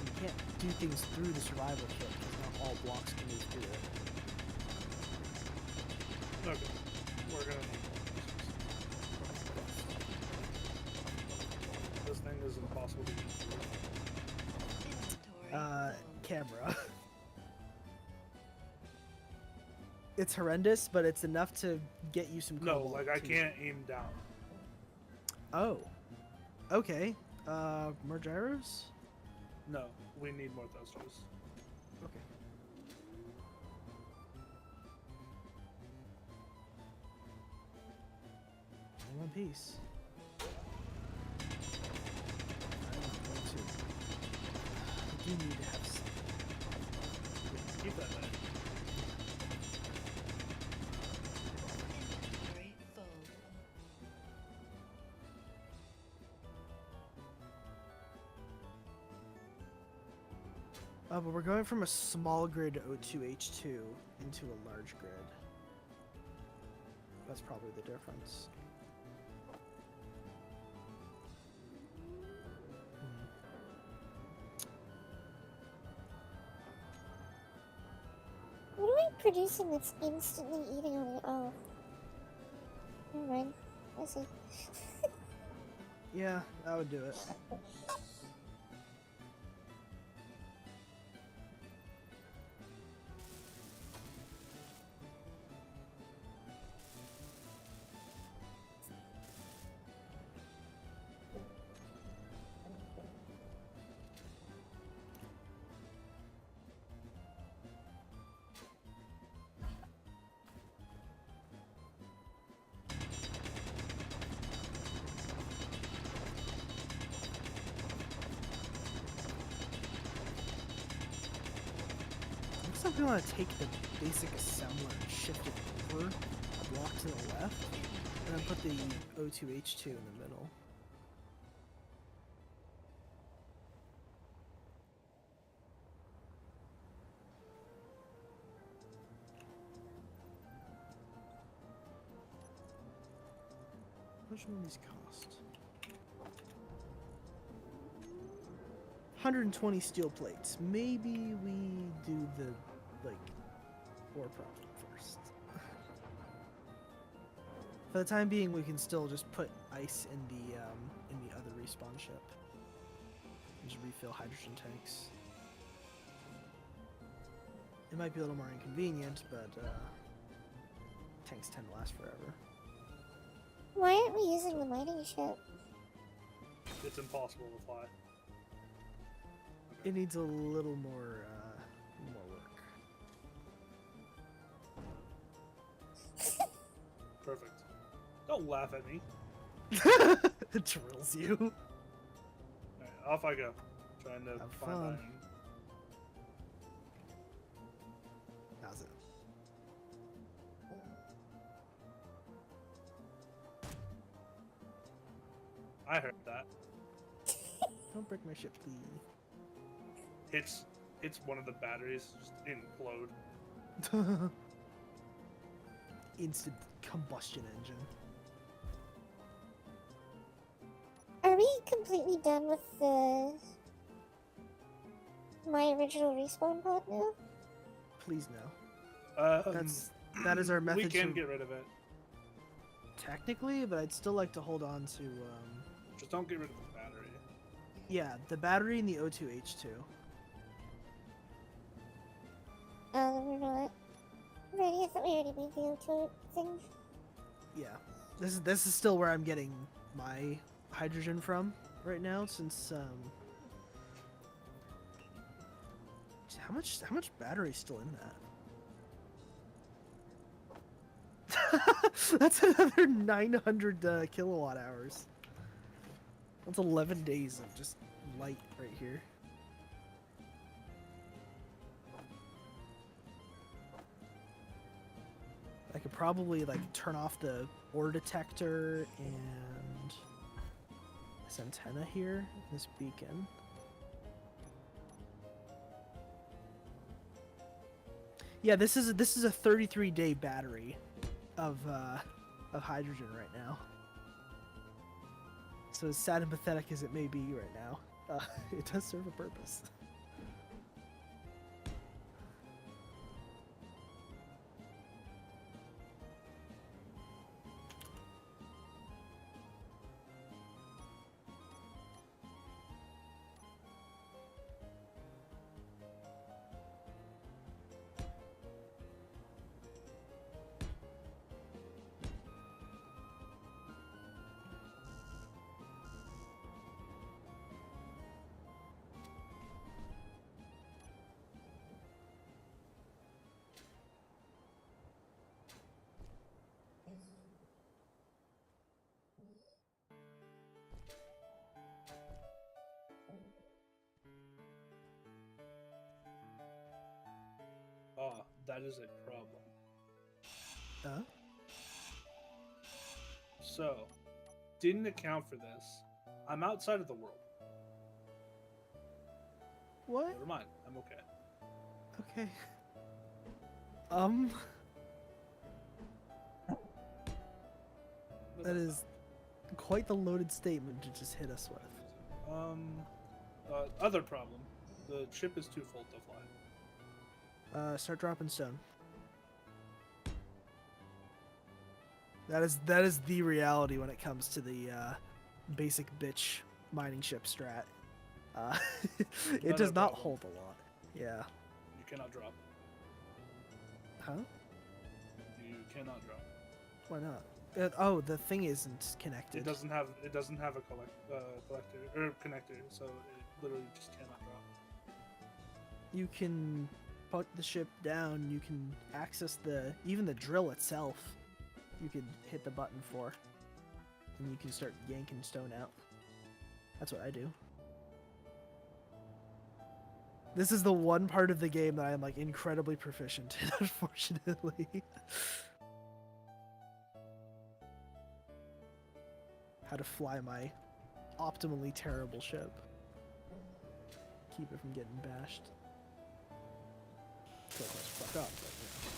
You can't do things through the survival kit because not all blocks can move through it. Okay. We're gonna need this thing is impossible to use. Inventory full. Camera. It's horrendous, but it's enough to get you some No, cobalt, like I too. can't aim down. Oh. Okay. More gyros? No, we need more thrusters. Okay. In one piece. I'm going to. I do need to have some. Keep that there. Inventory full. But we're going from a small grid O2H2 into a large grid. That's probably the difference. What am I producing that's instantly eating on it? Oh. never mind. I see. Yeah, that would do it. Looks like we want to take the basic assembler and shift it over a block to the left, and then put the O2H2 in the middle. How much will these cost? 120 steel plates. Maybe we do the, like, ore problem first. For the time being, we can still just put ice in the other respawn ship. And just refill hydrogen tanks. It might be a little more inconvenient, but tanks tend to last forever. Why aren't we using the mining ship? It's impossible to fly. It needs a little more work. Perfect. Don't laugh at me. It drills you. Alright, off I go. Trying to Have find fun. iron. How's it? I heard that. Don't break my ship, please. It's one of the batteries just implode. Instant combustion engine. Are we completely done with my original respawn pod now? Please no. That is our method. We can to... get rid of it. Technically, but I'd still like to hold on to. Just don't get rid of the battery. Yeah, the battery and the O2H2. Oh, we're not. Ready? I thought we already made the O2 thing. Yeah, this is still where I'm getting my hydrogen from right now, since how much battery is still in that? That's another 900 kilowatt hours. That's 11 days of just light right here. I could probably like turn off the ore detector and this antenna here, this beacon. Yeah, this is a 33-day battery of hydrogen right now. So as sad and pathetic as it may be right now, it does serve a purpose. Ah, that is a problem. Huh? So, didn't account for this. I'm outside of the world. What? Never mind. I'm okay. Okay. That is quite the loaded statement to just hit us with. Other problem. The ship is too full to fly. Start dropping stone. That is the reality when it comes to the basic bitch mining ship strat. Uh, it does Another not problem. hold a lot. Yeah. You cannot drop. Huh? You cannot drop. Why not? Oh, the thing isn't connected. It doesn't have a collector or connector, so it literally just cannot drop. You can put the ship down. You can access even the drill itself. You can hit the button for, and you can start yanking stone out. That's what I do. This is the one part of the game that I am like incredibly proficient in, unfortunately. How to fly my optimally terrible ship. Keep it from getting bashed. So it does fuck up, but yeah.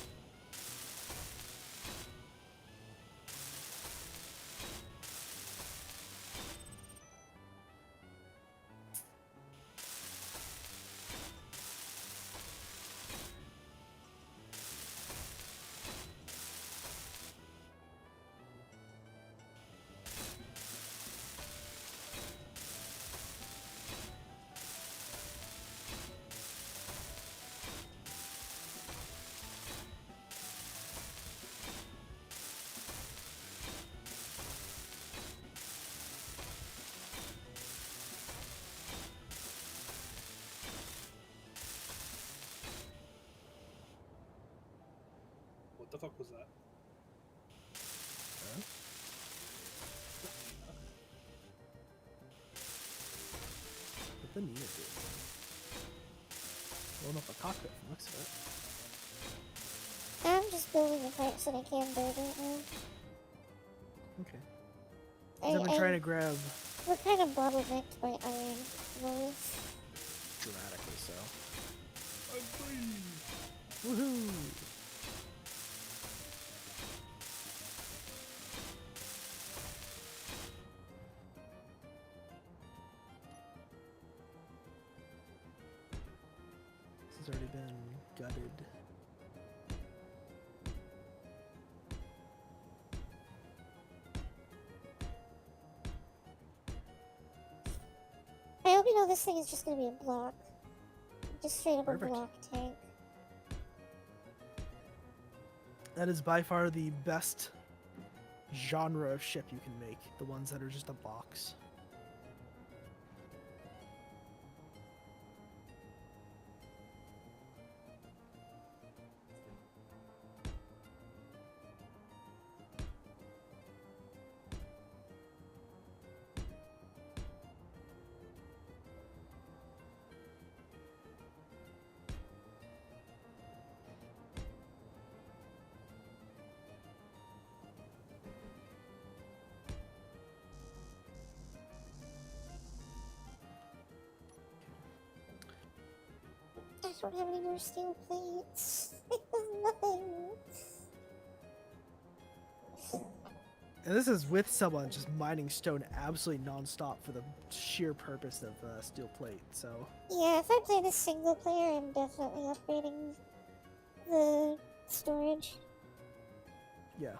What the fuck was that? Huh? What the Nina do? Blowing up a cockpit from the looks of it. I'm just building the parts that I can build right now. Okay. I've been trying to grab We're kind of bottlenecked by iron rolls. dramatically so. I'm free. Woohoo! This has already been gutted. I hope you know this thing is just gonna be a block. Just straight up Perfect. a block tank. That is by far the best genre of ship you can make. The ones that are just a box. I don't have any more steel plates. I have nothing. And this is with someone just mining stone absolutely non-stop for the sheer purpose of steel plate, so... Yeah, if I play this single player, I'm definitely upgrading the storage. Yeah.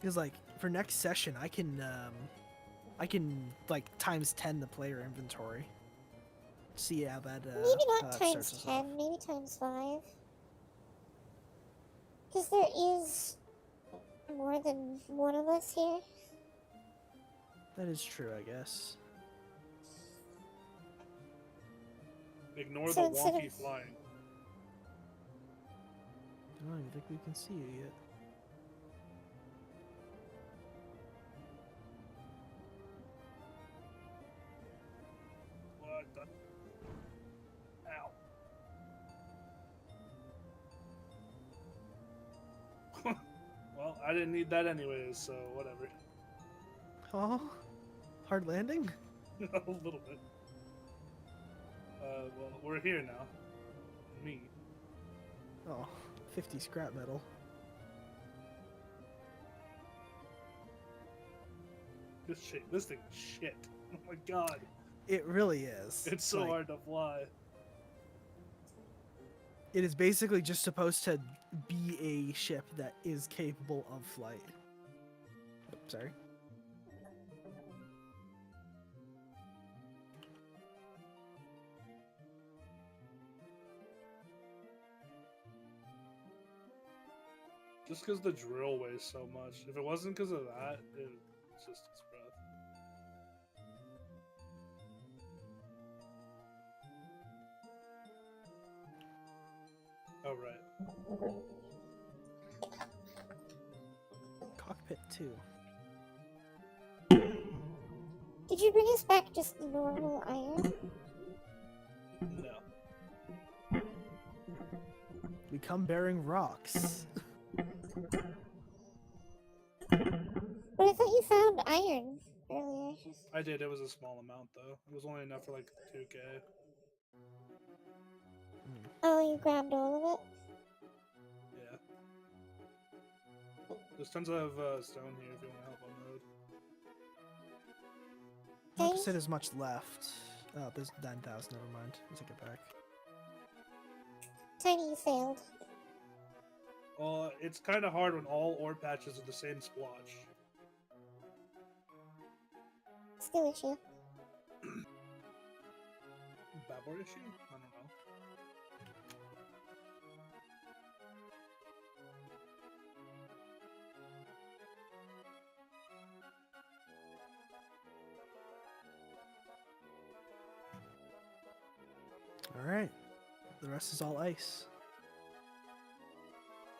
Because, like, for next session, I can, like, times 10 the player inventory. See how that, Maybe how not that times starts us 10, off. maybe times 5. Because there is more than one of us here. That is true, I guess. Ignore So the instead wonky of- flying. I don't even think we can see you yet. What the? Ow. Well, I didn't need that anyways, so whatever. Oh, hard landing? A little bit. Well, we're here now. Me. Oh, 50 scrap metal. This thing is shit. Oh my god. It really is. It's so Like, hard to fly. It is basically just supposed to be a ship that is capable of flight. Oh, sorry. Just because the drill weighs so much. If it wasn't because of that, it's just its breath. Oh, right. Cockpit 2. Did you bring us back just normal iron? No. We come bearing rocks. But I thought you found iron earlier. I did. It was a small amount, though. It was only enough for like 2K. Oh, you grabbed all of it? Yeah. There's tons of stone here if you want to help unload. Not to Okay. say there's much left. Oh, there's 9,000. Never mind. I'll take it back. Tiny, you failed. Well, it's kind of hard when all ore patches are the same splotch. Skill issue. Babor issue? I don't know. Alright. The rest is all ice.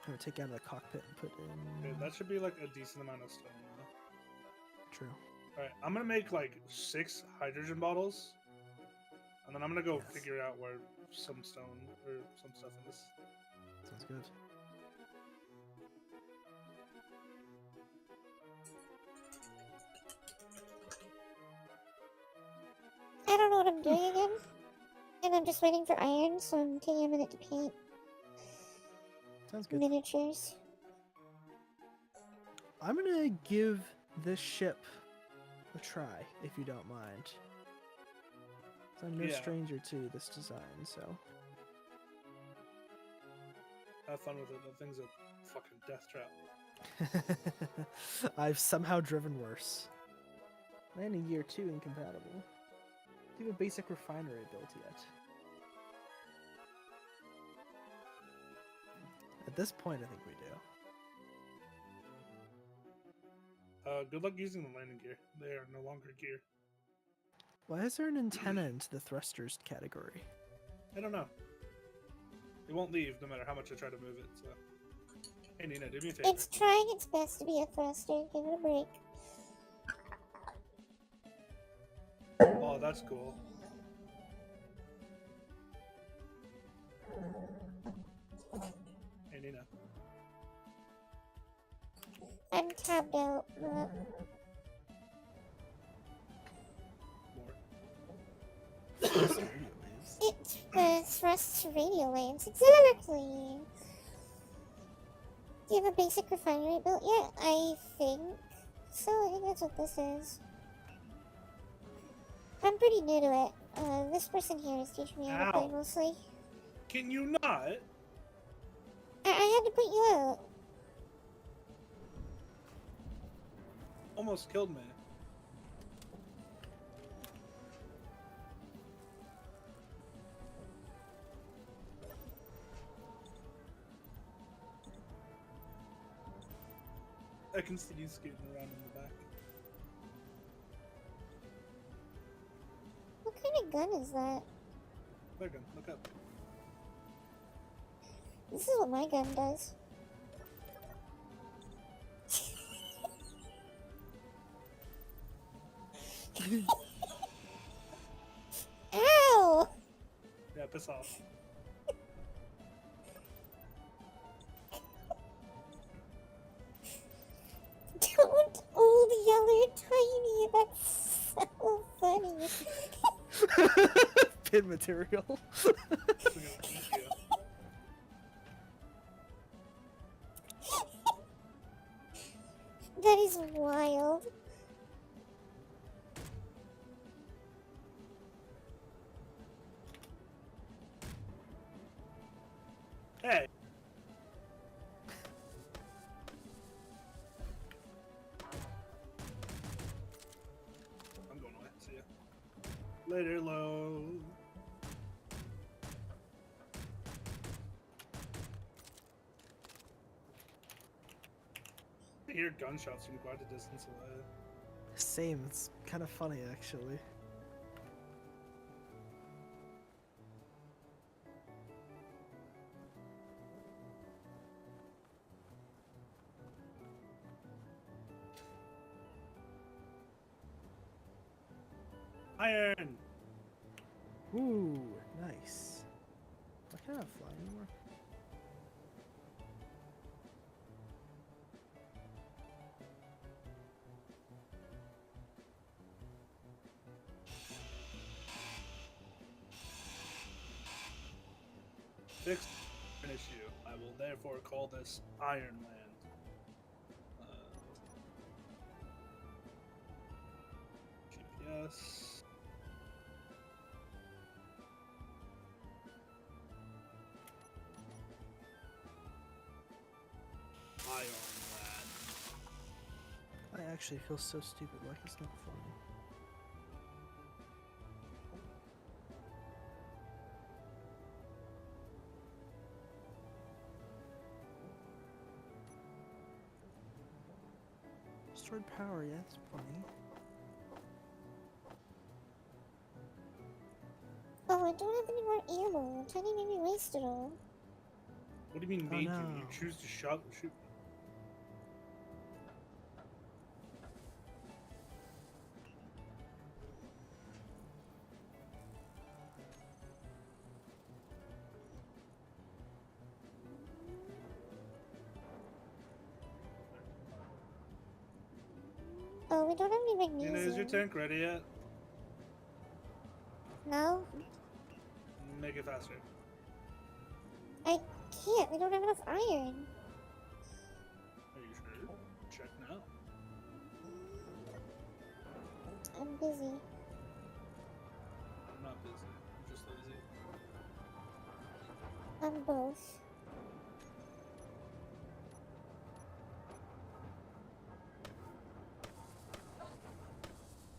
I'm gonna take out of the cockpit and put in. Okay, that should be like a decent amount of stone now. True. Alright, I'm gonna make like 6 hydrogen bottles. And then I'm gonna go Yes. figure out where some stone or some stuff is. Sounds good. I don't know what I'm doing again. And I'm just waiting for iron, so I'm taking a minute to paint Sounds good. miniatures. I'm gonna give this ship a try, if you don't mind. 'Cause I'm no Yeah. stranger to this design, so. Have fun with it. That thing's a fucking death trap. I've somehow driven worse. And a year 2 incompatible. Do you have a basic refinery built yet? At this point, I think we do. Good luck using the landing gear. They are no longer gear. Why is there an antenna into the thrusters category? I don't know. It won't leave no matter how much I try to move it, so. Hey Nina, do me a favor. It's trying its best to be a thruster. Give it a break. Oh, that's cool. Hey Nina. I'm tabbed out. More. It thrusts radio waves. Exactly. Do you have a basic refinery built yet? I think so. I think that's what this is. I'm pretty new to it. This person here is teaching me how to play Ow. mostly. Can you not? I had to put you out. Almost killed me. I can see you scooting around in the back. What kind of gun is that? Look, look up. This is what my gun does. Ow! Yeah, piss off. Don't old yell tiny. That's so funny. Pin material. We're gonna eat you. That is wild. Hey. I'm going away. See ya. Later, low. I hear gunshots from quite a distance away. Same. It's kind of funny actually. Iron! Ooh, nice. I can't fly anymore. Fixed an issue. I will therefore call this Iron Land. GPS. Iron Land. I actually feel so stupid. Like it's not funny. Destroyed power, yeah, that's funny. Oh, I don't have any more ammo. Tiny made me waste it all. What do you mean Oh, made you? no. You choose to shoot. Oh, we don't have any magnesium. Is your tank ready yet? No? Make it faster. I can't. We don't have enough iron. Are you sure? Check now. I'm busy. I'm not busy. I'm just lazy. I'm both.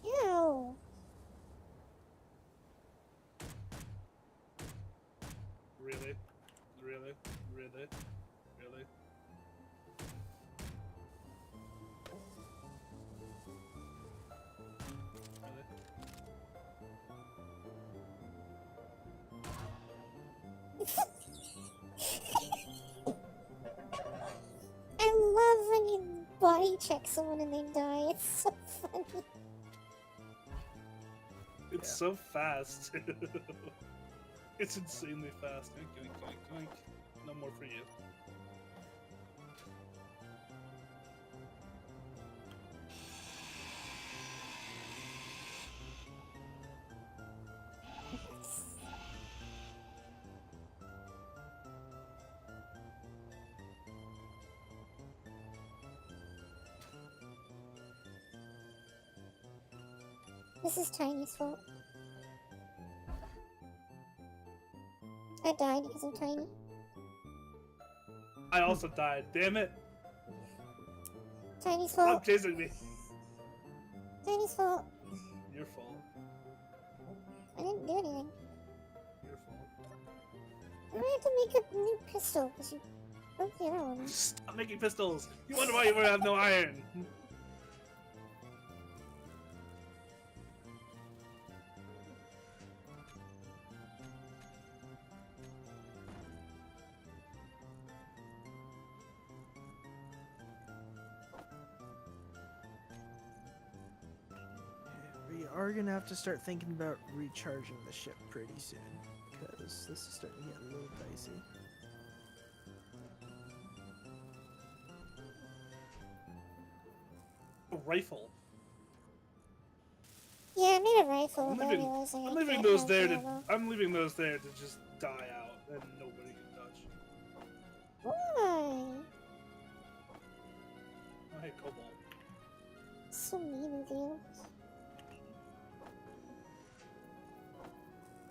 Ew. Really? Really? Really? Really? I love when you body check someone and they die. It's so funny. It's so fast. It's insanely fast. Oink, oink, oink, oink. No more for you. This is Tiny's fault. I died because of Tiny. I also died. Damn it! Tiny's Stop fault. chasing me. Tiny's fault. Your fault. I didn't do anything. Your fault. I have to make a new pistol because you broke your own. Stop making pistols. You wonder why you have no iron. We are gonna have to start thinking about recharging the ship pretty soon, because this is starting to get a little dicey. A rifle. Yeah, I made a rifle I'm without leaving, realizing I'm I leaving can't those have there to. ammo. I'm leaving those there to just die out and nobody can touch. Why? Oh hey, Cobalt. So mean of you.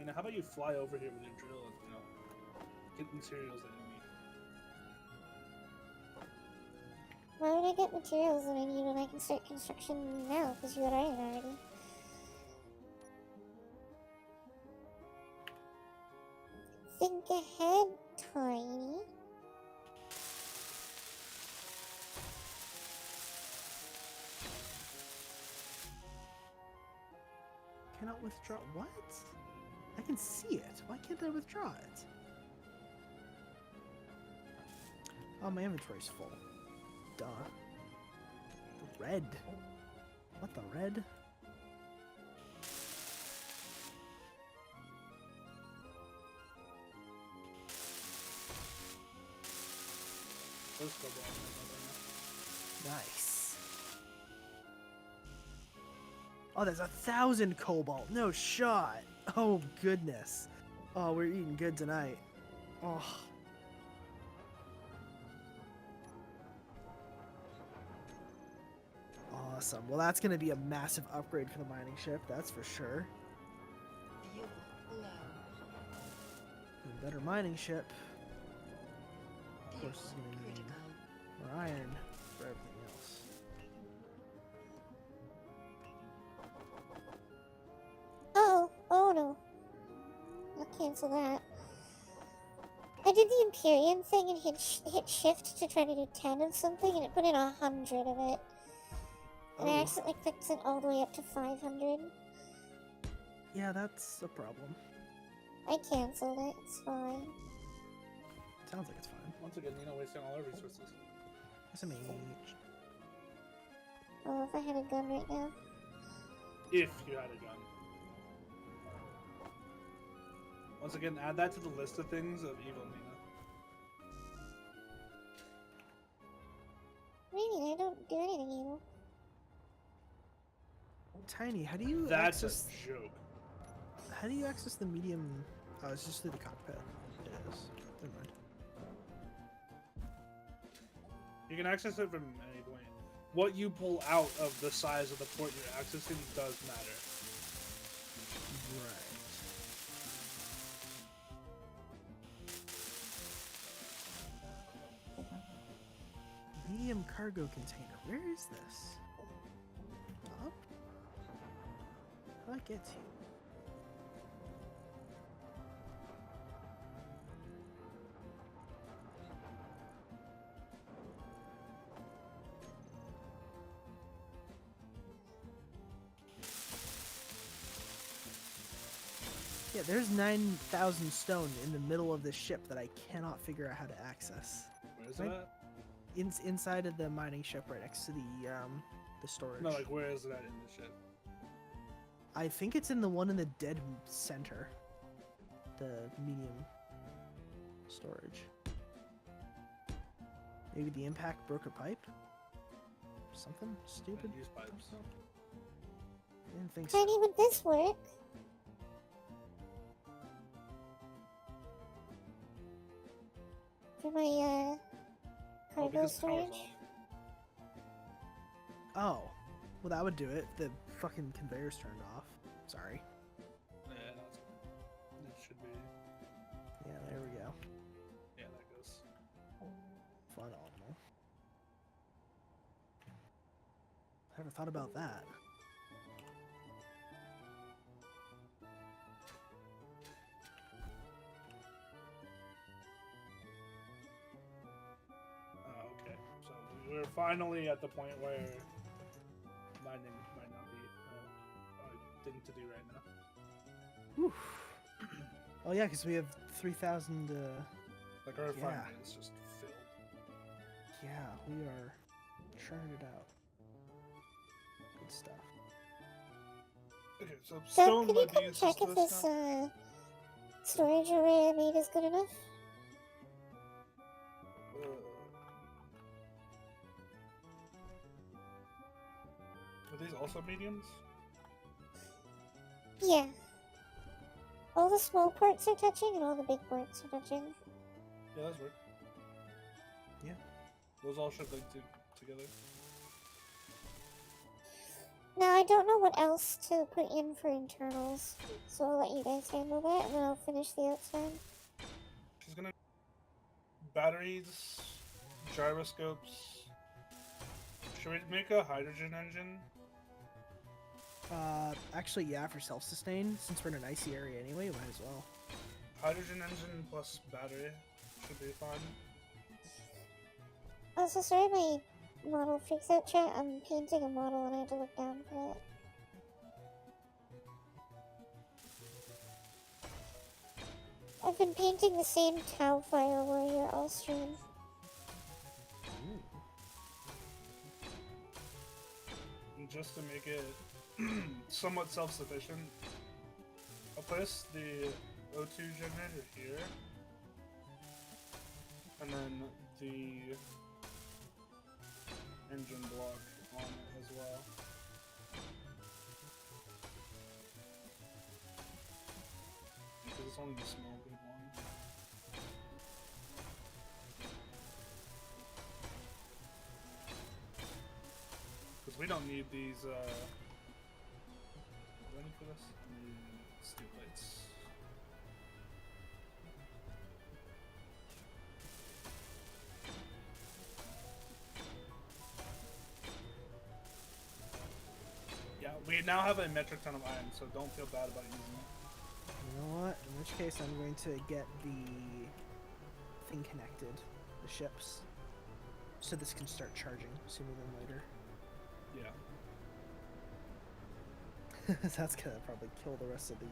You know, how about you fly over here with your drill and get materials that you need? Why would I get materials that I need when I can start construction now? Because you got iron already. Think ahead, Tiny. Cannot withdraw. What? I can see it. Why can't I withdraw it? Oh, my inventory's full. Duh. The red. What the red? Those go down. Nice. Oh, there's 1,000 cobalt. No shot. Oh, goodness. Oh, we're eating good tonight. Oh. Awesome. Well, that's going to be a massive upgrade for the mining ship, that's for sure. Fuel low. A better mining ship. Of Fuel course, it's going to need critical. more iron for everything else. Oh no. I'll cancel that. I did the Empyrean thing and hit shift to try to do 10 of something and it put in 100 of it. And I Oh. accidentally clicked it all the way up to 500. Yeah, that's a problem. I canceled it, it's fine. Sounds like it's fine. Once again, wasting all our resources. SMH. Oh, if I had a gun right now. If you had a gun. Once again, add that to the list of things of evil Nina. Really, I don't do anything evil. Tiny, how do you That's access? a joke. How do you access the medium? Oh, it's just through the cockpit. It is. Never mind. You can access it from any point. What you pull out of the size of the port you're accessing does matter. Right. Medium cargo container. Where is this? Up? How do I get to you? Yeah, there's 9,000 stone in the middle of this ship that I cannot figure out how to access. Where's Right. that? Inside of the mining ship, right next to the storage. No, like where is that in the ship? I think it's in the one in the dead center. The medium storage. Maybe the impact broke a pipe? Something stupid? Use pipes. I didn't think so. Tiny, would this work? For my, Oh, cargo because the power's storage? off. Oh. Well, that would do it. The fucking conveyor's turned off. Sorry. Yeah, that's, it should be. Yeah, there we go. Yeah, that goes. Phenomenal. I never thought about that. Okay, so we're finally at the point where mining might not be a thing to do right now. Whew. Oh yeah, because we have 3,000. Like our farm Yeah. is just filled. Yeah, we are churning it out. Good stuff. Okay, so So, stone could you might be come useless check to if us this, now. storage array I made is good enough? Are these also mediums? Yeah. All the small parts are touching and all the big parts are touching. Yeah, those work. Yeah. Those all should link together. Now, I don't know what else to put in for internals, so I'll let you guys handle that, and then I'll finish the outside. She's gonna batteries, gyroscopes, Should we make a hydrogen engine? Actually, yeah, for self-sustain, since we're in an icy area anyway, might as well. Hydrogen engine plus battery should be fine. Also, sorry my model freaks out, chat. I'm painting a model and I had to look down for it. I've been painting the same Tau Fire Warrior all stream. And just to make it somewhat self-sufficient, I'll place the O2 generator here, and then the engine block on it as well. Because it's only the small big one. Because we don't need these, do I need for this? I need steel plates. Yeah, we now have a metric ton of iron, so don't feel bad about using it. You know what? In which case, I'm going to get the thing connected, the ships, so this can start charging sooner than later. Yeah. That's gonna probably kill the rest of the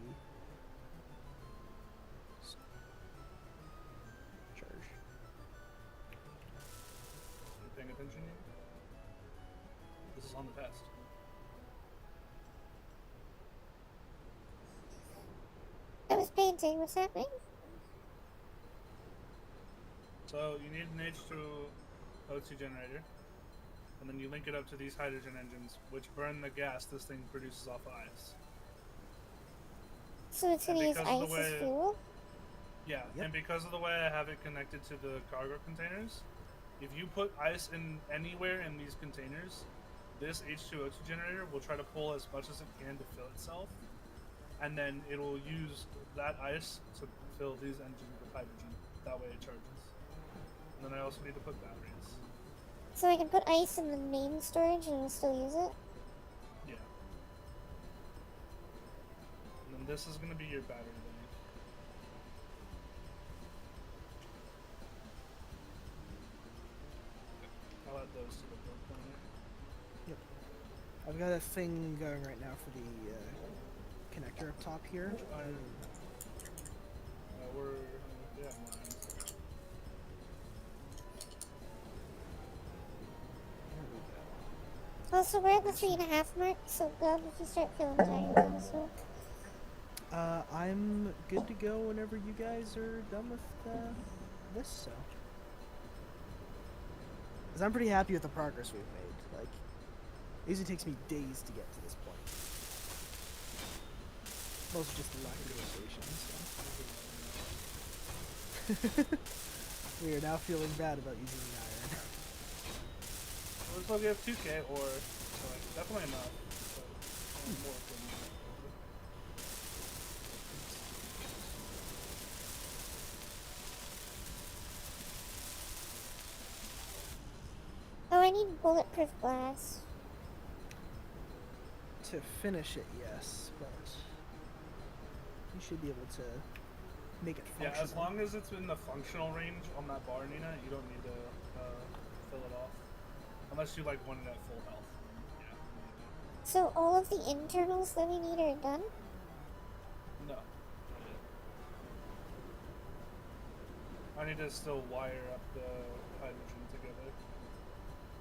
charge. You paying attention yet? This is on the test. I was painting, what's happening? So you need an H2O2 generator, and then you link it up to these hydrogen engines, which burn the gas this thing produces off ice. So it's gonna And use because of ice the as way- fuel? Yeah, Yep. and because of the way I have it connected to the cargo containers, if you put ice in anywhere in these containers, this H2O2 generator will try to pull as much as it can to fill itself, and then it'll use that ice to fill these engines with hydrogen. That way it charges. And then I also need to put batteries. So I can put ice in the main storage and it'll still use it? Yeah. And then this is going to be your battery bank. I'll add those to the build planner. Yep. I've got a thing going right now for the connector up top here. Yeah, mine. There we go. Also, we're at the 3.5 mark, so Gub, if you start feeling tired, let us know. I'm good to go whenever you guys are done with this, so. Because I'm pretty happy with the progress we've made. Like, it usually takes me days to get to this point. Mostly just the lack of motivation, so. We are now feeling bad about using the iron. Looks like we have 2K or so like, definitely enough. But more than Oh, I need bulletproof glass. To finish it, yes, but you should be able to make it yeah, functional. as long as it's in the functional range on that bar, Nina, you don't need to fill it off. Unless you like want it at full health. Yeah. So all of the internals that we need are done? No. I need to still wire up the hydrogen together.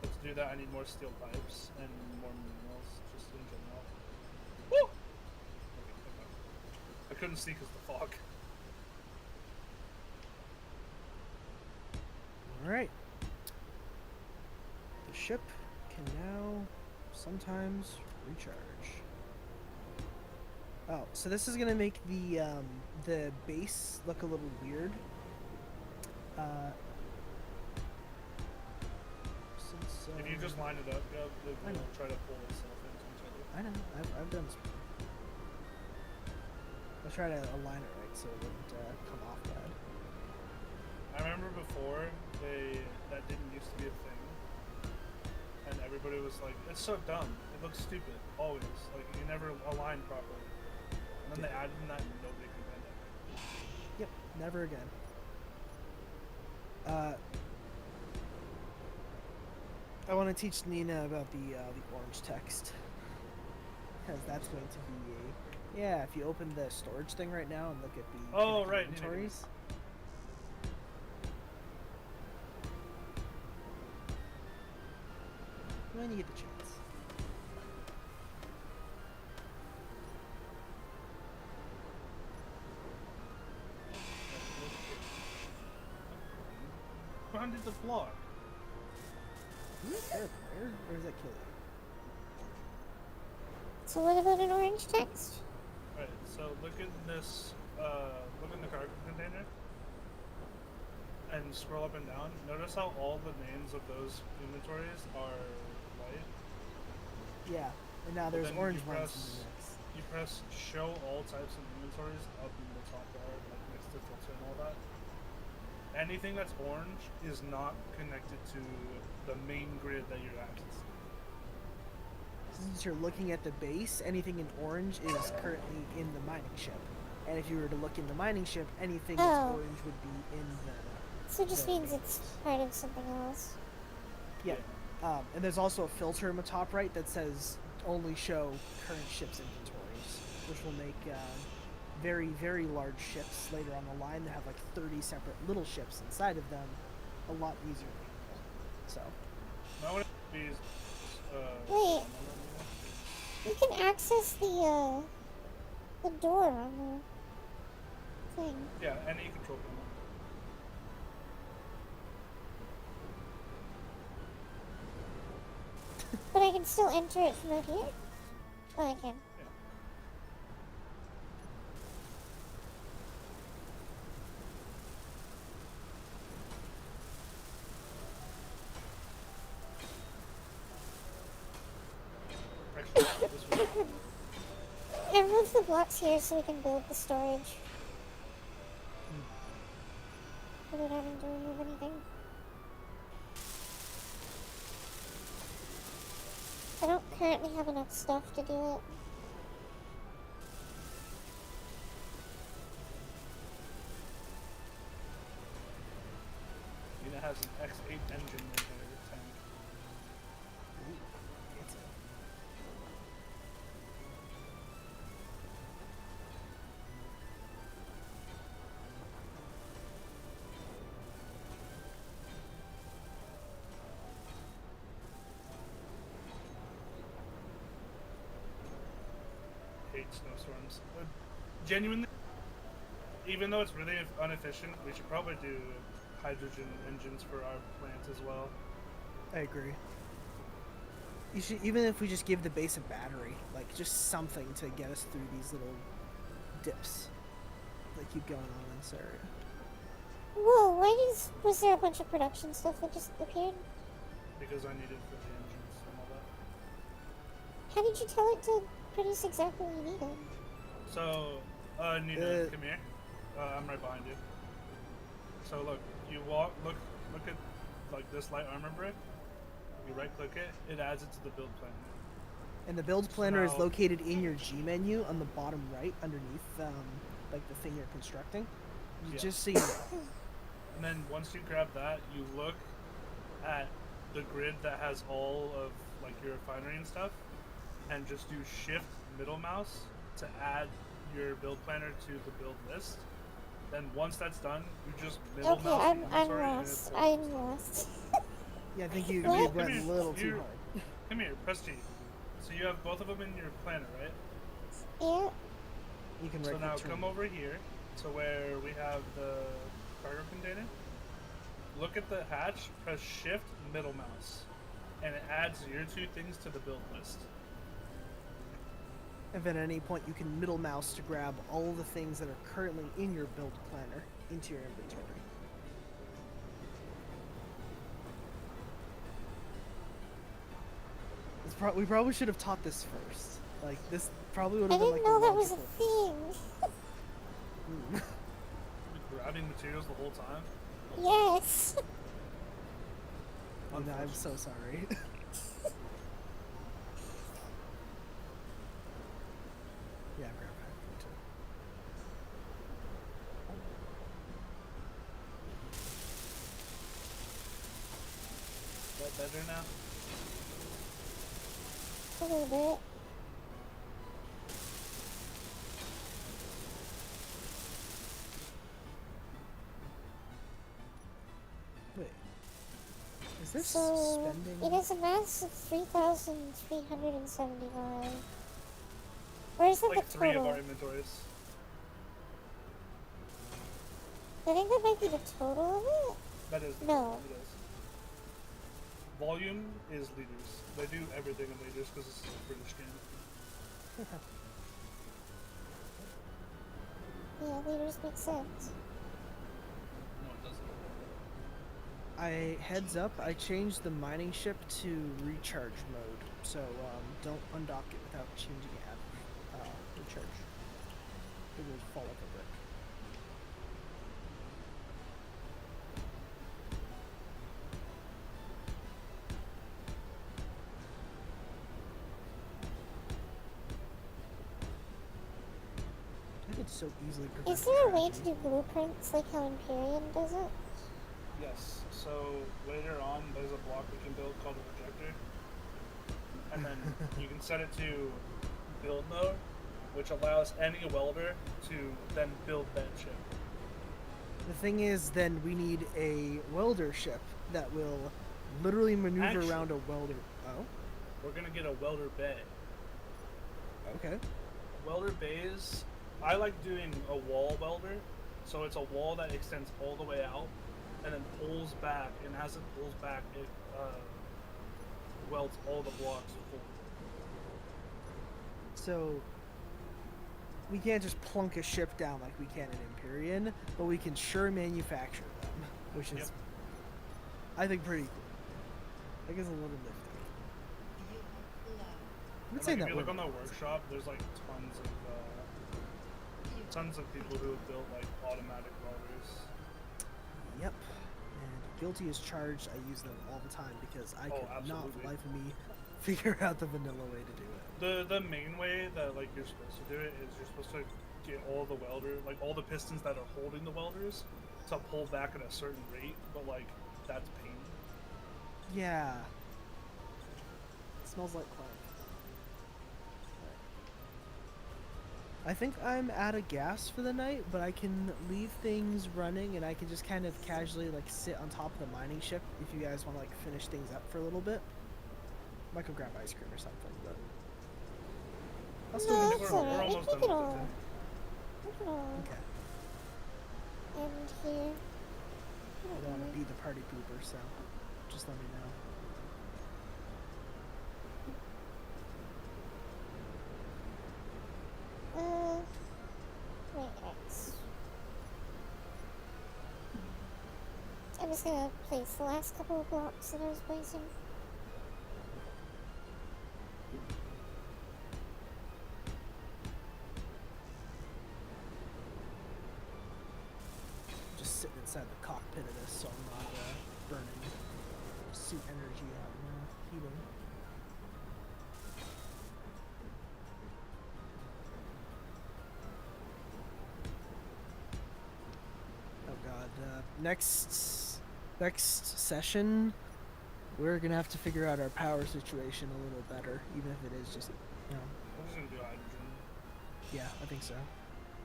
But to do that, I need more steel pipes and more minerals, just in general. Woo! Okay. I couldn't see because of the fog. Alright. The ship can now sometimes recharge. Oh, so this is gonna make the base look a little weird. Since If you just line it up, yeah, it I know. will try to pull itself into each other. I know, I've done this before. I'll try to align it right so it wouldn't come off bad. I remember before that didn't used to be a thing, and everybody was like, "It's so dumb. It looks stupid. Always. Like you never align properly." And then they added in that, and nobody complained at me. Yep, never again. I want to teach Nina about the orange text, because that's going to be yeah. If you open the storage thing right now and look at the Oh, right, inventories. When you get the chance. Grounded the block. Is that fair player, or does that kill you? So what about an orange text? Right. So look in this. Look in the cargo container. And scroll up and down. Notice how all the names of those inventories are white. Yeah, and now But there's then orange you ones press- in the mix. You press show all types of inventories up in the top bar, like next to filter and all that. Anything that's orange is not connected to the main grid that you're accessing. Since you're looking at the base, anything in orange is currently in the mining ship. And if you were to look in the mining ship, anything that's Oh. orange would be in the... So it just Yeah. means it's part of something else. Yeah. And there's also a filter in the top right that says only show current ships inventories, which will make very, very large ships later on the line that have like 30 separate little ships inside of them a lot easier to handle. So, Now what these Wait. You can access the door on the thing. yeah, any control panel. But I can still enter it from out here? Oh, I can. Actually, this way. I removed the blocks here so we can build the storage. Without having to remove anything. I don't currently have enough stuff to do it. Nina has an X8 engine in her tank. it's Hate snowstorms. Genuinely, even though it's really inefficient, we should probably do hydrogen engines for our plant as well. I agree. You should, even if we just give the base a battery, like just something to get us through these little dips that keep going on in this area. Whoa, was there a bunch of production stuff that just appeared? Because I need it for the engines and all that. How did you tell it to produce exactly what you needed? So, Nina, come here. I'm right behind you. So look, you look at like this light armor brick. You right click it, it adds it to the build planner. And the build planner is now- located in your G menu on the bottom right underneath like the thing you're constructing. You Yeah. just see it. And then once you grab that, you look at the grid that has all of like your refinery and stuff, and just do shift middle mouse to add your build planner to the build list. Then once that's done, you just middle Okay, mouse I'm the inventory and lost. it pulls I'm it. lost. Yeah, I think you, What? you Come went here, a little too you're- hard. Come here, press G. So you have both of them in your planner, right? Yeah. You can So right now click come over here to where we have the cargo container. Look at the hatch, press shift middle mouse, and it adds your two things to the build list. And then at any point you can middle mouse to grab all the things that are currently in your build planner into your inventory. We probably should have taught this first. Like this probably would I have been didn't like know the that was a logical thing. thing. Grabbing materials the whole time. Yes. Nina, I'm so sorry. Yeah, grab that too. Is that better now? A little bit. Wait. Is this So spending? it is a mass of 3,375. Or is that Like the 3 of total? our inventories. I think that might be the total of it. That is. No. It is. Volume is liters. They do everything in liters because this is a British game. Yeah, liters make sense. No, it doesn't. Heads up, I changed the mining ship to recharge mode, so don't undock it without changing it out of recharge. It will fall like a brick. I could so easily prevent Is there a way to tragedy. do blueprints like how Empyrean does it? Yes. So later on, there's a block we can build called a projector, and then you can set it to build mode, which allows any welder to then build that ship. The thing is, then we need a welder ship that will literally maneuver Actually- around a welder. Oh, We're gonna get a welder bay. okay. Welder bays, I like doing a wall welder, so it's a wall that extends all the way out and then pulls back, and as it pulls back, it welds all the blocks full. So we can't just plunk a ship down like we can in Empyrean, but we can sure manufacture them, which is, Yep. I think, pretty cool. I think it's a little nifty. You have left. I'm not And saying like, that if you look we're on the not. workshop, there's like tons of people who have built like automatic welders. Yep. And guilty as charged, I use them all the time because I Oh, could not for absolutely. the life of me figure out the vanilla way to do it. The main way that like you're supposed to do it is you're supposed to get all the welder, like all the pistons that are holding the welders, to pull back at a certain rate, but like that's pain. Yeah. It smells like clank. I think I'm out of gas for the night, but I can leave things running and I can just kind of casually like sit on top of the mining ship if you guys want to like finish things up for a little bit. Might go grab ice cream or something, but I'll still No, be that's We're alright. almost We done can with all. it. We can all okay. end here. I don't want to be the party pooper, so just let me know. Wait, X. I'm just gonna place the last couple of blocks that I was placing. Just sitting inside the cockpit of this so I'm not burning suit energy out and heating. Oh god, next session we're gonna have to figure out our power situation a little better, even if it is just, you know, We're just gonna do hydrogen, yeah, I think so.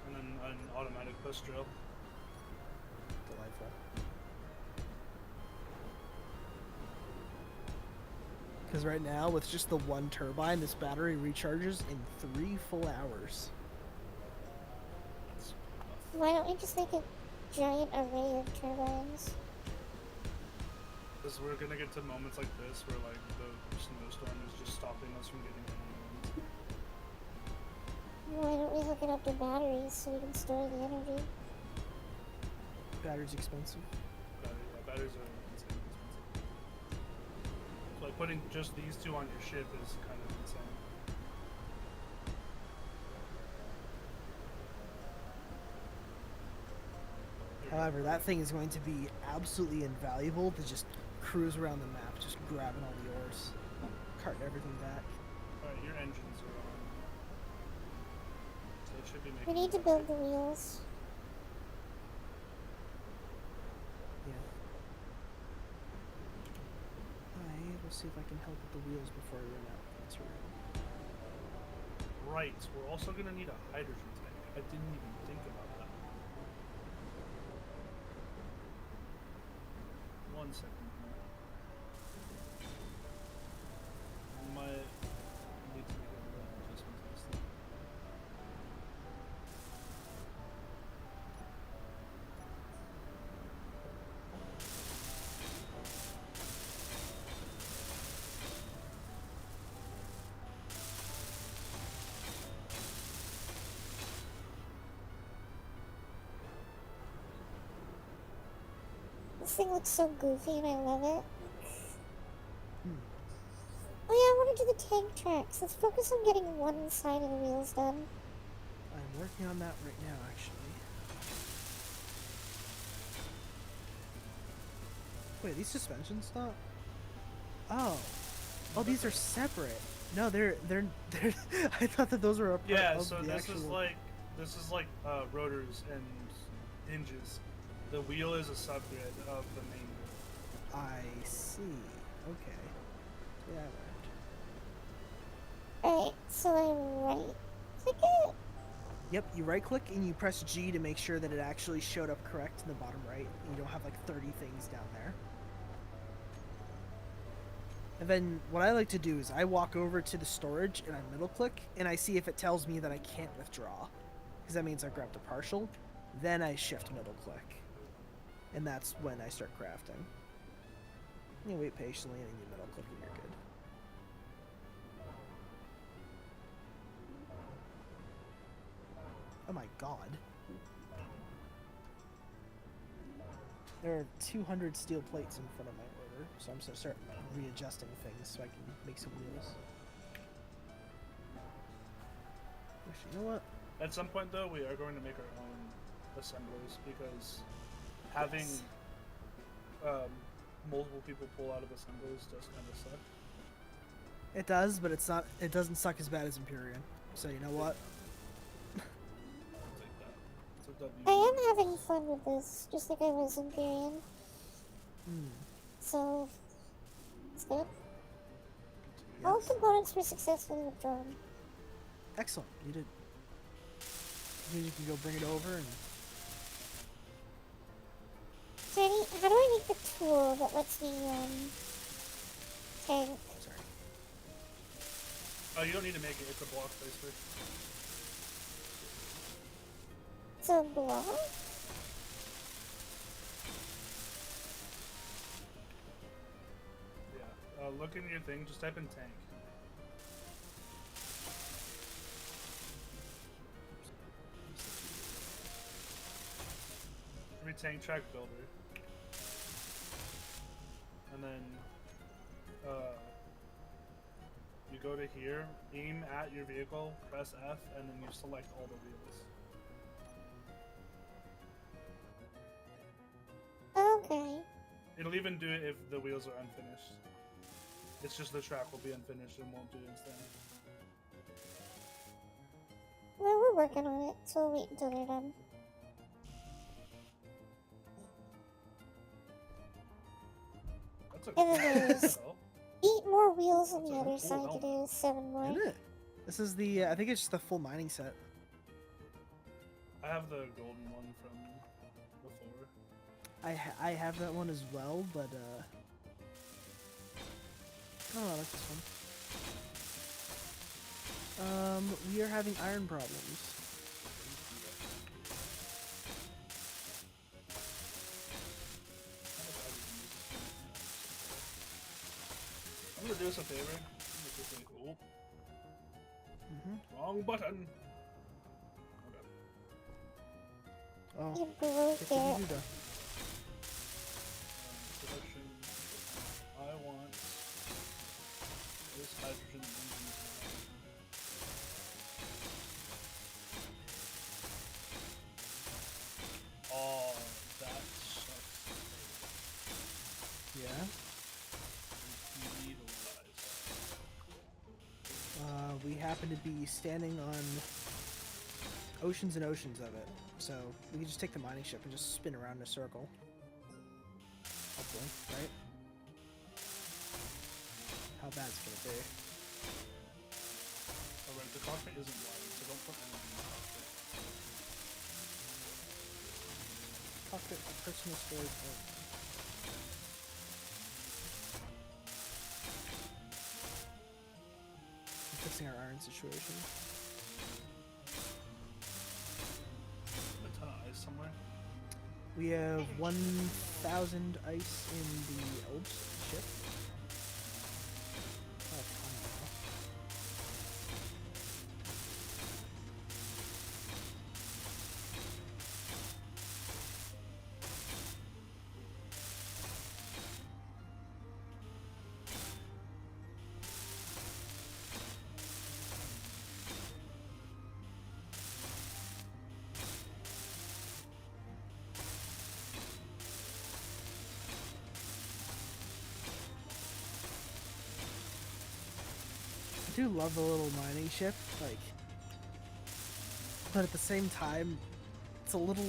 and then an automatic push drill. Delightful. Because right now, with just the one turbine, this battery recharges in 3 full hours. That's Why don't we just make a giant array of turbines? because we're gonna get to moments like this where like the snowstorm is just stopping us from getting any wind. Why don't we hook it up to batteries so we can store the energy? Battery's expensive. Batteries are insane expensive. So like putting just these two on your ship is kind of insane. However, that thing is going to be absolutely invaluable to just cruise around the map, just grabbing all the ores, carting everything back. Alright, your engines are should be making. We need to it build okay. the wheels. Yeah. I will see if I can help with the wheels before I run out of material. Right. We're also gonna need a hydrogen tank. I didn't even think about that. 1 second. I might need to make a little adjustment to this thing. This thing looks so goofy and I love it. Hmm. Oh yeah, I want to do the tank tracks. Let's focus on getting one side of the wheels done. I'm working on that right now, actually. Wait, these suspensions not? Oh. Oh, these are separate. No, they're I thought that those were a part Yeah. of So the this actual... is like rotors and hinges. The wheel is a subgrid of the main. I see. Okay. Yeah, right. Alright, so I right click it. Yep, you right click and you press G to make sure that it actually showed up correct in the bottom right. And you don't have like 30 things down there. And then what I like to do is I walk over to the storage and I middle click and I see if it tells me that I can't withdraw. Because that means I grabbed a partial. Then I shift middle click. And that's when I start crafting. You wait patiently and then you middle click and you're good. Oh my god. There are 200 steel plates in front of my order, so I'm just gonna start readjusting things so I can make some wheels. Actually, you know what? At some point, though, we are going to make our own assemblers because having Yes. multiple people pull out of assemblers does kind of suck. It does, but it's not. It doesn't suck as bad as Empyrean. So you know what? I'll take that. It's a W. I am having fun with this, just like I was in Empyrean. Hmm. So, it's good. All Yes. components were successfully withdrawn. Excellent. You did. You can go bring it over and. So how do I make the tool that lets me, tank? Sorry. Oh, you don't need to make it. It's a block, basically. It's a block? Yeah. Look in your thing. Just type in tank. Every tank track builder. And then you go to here, aim at your vehicle, press F, and then you select all the wheels. Okay. It'll even do it if the wheels are unfinished. It's just the track will be unfinished and won't do it instantly. Well, we're working on it, so we'll wait until they're done. That's a And then there's oh, 8 more wheels on That's the a other cool side to helmet. do, 7 more. Isn't it? This is the. I think it's just the full mining set. I have the golden one from before. I have that one as well, but oh, I like this one. We are having iron problems. I'm gonna do us a favor. Make this really cool. Mm-hmm. Wrong button. Okay. Oh, You broke what did it. you do? Production. I want this hydrogen engine. Oh, that sucks. Yeah. Utilize. We happen to be standing on oceans and oceans of it. So we can just take the mining ship and just spin around in a circle. Hopefully, right? How bad it's gonna be. Alright, the cockpit isn't wide, so don't put anything in the cockpit. Cockpit for personal storage only. I'm fixing our iron situation. A ton of ice somewhere. We have 1,000 ice in the old ship. Oh, ton now. I do love the little mining ship, like, but at the same time, it's a little,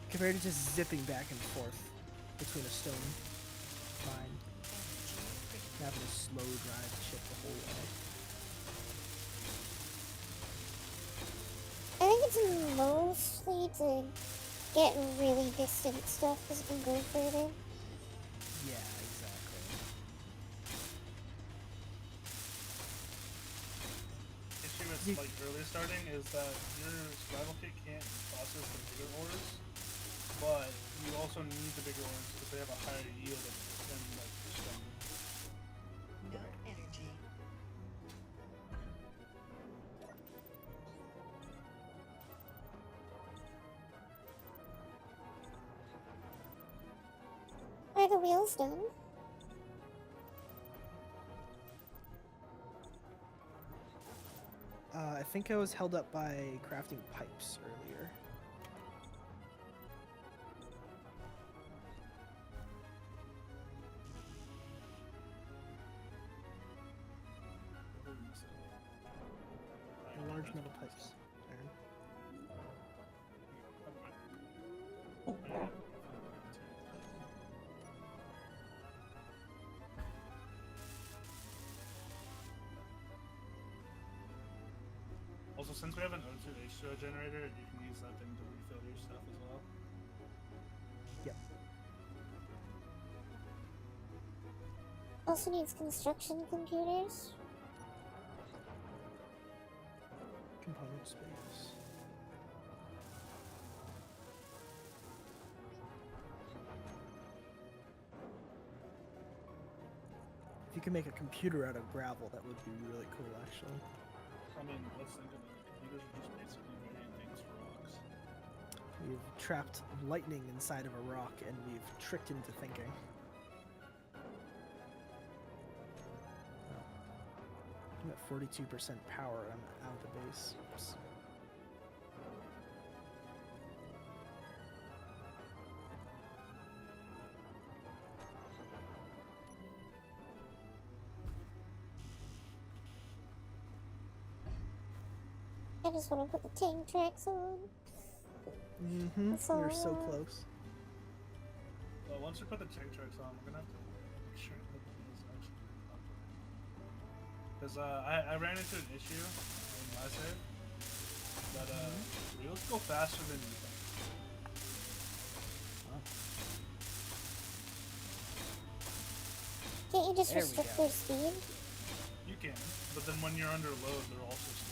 compared to just zipping back and forth between a stone mine, having to slow drive the ship the whole way. I think it's mostly to get really distant stuff because it can go further. Yeah, exactly. Issue with like early starting is that your survival kit can't process the bigger ores, but you also need the bigger ores because they have a higher yield than like the stone. No energy. Are the wheels done? I think I was held up by crafting pipes earlier. Large metal pipes. Aaron. Also, since we have an O2 H2O generator, you can use that thing to refill your stuff as well. Yep. Also needs construction computers. Component space. If you can make a computer out of gravel, that would be really cool, actually. I mean, let's think about it. Computers are just basically varying things for rocks. We've trapped lightning inside of a rock, and we've tricked it into thinking. Oh. I'm at 42% power, I'm out of the base. Oops. I just want to put the tank tracks on. Mm-hmm. That's all We're I so want. close. Well, once we put the tank tracks on, we're gonna have to make sure that the wheels actually operate. Because I ran into an issue in my save that wheels go faster than you think. Oh. Can't you just There we restrict go. their speed? You can, but then when you're under load, they're also slow.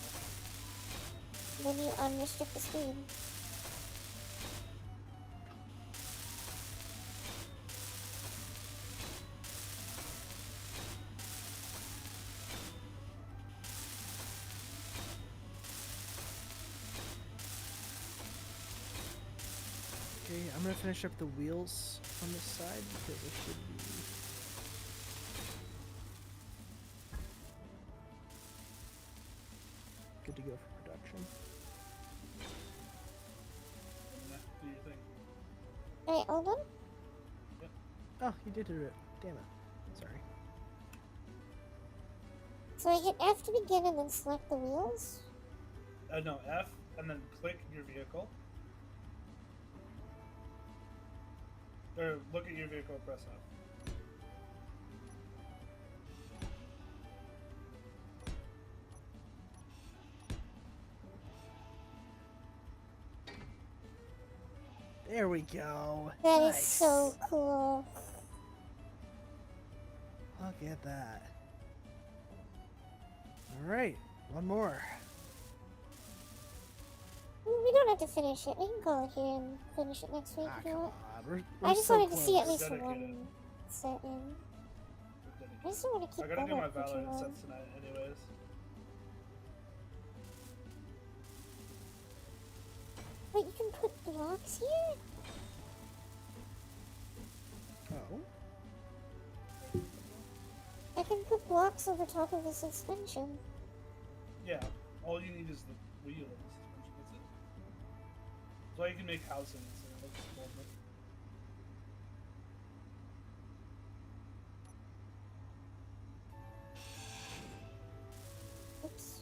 Then you unrestrict the speed. Okay, I'm gonna finish up the wheels on this side because they should be. Good to go for production. Nah, do your thing. Alright, hold on. Oh, you did do it. Damn it. Sorry. So I hit F to begin and then select the wheels. no, F, and then click your vehicle. Or look at your vehicle, press F. There we go. That is Nice. so cool. Look at that. Alright, one more. We don't have to finish it. We can call it here and finish it next week Ah, if you come want. on. We're I just so wanted to see at close. least Dedicated. one set in. Dedicated. I just don't want to keep I gotta that do my up for too Valorant long. sets tonight, anyways. Wait, you can put blocks here? Oh. I can put blocks over top of the suspension. Yeah, all you need is the wheel and the suspension. That's it. That's why you can make housings and it looks cool. Oops.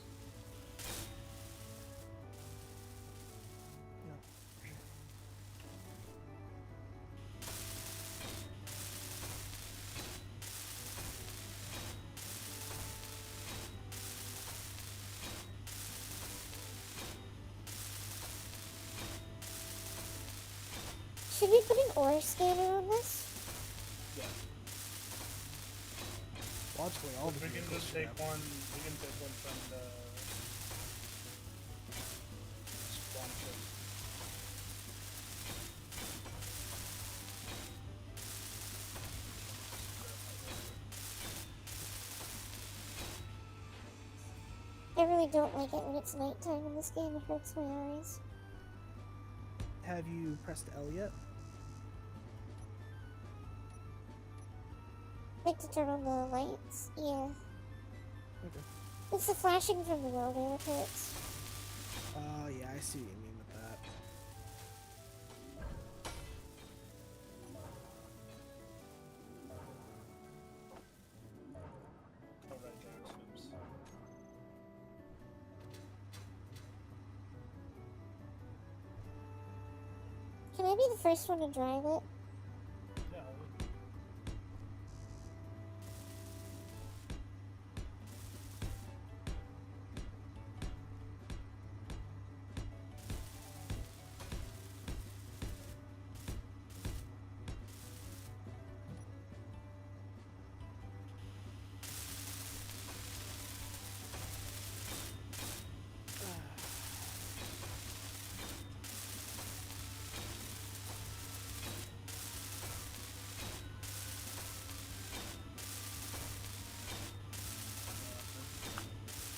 Should we put an ore scanner on this? Yeah. Logically, all the We can vehicles just should take have. one. We can take one from the spawn ship. I really don't like it when it's nighttime in this game. It hurts my eyes. Have you pressed L yet? Like to turn on the lights. Yeah. Okay. It's the flashing from the welder that hurts. Oh, yeah, I see what you mean with that. Alright, Jack swoops. Can I be the first one to drive it? Yeah.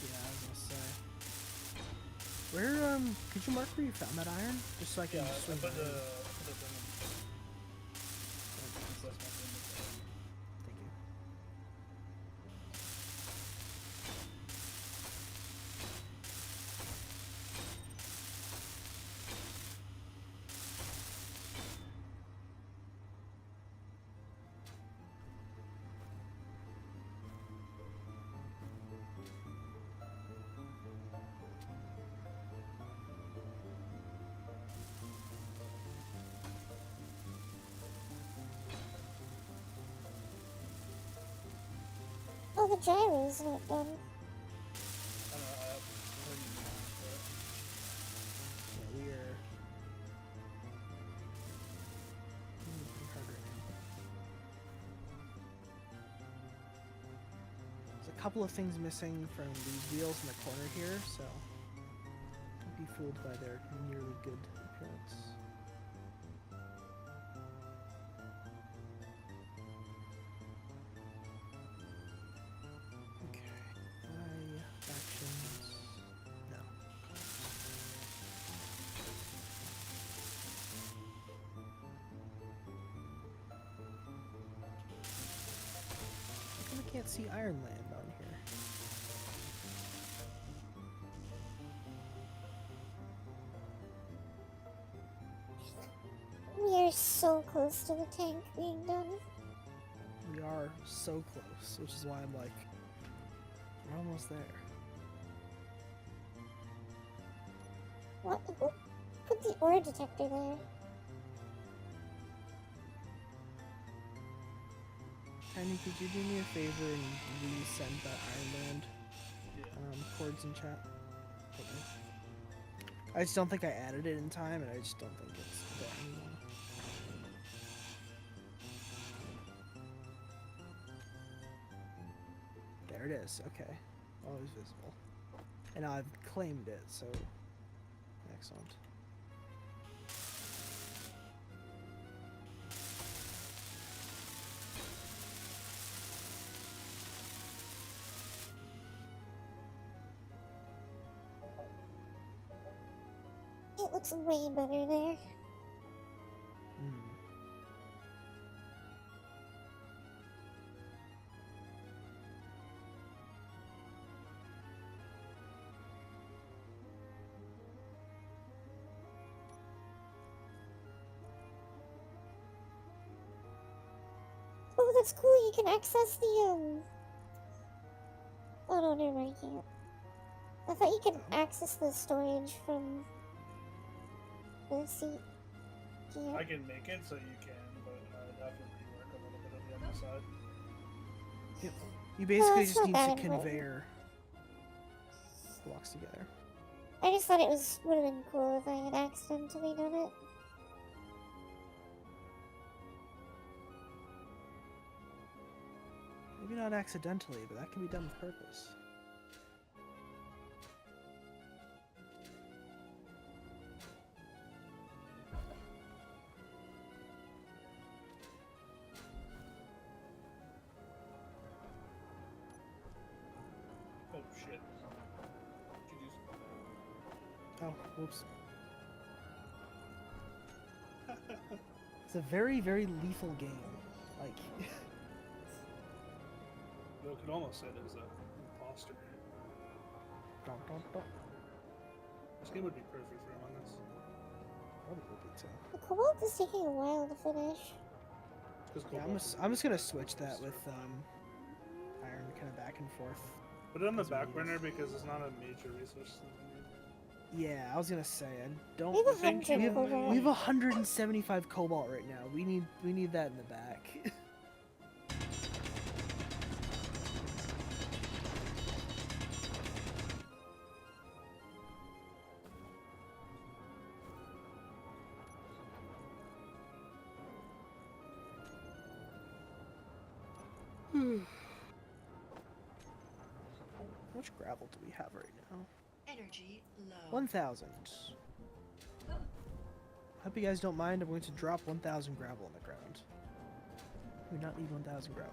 Yeah, I was gonna say. Where, could you mark where you found that iron? Just so I can Yeah, I swing put by the it. thing in. That's my thing. Thank you. Oh, the gyro's not done. I don't know, I have Yeah, we are. Pretty hard right now. There's a couple of things missing from these wheels in the corner here, so don't be fooled by their nearly good appearance. Okay. Actions. No. I can't see Iron Land on here. We are so close to the tank being done. We are so close, which is why I'm like, we're almost there. What? Who put the ore detector there? Tiny, could you do me a favor and resend that Iron Band Yeah. chords in chat? Okay. I just don't think I added it in time, and I just don't think it's there anymore. There it is. Okay. Always visible. And now I've claimed it, so excellent. It looks way better there. Hmm. Oh, that's cool. You can access the Oh no, never mind. You can't. I thought you could access the storage from the seat. Can't. I can make it so you can, but I'd have to rework a little bit of the underside. Yep. You basically it's just not need that to important. conveyor blocks together. I just thought it would have been cool if I had accidentally done it. Maybe not accidentally, but that can be done with purpose. Oh shit. Oh, whoops. It's a very, very lethal game. Like, You could almost say there's an imposter. dun, dun, dun. This game would be perfect for Among Us. Probably would be too. The Cobalt is taking a while to finish. Yeah, I'm just gonna switch that with Iron kind of back and forth. Put it on the That's what back it burner is. because it's not a major resource. Yeah, I was gonna say I don't. We have think 100 you- Cobalt. We have 175 cobalt right now. We need that in the back. How much gravel do we have right now? Energy low. 1,000. Hope you guys don't mind. I'm going to drop 1,000 gravel on the ground. We do not need 1,000 gravel.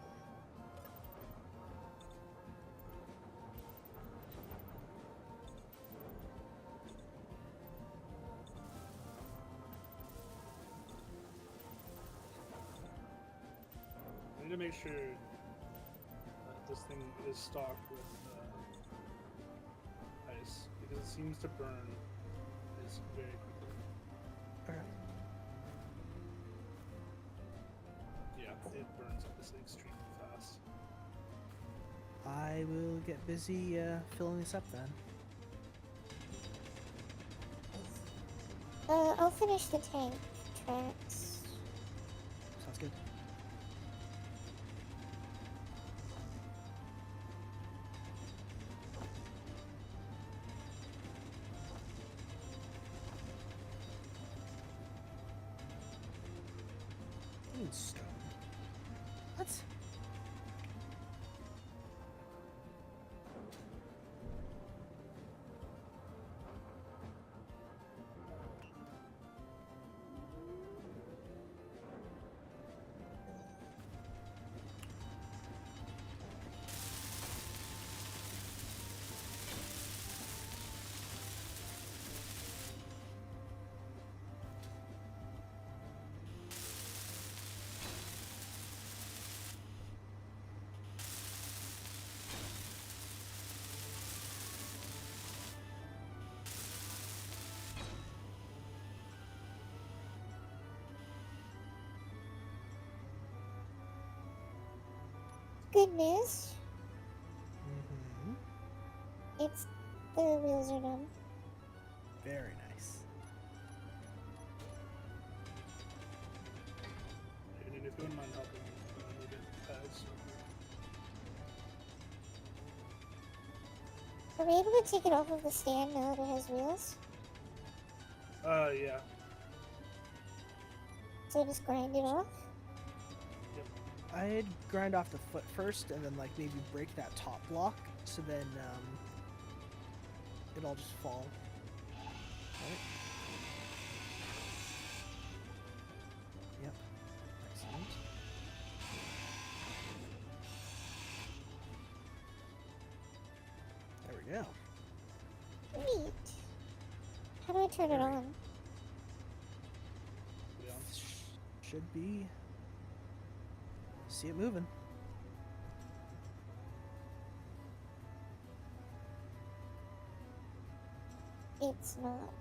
I need to make sure that this thing is stocked with ice because it seems to burn ice very quickly. Okay. Yeah, it burns obviously extremely fast. I will get busy filling this up then. I'll finish the tank tracks. Sounds good. I need stone. What? Good news. Mm-hmm. It's the wheels are done. Very nice. And if you wouldn't mind helping me, I need it pads. Are we able to take it off of the stand now that it has wheels? Yeah. So just grind it off? I'd grind off the foot first, and then like maybe break that top block, so then it'll all just fall. Right? Yep. Excellent. There we go. Neat. How do I turn it on? To be honest. Should be. See it moving. It's not.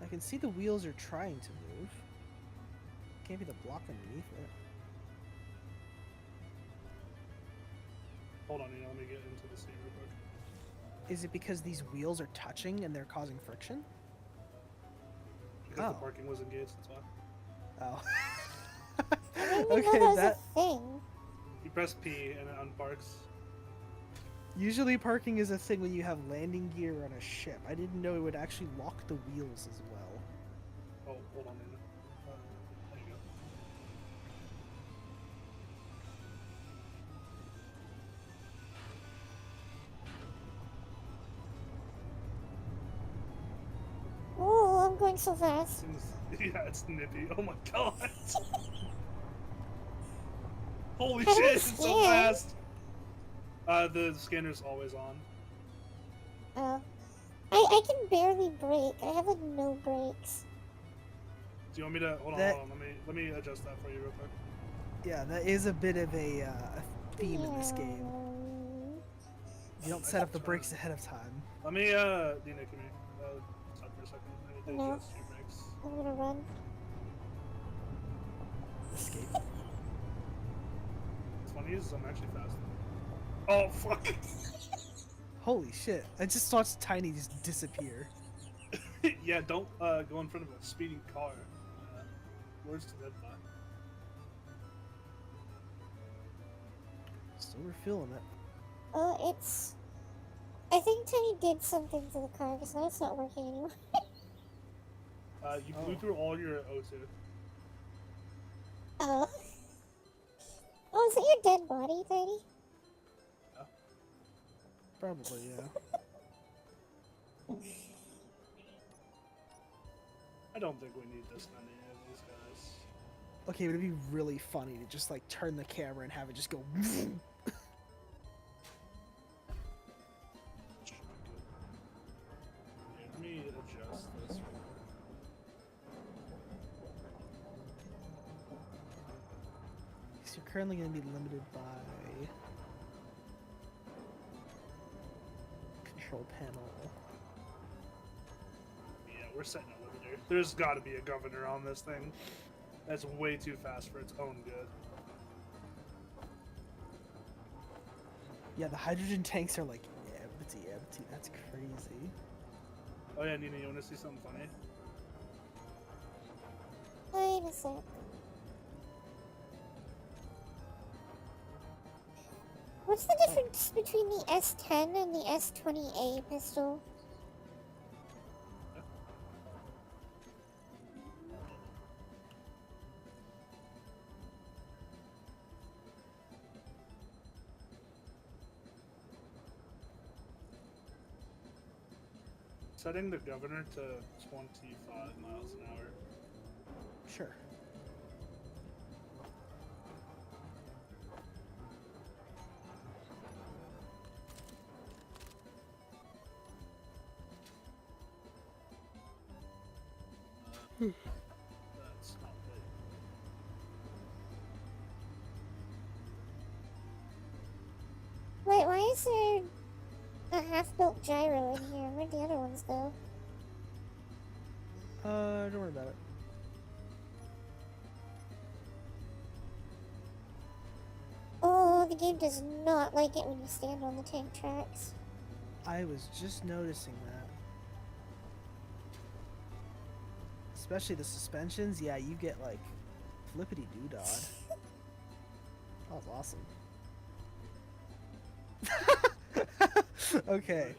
I can see the wheels are trying to move. Can't be the block underneath it. Hold on, let me get into the scene real quick. Is it because these wheels are touching and they're causing friction? Because Oh. the parking was engaged, that's why. Oh. I didn't even Okay, know that was that a thing. You press P and it unparks. usually parking is a thing when you have landing gear on a ship. I didn't know it would actually lock the wheels as well. Oh, hold on, Nina. There you Oh, I'm going so fast. go. Yeah, it's nippy. Oh my god. Holy How do shit, I it's so scan? fast. The scanner's always on. Oh. I can barely brake. I have like no brakes. Do you want me to hold on? That- Hold on. Let me adjust that for you real quick. Yeah, that is a bit of a theme in this game. You don't set up the brakes ahead of time. Let me Nina, can you stop for a second? I need to No. adjust your brakes. I'm gonna run. Escape. What's funny is I'm actually fast. Oh fuck. Holy shit! I just watched Tiny just disappear. Yeah, don't go in front of a speeding car. Words to live by. Still we're feeling it. Oh, it's. I think Tiny did something to the car because now it's not working anymore. You blew Oh. through all your O2. Oh. Oh, is that your dead body, Tiny? Probably, yeah. I don't think we need this many of these guys. Okay, but it'd be really funny to just like turn the camera and have it just go. Here, let me adjust this. So you're currently going to be limited by control panel. Yeah, we're setting a limiter. There's got to be a governor on this thing. That's way too fast for its own good. Yeah, the hydrogen tanks are like empty, empty. That's crazy. Oh yeah, Nina, you want to see something funny? Wait a sec. What's the difference between the S10 and the S20A pistol? Setting the governor to 25 miles an hour. Sure. That's not right. Wait, why is there a half-built gyro in here? Where'd the other ones go? Don't worry about it. Oh, the game does not like it when you stand on the tank tracks. I was just noticing that. Especially the suspensions, yeah, you get like flippity doodad. That was awesome. Okay,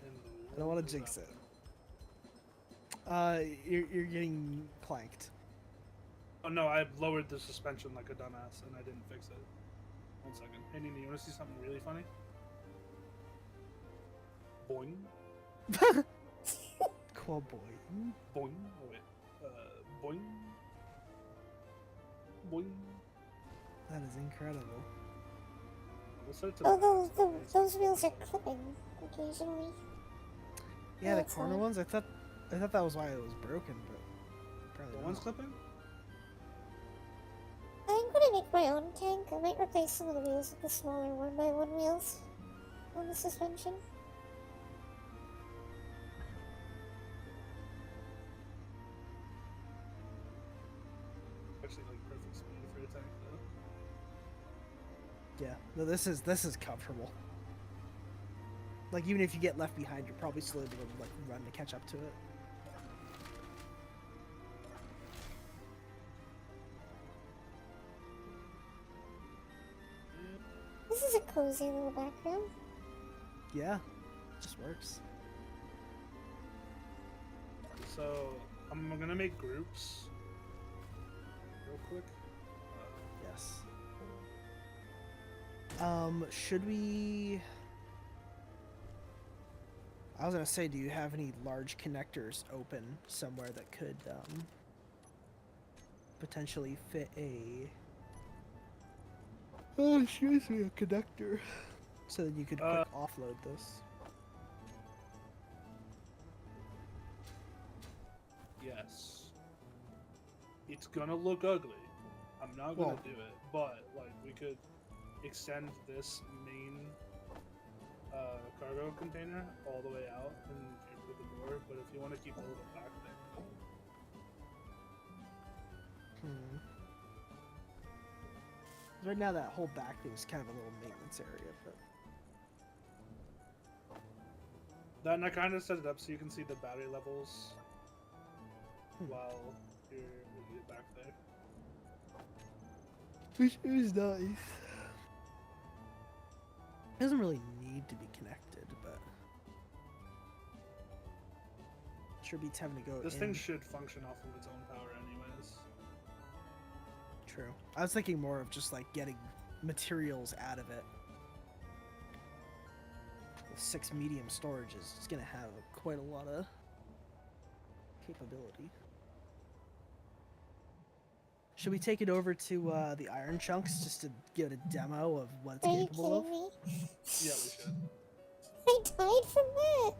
I don't want to jinx it. You're getting clanked. Oh no, I lowered the suspension like a dumbass and I didn't fix it. 1 second. Hey Nina, you wanna see something really funny? Boing. Cool boy. Boing. Oh wait. Boing. Boing. That is incredible. We'll set it to Oh, max. those wheels are clipping occasionally. Yeah, the That's corner fine. ones. I thought that was why it was broken, but apparently The not. one's clipping? I think when I make my own tank, I might replace some of the wheels with the smaller 1x1 wheels on the suspension. Actually, like perfect speed for a tank though. Yeah, no, this is comfortable. Like even if you get left behind, you're probably still able to like run to catch up to it. This is a cozy little background. Yeah, it just works. So I'm gonna make groups real quick. Yes. Should we? I was gonna say, do you have any large connectors open somewhere that could potentially fit a? Oh, excuse me, a connector. So that you could quick offload this. Yes. It's gonna look ugly. I'm not gonna Well- do it, but like we could extend this main cargo container all the way out and get rid of the door. But if you want to keep a little back there, Hmm. Right now, that whole back thing is kind of a little maintenance area, but then I kind of set it up so you can see the battery levels Hmm. while you're back there. which is nice. It doesn't really need to be connected, but sure beats having to go This in. thing should function off of its own power, anyways. True. I was thinking more of just like getting materials out of it. With 6 medium storages, it's gonna have quite a lot of capability. Should we take it over to the Iron Chunks just to give it a demo of what it's Are you capable of? kidding me? Yeah, we should. I died from that!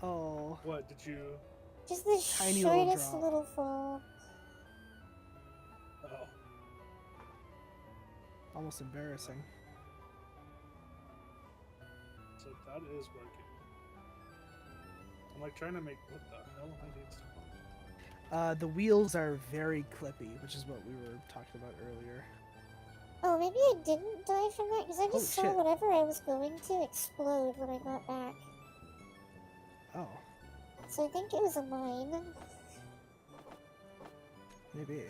Oh, What did you? Just the Tiny little shortest drop. little fall. Oh, almost embarrassing. so that is working. I'm like trying to make what the hell? I need to. The wheels are very clippy, which is what we were talking about earlier. Oh, maybe I didn't die from that because I just Holy saw shit. whatever I was going to explode when I got back. Oh, So I think it was a mine. maybe.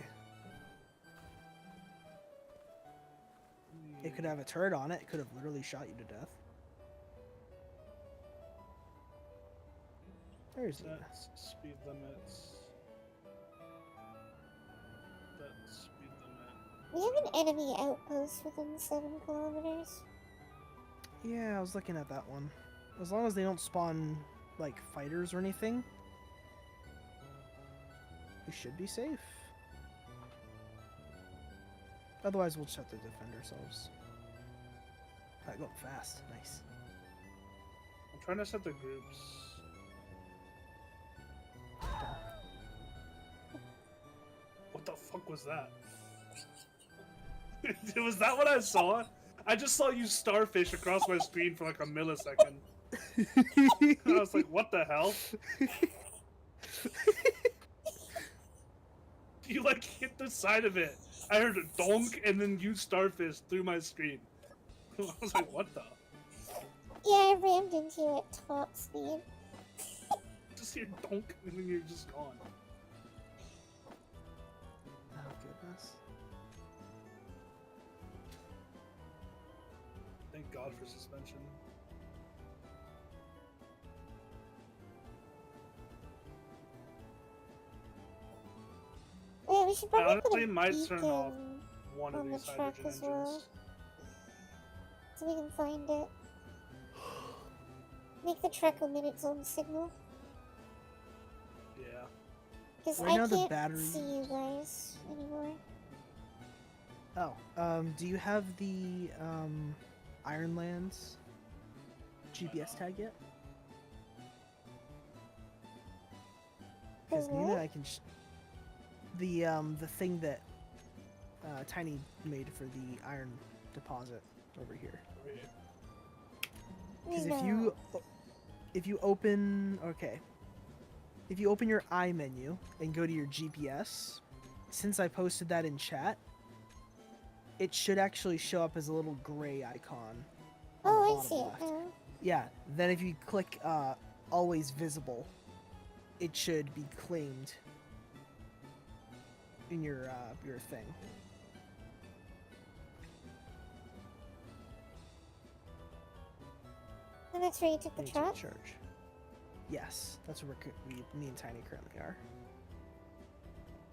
It could have a turret on it. It could have literally shot you to death. There's it. That's speed limits. That's speed limit. We have an enemy outpost within 7 kilometers. Yeah, I was looking at that one. As long as they don't spawn, like, fighters or anything, we should be safe. Otherwise, we'll just have to defend ourselves. That going fast. Nice. I'm trying to set the groups. What the fuck was that? Was that what I saw? I just saw you starfish across my screen for like a millisecond. I was like, what the hell? You like hit the side of it. I heard a donk and then you starfish through my screen. I was like, what the? Yeah, I rammed into you at top speed. Just hear donk and then you're just gone. God for suspension. Yeah, we should I probably put honestly a might turn off beacon one of on the these truck hydrogen as well, engines. so we can find it. Make the truck emit its own signal. Yeah. Because Right I now the can't batteries- see you guys anymore. Oh, do you have the Ironlands GPS tag yet? Because The Nina, what? I can. The thing that Tiny made for the iron deposit over here. Wait. Because No. if you open if you open your I menu and go to your GPS, since I posted that in chat, it should actually show up as a little gray icon. on the Oh, I bottom see it left. now. Yeah. Then if you click always visible, it should be claimed in your thing. And that's where you took the You need to truck? charge. Yes, that's where me and Tiny currently are.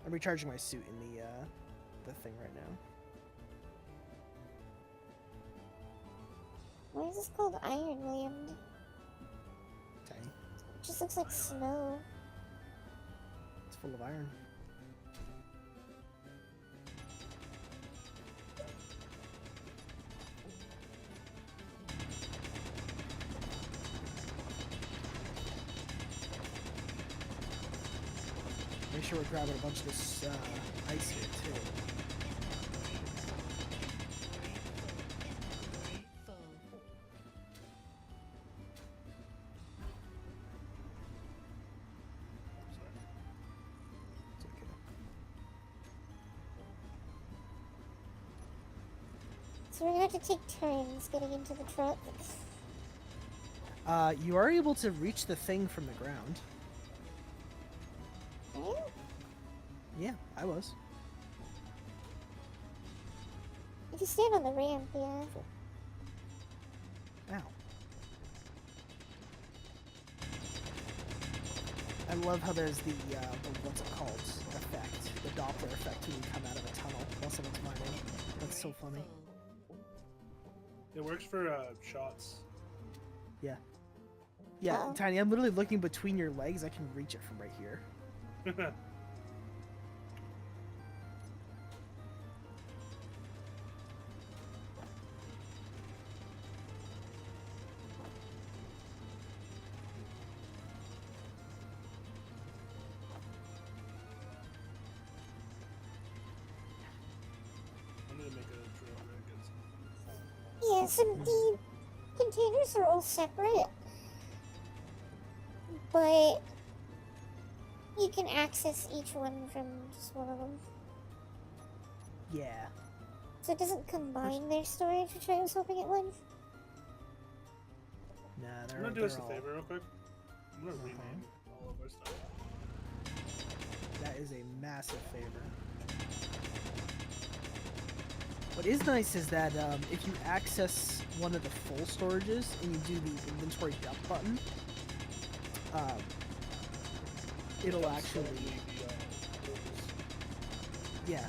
I'm recharging my suit in the thing right now. Why is this called Ironland? Tiny, It just looks like snow. it's full of iron. Make sure we're grabbing a bunch of this ice here too. Inventory full. It's okay. So we're gonna have to take turns getting into the truck. You are able to reach the thing from the ground. Right? Yeah, I was. If you stand on the ramp, yeah. Ow. I love how there's the what's it called effect, the Doppler effect when you come out of a tunnel while someone's mining. That's so funny. It works for shots. Yeah. Yeah, Uh-oh. Tiny, I'm literally looking between your legs. I can reach it from right here. I'm gonna make a drill rig and some. Yeah, so the containers are all separate. But you can access each one from just one of them. Yeah. So it doesn't combine their storage, which I was hoping it would. Nah, they're, I'm gonna do they're us a all- favor real quick. I'm gonna Uh-huh. rename all of our stuff. That is a massive favor. What is nice is that if you access one of the full storages and you do the inventory dump button, it'll actually, yeah.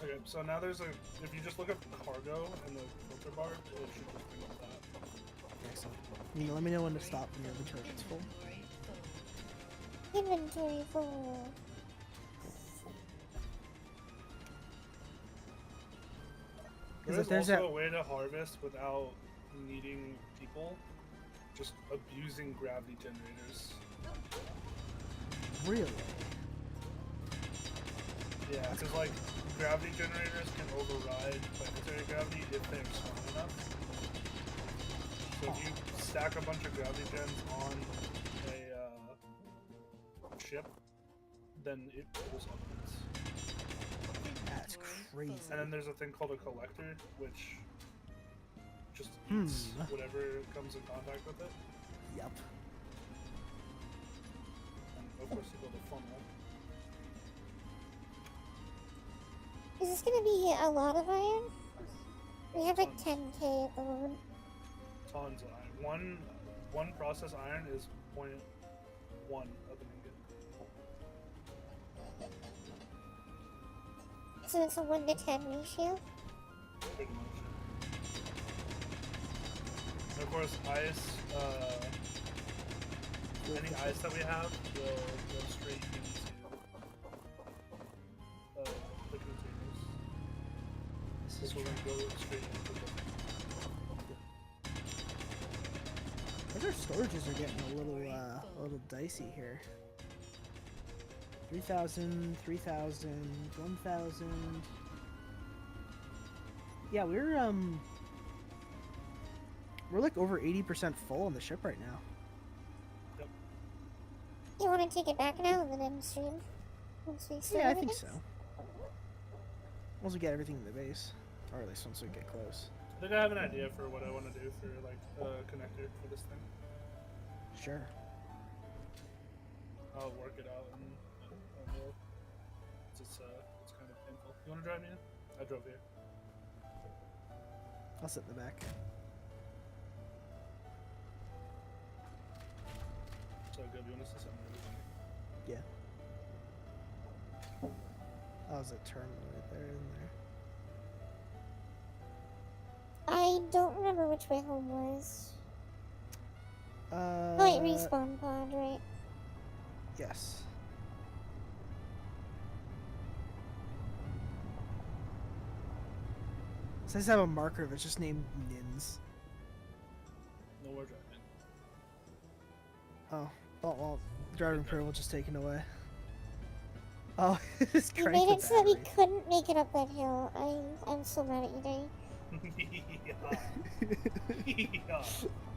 Okay, so now there's a. If you just look up cargo in the filter bar, it should just bring up that. Excellent. You let me know when to stop when your inventory gets full. Inventory full. Inventory full. There If is there's also that- a way to harvest without needing people, just abusing gravity generators. Really? Yeah, because like gravity generators can override planetary gravity if they're strong enough. So if you stack a bunch of gravity gens on a ship, then it pulls upwards. That's crazy. And then there's a thing called a collector, which just Hmm. eats whatever comes in contact with it. Yep. And of course you build a funnel. Is this gonna be a lot of iron? We have like Tons. 10k at the moment. Tons of iron. One process iron is 0.1 of an ingot. So it's a 1 to 10 ratio. Pretty much. And of course, ice. Any ice that we have will go straight into the containers. This will then go straight into the. I think our storages are getting a little dicey here. 3,000, 3,000, 1,000. Yeah, we're like over 80% full on the ship right now. You want to take it back now and then end stream? Once we start Yeah, I think everything? so. Once we get everything in the base, or at least once we get close. I think I have an idea for what I want to do for like a connector for this thing. Sure. I'll work it out and we'll. It's kind of painful. You want to drive me in? I drove here. I'll sit in the back. So good. You want us to send everything? Yeah. Oh, there's a terminal right there, isn't there? I don't remember which way home was. Oh wait, respawn pod, right? Yes. It says I have a marker that's just named Nins. No, we're driving. Oh, well, driving privilege is taken away. Oh, it's You cranked made the it so that we battery. couldn't make it up that hill. I'm so mad at you, Day. Yeah.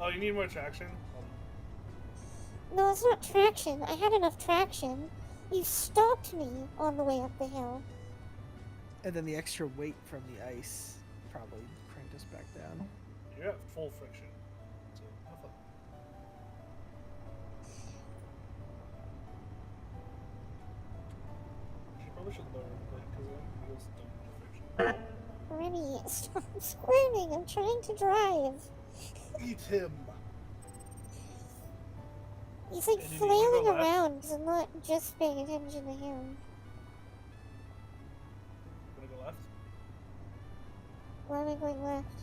Oh, you need more traction? No, it's not traction. I had enough traction. You stopped me on the way up the hill. And then the extra weight from the ice probably cranked us back down. You're at full friction. So, have fun. You probably should lower it because it feels dumb friction. Remy, stop squirming. I'm trying to drive. Eat him. He's like Hey, did you flailing go left? around because I'm not just paying attention to him. Gonna go left? Why am I going left?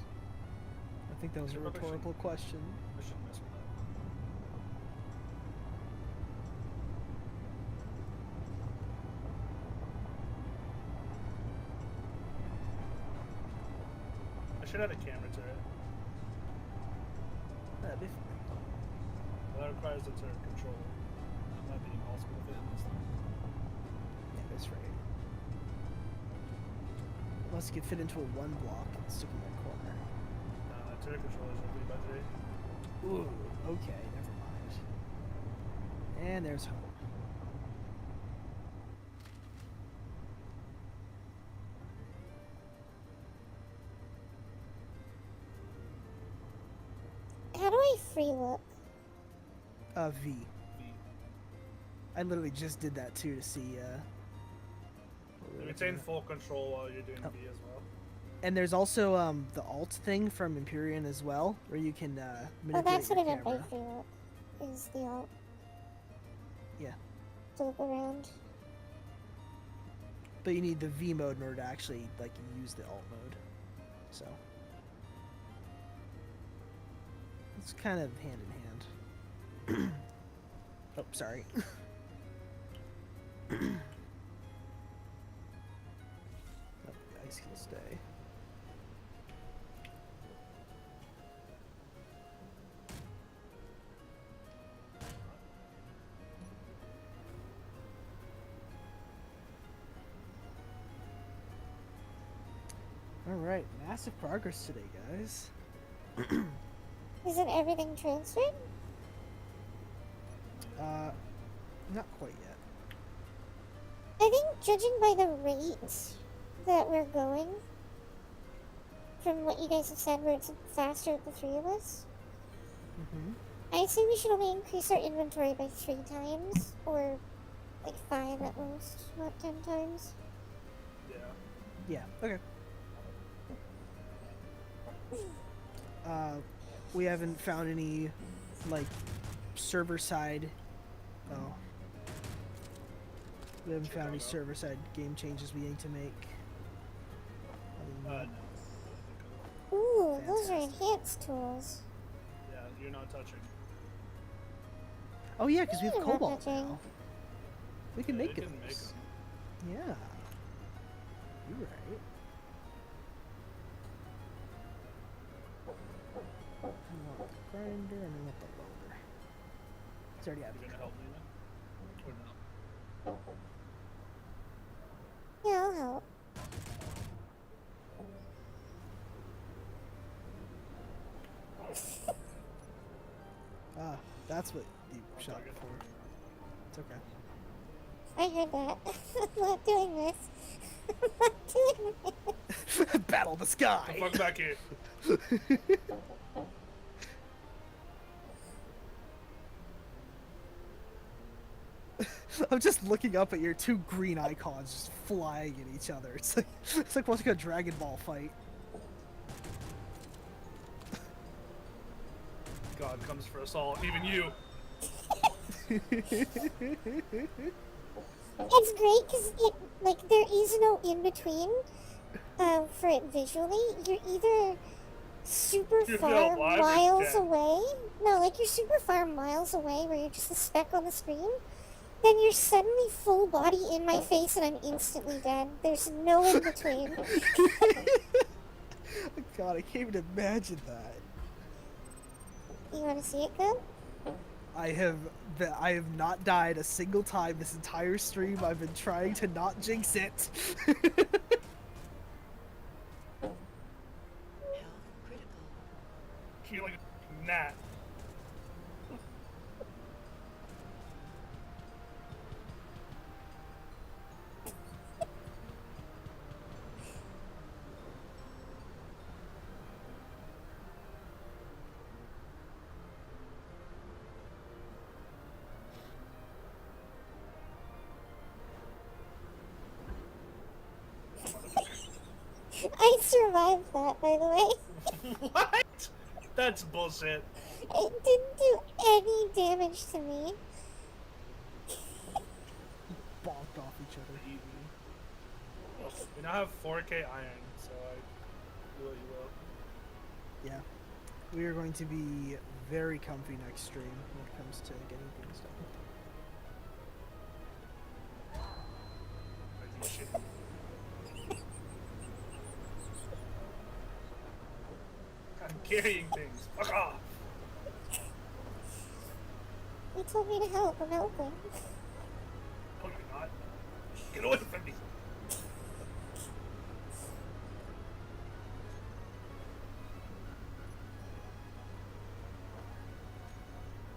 I think that was a Your rubbish rhetorical question. I shouldn't mess with that. I should have a camera turret. That'd be fine. But that requires a turret controller. That might be impossible to fit in this thing. Yeah, that's right. Unless you could fit into a one block and stick in that corner. Turret controllers are 3x3. Ooh, okay, never mind. And there's home. How do I free look? V. V. I literally just did that too to see, what we were Maintain doing. full control while you're doing Oh. V as well. And there's also, the alt thing from Empyrean as well, where you can, Oh, manipulate that's what I your meant by camera. free look. Is the alt. Yeah. To look around. But you need the V mode in order to actually, like, use the alt mode. So. It's kind of hand in hand. Oh, sorry. Oh, the ice can stay. Alright, massive progress today, guys. Isn't everything transferred? Not quite yet. I think judging by the rate that we're going, from what you guys have said, where it's faster with the three of us, Mm-hmm. I say we should only increase our inventory by 3 times, or like 5 at most, not 10 times. Yeah. Yeah, okay. We haven't found any, like, server side. Oh. We haven't found any server side game changes we need to make. No. Ooh, those are Fantastic. enhanced tools. Yeah, you're not touching. Oh yeah, because we have You're not cobalt touching. now. We can Yeah, make you it. can make 'em. Yeah. You're right. I want the grinder and I want the loader. It's already out of You're gonna control. help me then? Or no? Yeah, I'll help. Ah, that's what you I'll shot take it. for. It's okay. I heard that. I'm not doing this. I'm not doing this. Battle the sky! The fuck back here. I'm just looking up at your two green icons just flying at each other. It's like watching a Dragon Ball fight. God comes for us all, even you. It's great because like, there is no in between for it visually. You're either super You're far alive or miles dead. away. No, like, you're super far miles away where you're just a speck on the screen. Then you're suddenly full body in my face and I'm instantly dead. There's no in between. God, I can't even imagine that. You want to see it, good? I have not died a single time this entire stream. I've been trying to not jinx it. Health critical. You're like a gnat. I survived that, by the way. What? That's bullshit. It didn't do any damage to me. Bonked off each other. Eaten. We now have 4K iron, so I do what you will. Yeah. We are going to be very comfy next stream when it comes to getting things done. Are you shitting me? I'm carrying things. Fuck off. You told me to help. I'm helping. No, you're not. Get away from me.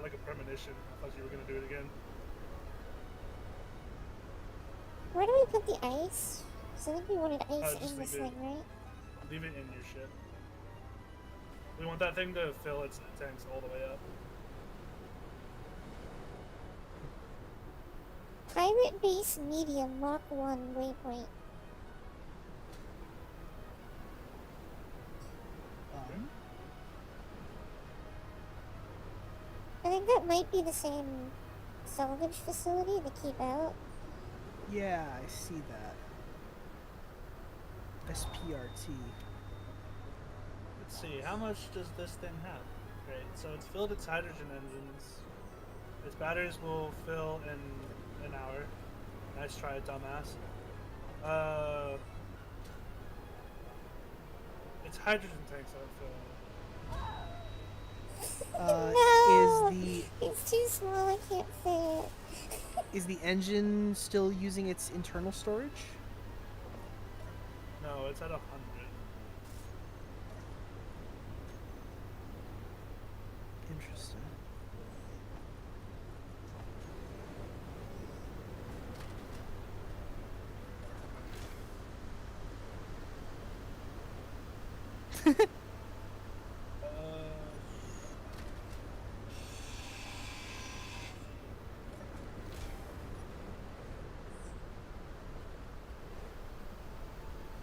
Like a premonition. I thought you were gonna do it again. Where do we put the ice? Because I think we wanted ice just in this leave it. thing, right? Leave it in your shit. We want that thing to fill its tanks all the way up. Pirate base medium, Mach 1 waypoint. I think that might be the same salvage facility they keep out. Yeah, I see that. SPRT. Let's see, how much does this thing have? Great, so it's filled its hydrogen engines. Its batteries will fill in an hour. Nice try, dumbass. Its hydrogen tanks aren't filling. No! Is the It's too small, I can't fit. is the engine still using its internal storage? No, it's at 100. Interesting.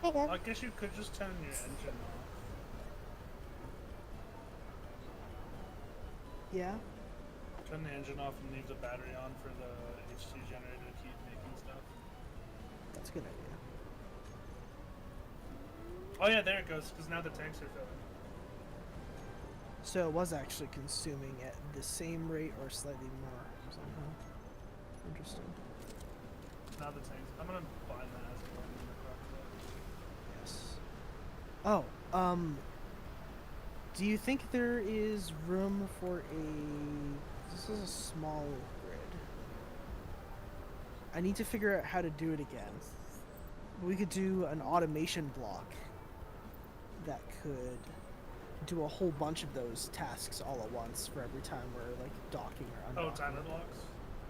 I go. I guess you could just turn your engine off. Yeah. Turn the engine off and leave the battery on for the H2 generator to keep making stuff. That's a good idea. Oh yeah, there it goes, because now the tanks are filling. So it was actually consuming at the same rate or slightly more somehow. Interesting. Now the tanks. I'm gonna buy that as a one in the car. Yes. Oh, do you think there is room for a... This is a small grid. I need to figure out how to do it again. We could do an automation block that could do a whole bunch of those tasks all at once for every time we're like docking or Oh, undocking. timer blocks?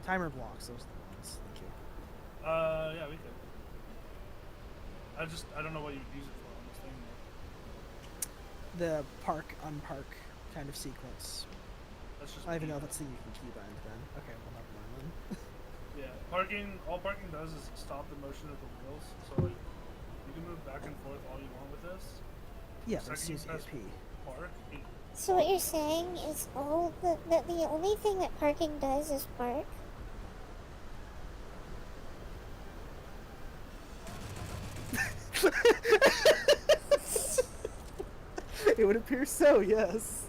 Timer blocks, those are the ones. Thank you. Yeah, we could. I don't know what you'd use it for on this thing though. The park, unpark kind of sequence. That's just I don't even know if me. that's the thing you can keybind then. Okay, well never mind then. Yeah, all parking does is stop the motion of the wheels, so like, you can move back and forth all you want with this. Yeah, Second let's you use press AP. Park, So what you're saying is all the only thing that parking does is park? It would appear so, yes.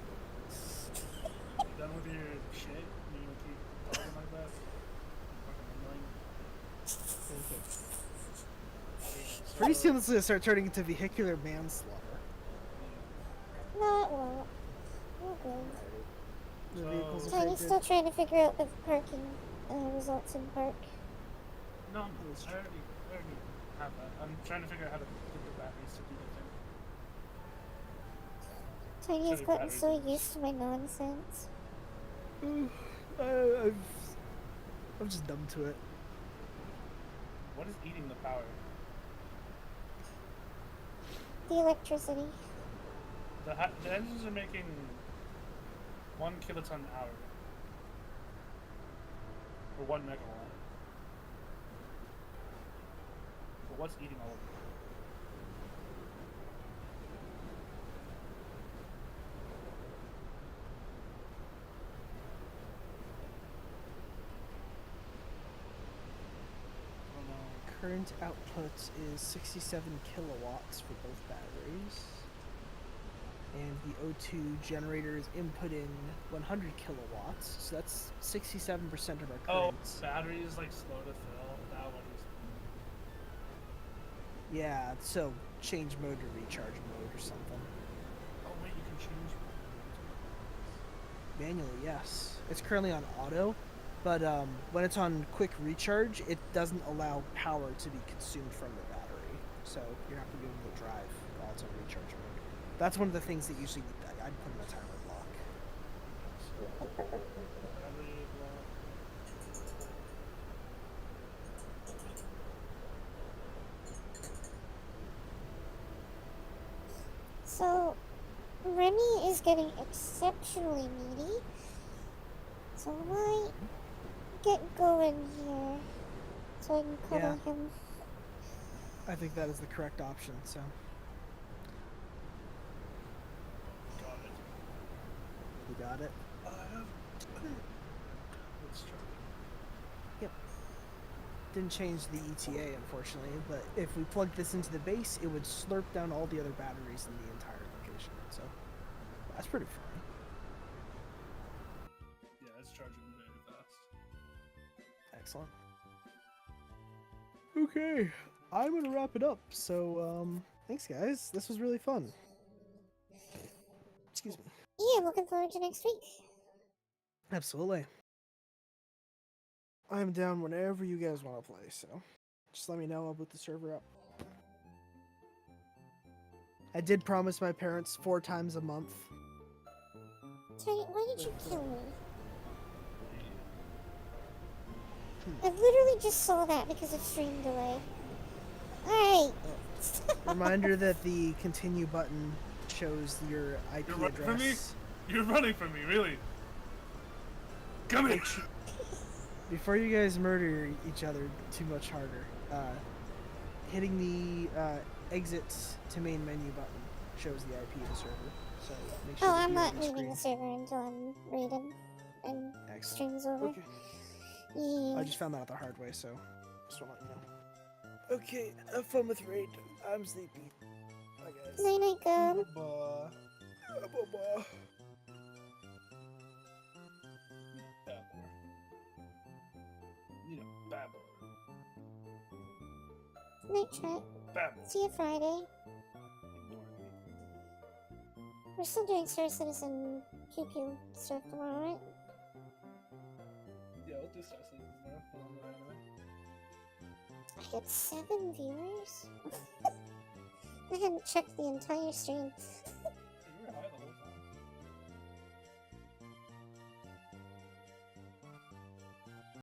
done with your shit, you gonna keep talking like that? Fucking annoying. Pretty soon it's gonna start turning into vehicular manslaughter. Not well. Okay. The So- vehicle's Tiny's affected. still trying to figure out if parking results in park. No, I already have that. I'm trying to figure out how to get the batteries to do the thing. Tiny has Sorry, gotten batteries so in this. used to my nonsense. I'm just numb to it. What is eating the power? The electricity. The engines are making 1 kiloton an hour. Or 1 megawatt. But what's eating all of it? I don't know. Current output is 67 kilowatts for both batteries. And the O2 generator is inputting 100 kilowatts, so that's 67% of our Oh, current. battery is like slow to fill. That one is. Yeah, so change mode to recharge mode or something. Oh wait, you can change. Manually, yes. It's currently on auto, but when it's on quick recharge, it doesn't allow power to be consumed from the battery. So you're not going to be able to drive while it's on recharge mode. That's one of the things that usually I'd put in a timer block. Battery block. So, Remy is getting exceptionally needy. So I might get going here so I can cuddle him. I think that is the correct option, so. Got it. You got it? Let's try. Didn't change the ETA, unfortunately, but if we plugged this into the base, it would slurp down all the other batteries in the entire location, so that's pretty fun. Yeah, it's charging very fast. Excellent. Okay, I'm gonna wrap it up, so, thanks guys, this was really fun. Excuse me. Yeah, I'm looking forward to next week. Absolutely. I'm down whenever you guys want to play, so just let me know. I'll boot the server up. I did promise my parents 4 times a month. Tiny, why did you kill me? Hmm. I literally just saw that because of stream delay. Alright. Reminder that the continue button shows your IP You're running from me? address. You're running from me, really? Come here! Before you guys murder each other too much harder, hitting the exit to main menu button shows the IP of the server. So make sure Oh, that I'm you're not on the leaving the screen. server until I'm raided. Excellent. stream's over. Okay. Yeah. I just found that out the hard way, so just want to let you know. Okay, have fun with raid. I'm sleepy. Bye, guys. Night night, Gum. Bye. Bye. You know, babble. Night chat. Babble. See you Friday. Ignore me. We're still doing Star Citizen QQ stuff tomorrow, right? Yeah, we'll do Star Citizen tomorrow. Along with anime. I got 7 viewers? I hadn't checked the entire stream.